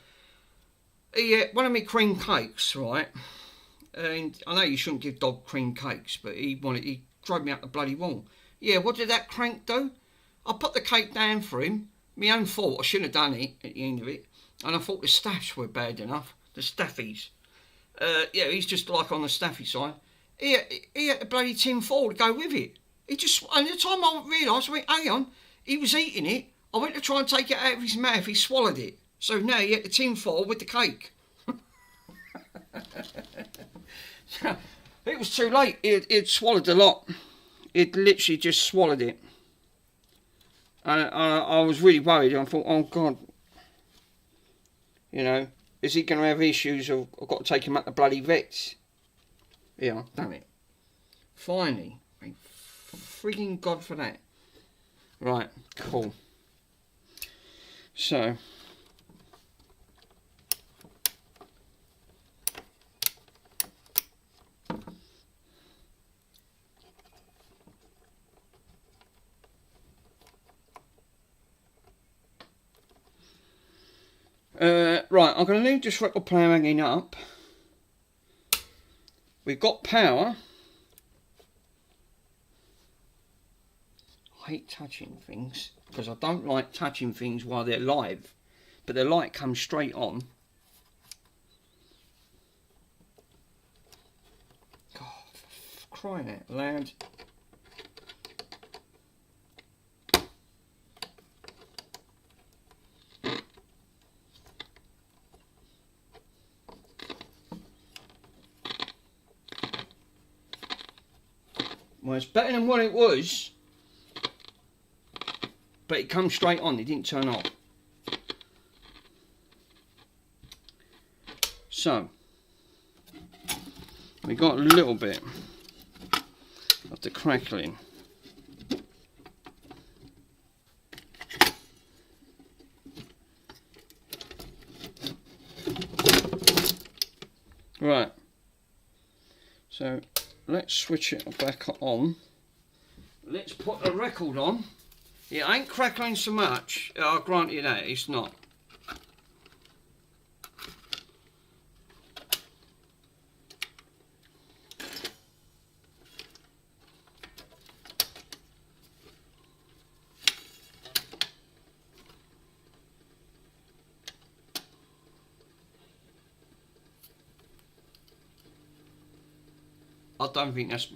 He ate one of my cream cakes, right? And I know you shouldn't give dog cream cakes, but he drove me up the bloody wall. Yeah, what did that crank do? I put the cake down for him. My own fault. I shouldn't have done it at the end of it. And I thought the staffs were bad enough. The staffies. Yeah, he's just like on the staffy side. He had a bloody tin foil to go with it. He just, and the time I realised, I went, hang on, he was eating it. I went to try and take it out of his mouth. He swallowed it. So now he had the tin foil with the cake. It was too late. He'd swallowed a lot. It literally just swallowed it. And I was really worried. I thought, oh God, you know, is he going to have issues of I've got to take him up to bloody vets? Yeah, I've done it. Finally. Thank frigging God for that. Right, cool. So. Right, I'm going to leave this record player hanging up. We've got power. I hate touching things because I don't like touching things while they're live, but the light comes straight on. God, for crying out loud. Well, it's better than what it was, but it comes straight on, it didn't turn off. So, we got a little bit of the crackling. Right, so let's switch it back on. Let's put the record on. It ain't crackling so much, I'll grant you that, it's not. I don't think that's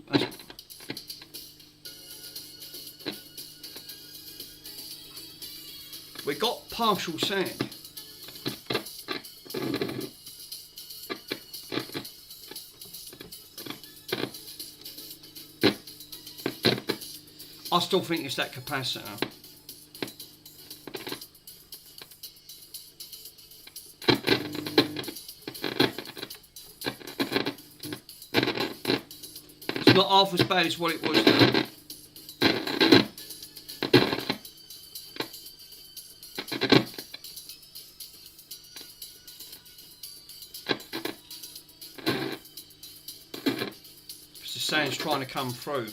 we got partial sound. I still think it's that capacitor. It's not half as bad as what it was though. Sound's trying to come through.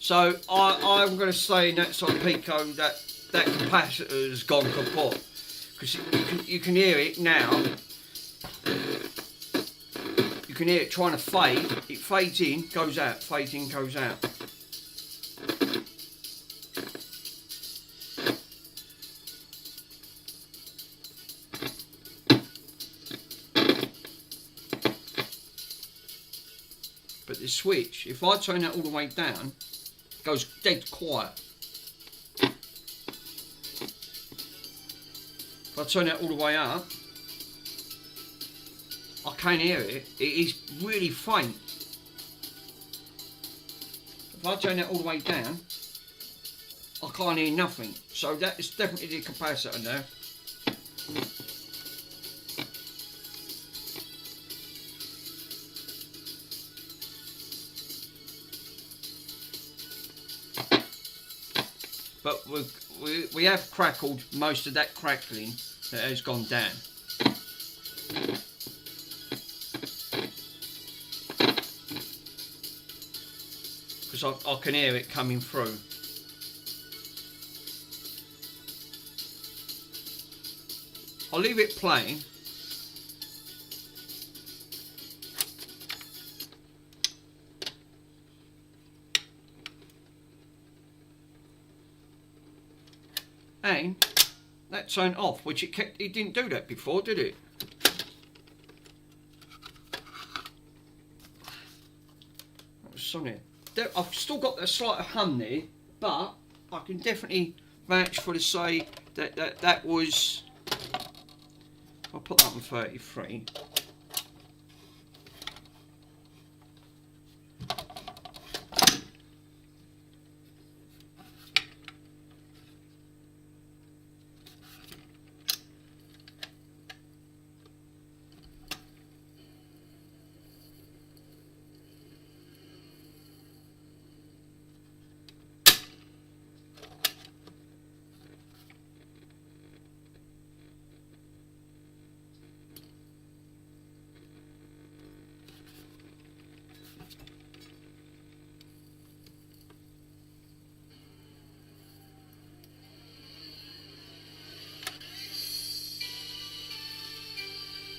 So I'm going to say next on Pico that capacitor's gone kaput, because you can hear it now. You can hear it trying to fade. It fades in, goes out, fades in, goes out. But the switch, if I turn that all the way down, it goes dead quiet. If I turn that all the way up, I can hear it. It is really faint. If I turn that all the way down, I can't hear nothing. So that is definitely the capacitor now. But we have crackled most of that crackling that has gone down. Because I can hear it coming through. I'll leave it playing. And that turned off, which it didn't do that before, did it? That was Sonic. I've still got that slight hum there, but I can definitely vouch for to say that was. I'll put that on 33.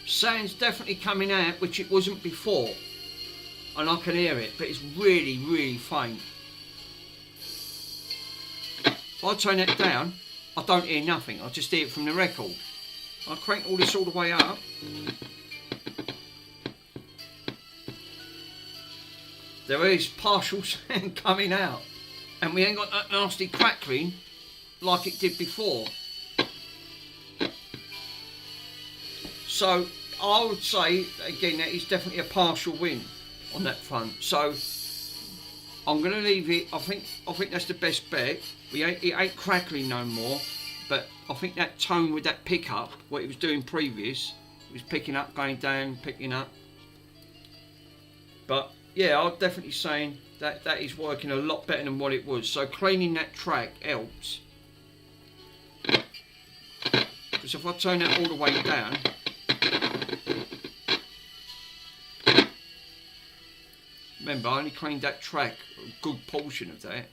Sound's definitely coming out, which it wasn't before, and I can hear it, but it's really, really faint. If I turn it down, I don't hear nothing. I just hear it from the record. I crank all this all the way up. There is partial sound coming out, and we ain't got that nasty crackling like it did before. So I would say again that is definitely a partial win on that front. So I'm going to leave it. I think that's the best bet. It ain't crackling no more, but I think that tone with that pickup, what it was doing previous, it was picking up, going down, picking up. But yeah, I'm definitely saying that is working a lot better than what it was. So cleaning that track helps. Because if I turn that all the way down, remember, I only cleaned that track, a good portion of that.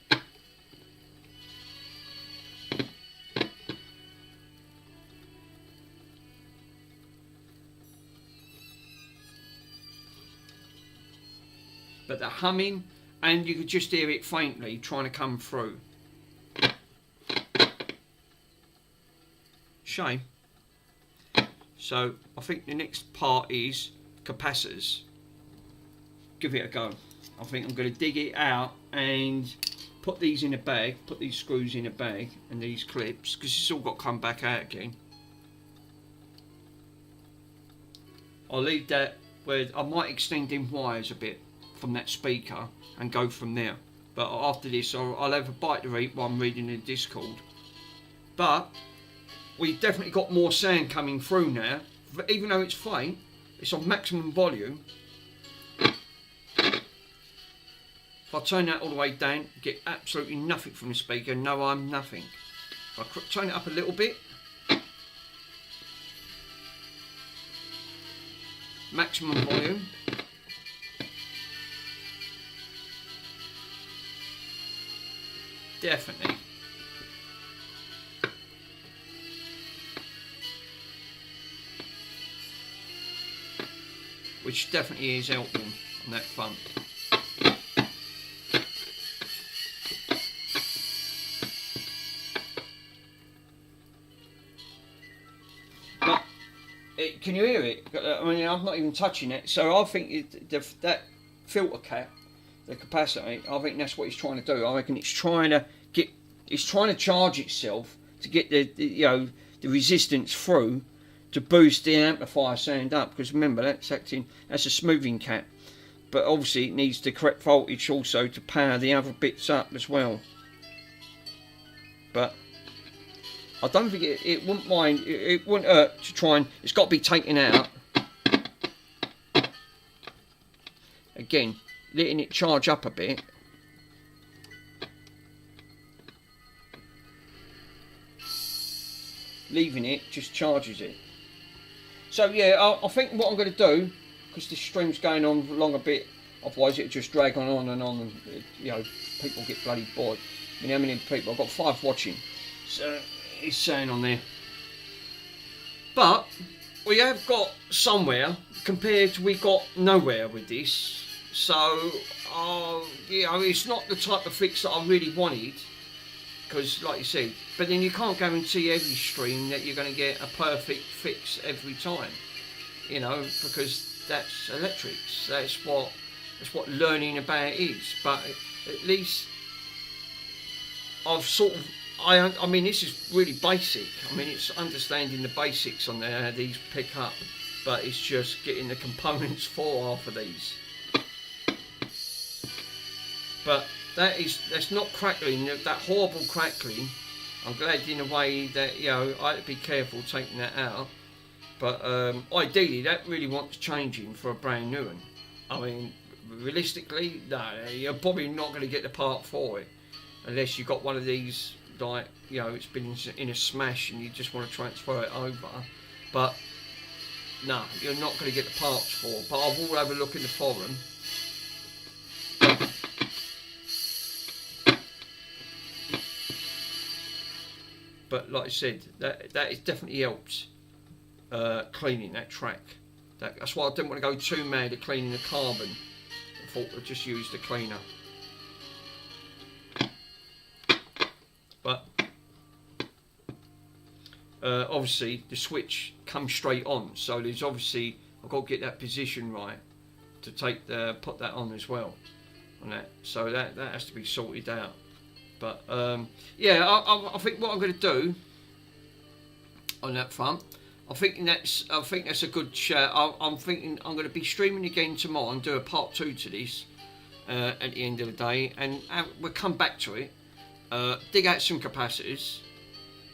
But the humming, and you could just hear it faintly trying to come through. Shame. So I think the next part is capacitors. Give it a go. I think I'm going to dig it out and put these in a bag, put these screws in a bag and these clips, because it's all got to come back out again. I'll leave that where I might extend in wires a bit from that speaker and go from there. But after this I'll have a bite to eat while I'm reading the Discord. But we've definitely got more sound coming through now. Even though it's faint, it's on maximum volume. If I turn that all the way down, get absolutely nothing from the speaker. No, I'm nothing. If I turn it up a little bit, maximum volume. Definitely. Which definitely is helping on that front. Can you hear it? I mean, I'm not even touching it, so I think that filter cap, the capacitor. I think that's what it's trying to do. I reckon it's trying to charge itself to get the resistance through to boost the amplifier sound up. Because remember, that's a smoothing cap, but obviously it needs the correct voltage also to power the other bits up as well. But I don't think it wouldn't mind. It wouldn't hurt to try and. It's got to be taken out. Again, letting it charge up a bit. Leaving it just charges it. So yeah, I think what I'm going to do, because this stream's going on long a bit, otherwise it'll just drag on and on, and people get bloody bored. I mean, how many people? I've got 5 watching, so it's saying on there. But we have got somewhere compared to we got nowhere with this. So it's not the type of fix that I really wanted, because like you said, but then you can't guarantee every stream that you're going to get a perfect fix every time, because that's electrics. That's what learning about is. But at least I've sort of, I mean, this is really basic. I mean, it's understanding the basics on there, how these pick up, but it's just getting the components for half of these. But that's not crackling, that horrible crackling. I'm glad in a way that, I had to be careful taking that out. But ideally, that really wants changing for a brand new one. I mean, realistically, no, you're probably not going to get the part for it. Unless you've got one of these, like, it's been in a smash and you just want to transfer it over. But, no, you're not going to get the parts for. But I will have a look in the forum. But like I said, that is definitely helps cleaning that track. That's why I didn't want to go too mad at cleaning the carbon. I thought I'd just use the cleaner. But obviously the switch comes straight on, so there's obviously I've got to get that position right to put that on as well. On that, so that has to be sorted out. But I think what I'm going to do on that front, I think that's a good shout. I'm thinking I'm going to be streaming again tomorrow and do a part 2 to this at the end of the day, and we'll come back to it, dig out some capacitors,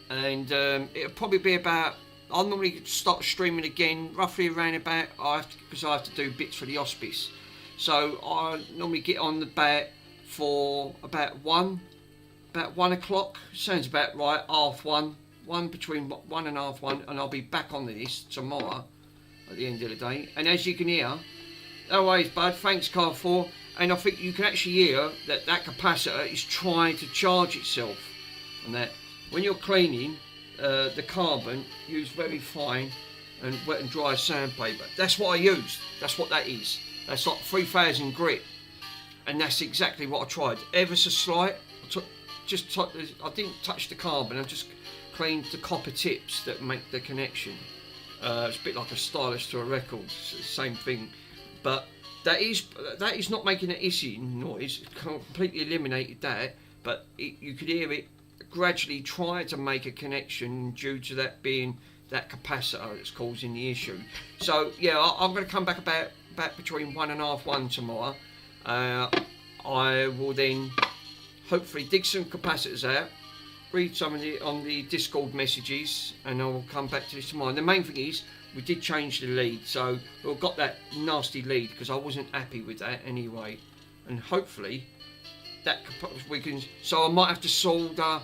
and it'll probably be about. I'll normally start streaming again roughly around about because I have to do bits for the hospice, so I normally get on the bat for about 1 o'clock, sounds about right, 1:30, between 1 and 1:30, and I'll be back on this tomorrow at the end of the day. And as you can hear, no worries bud, thanks Car4, and I think you can actually hear that capacitor is trying to charge itself, and that when you're cleaning the carbon, use very fine and wet and dry sandpaper. That's what I used, that's what that is. That's like 3000 grit, and that's exactly what I tried, ever so slight. I didn't touch the carbon, I just cleaned the copper tips that make the connection. It's a bit like a stylus to a record, it's the same thing. But that is not making an hissing noise, it completely eliminated that, but you could hear it gradually try to make a connection due to that being that capacitor that's causing the issue. So yeah, I'm going to come back about between 1 and 1:30 tomorrow. I will then hopefully dig some capacitors out, read some of on the Discord messages, and I will come back to this tomorrow. And the main thing is, we did change the lead, so we've got that nasty lead because I wasn't happy with that anyway. And hopefully that we can. So I might have to solder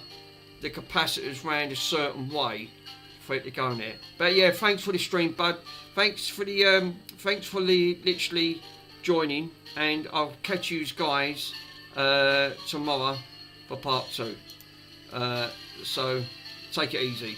the capacitors round a certain way for it to go in there. But yeah, thanks for the stream, bud. Thanks for literally joining, and I'll catch you guys tomorrow for part 2. So take it easy.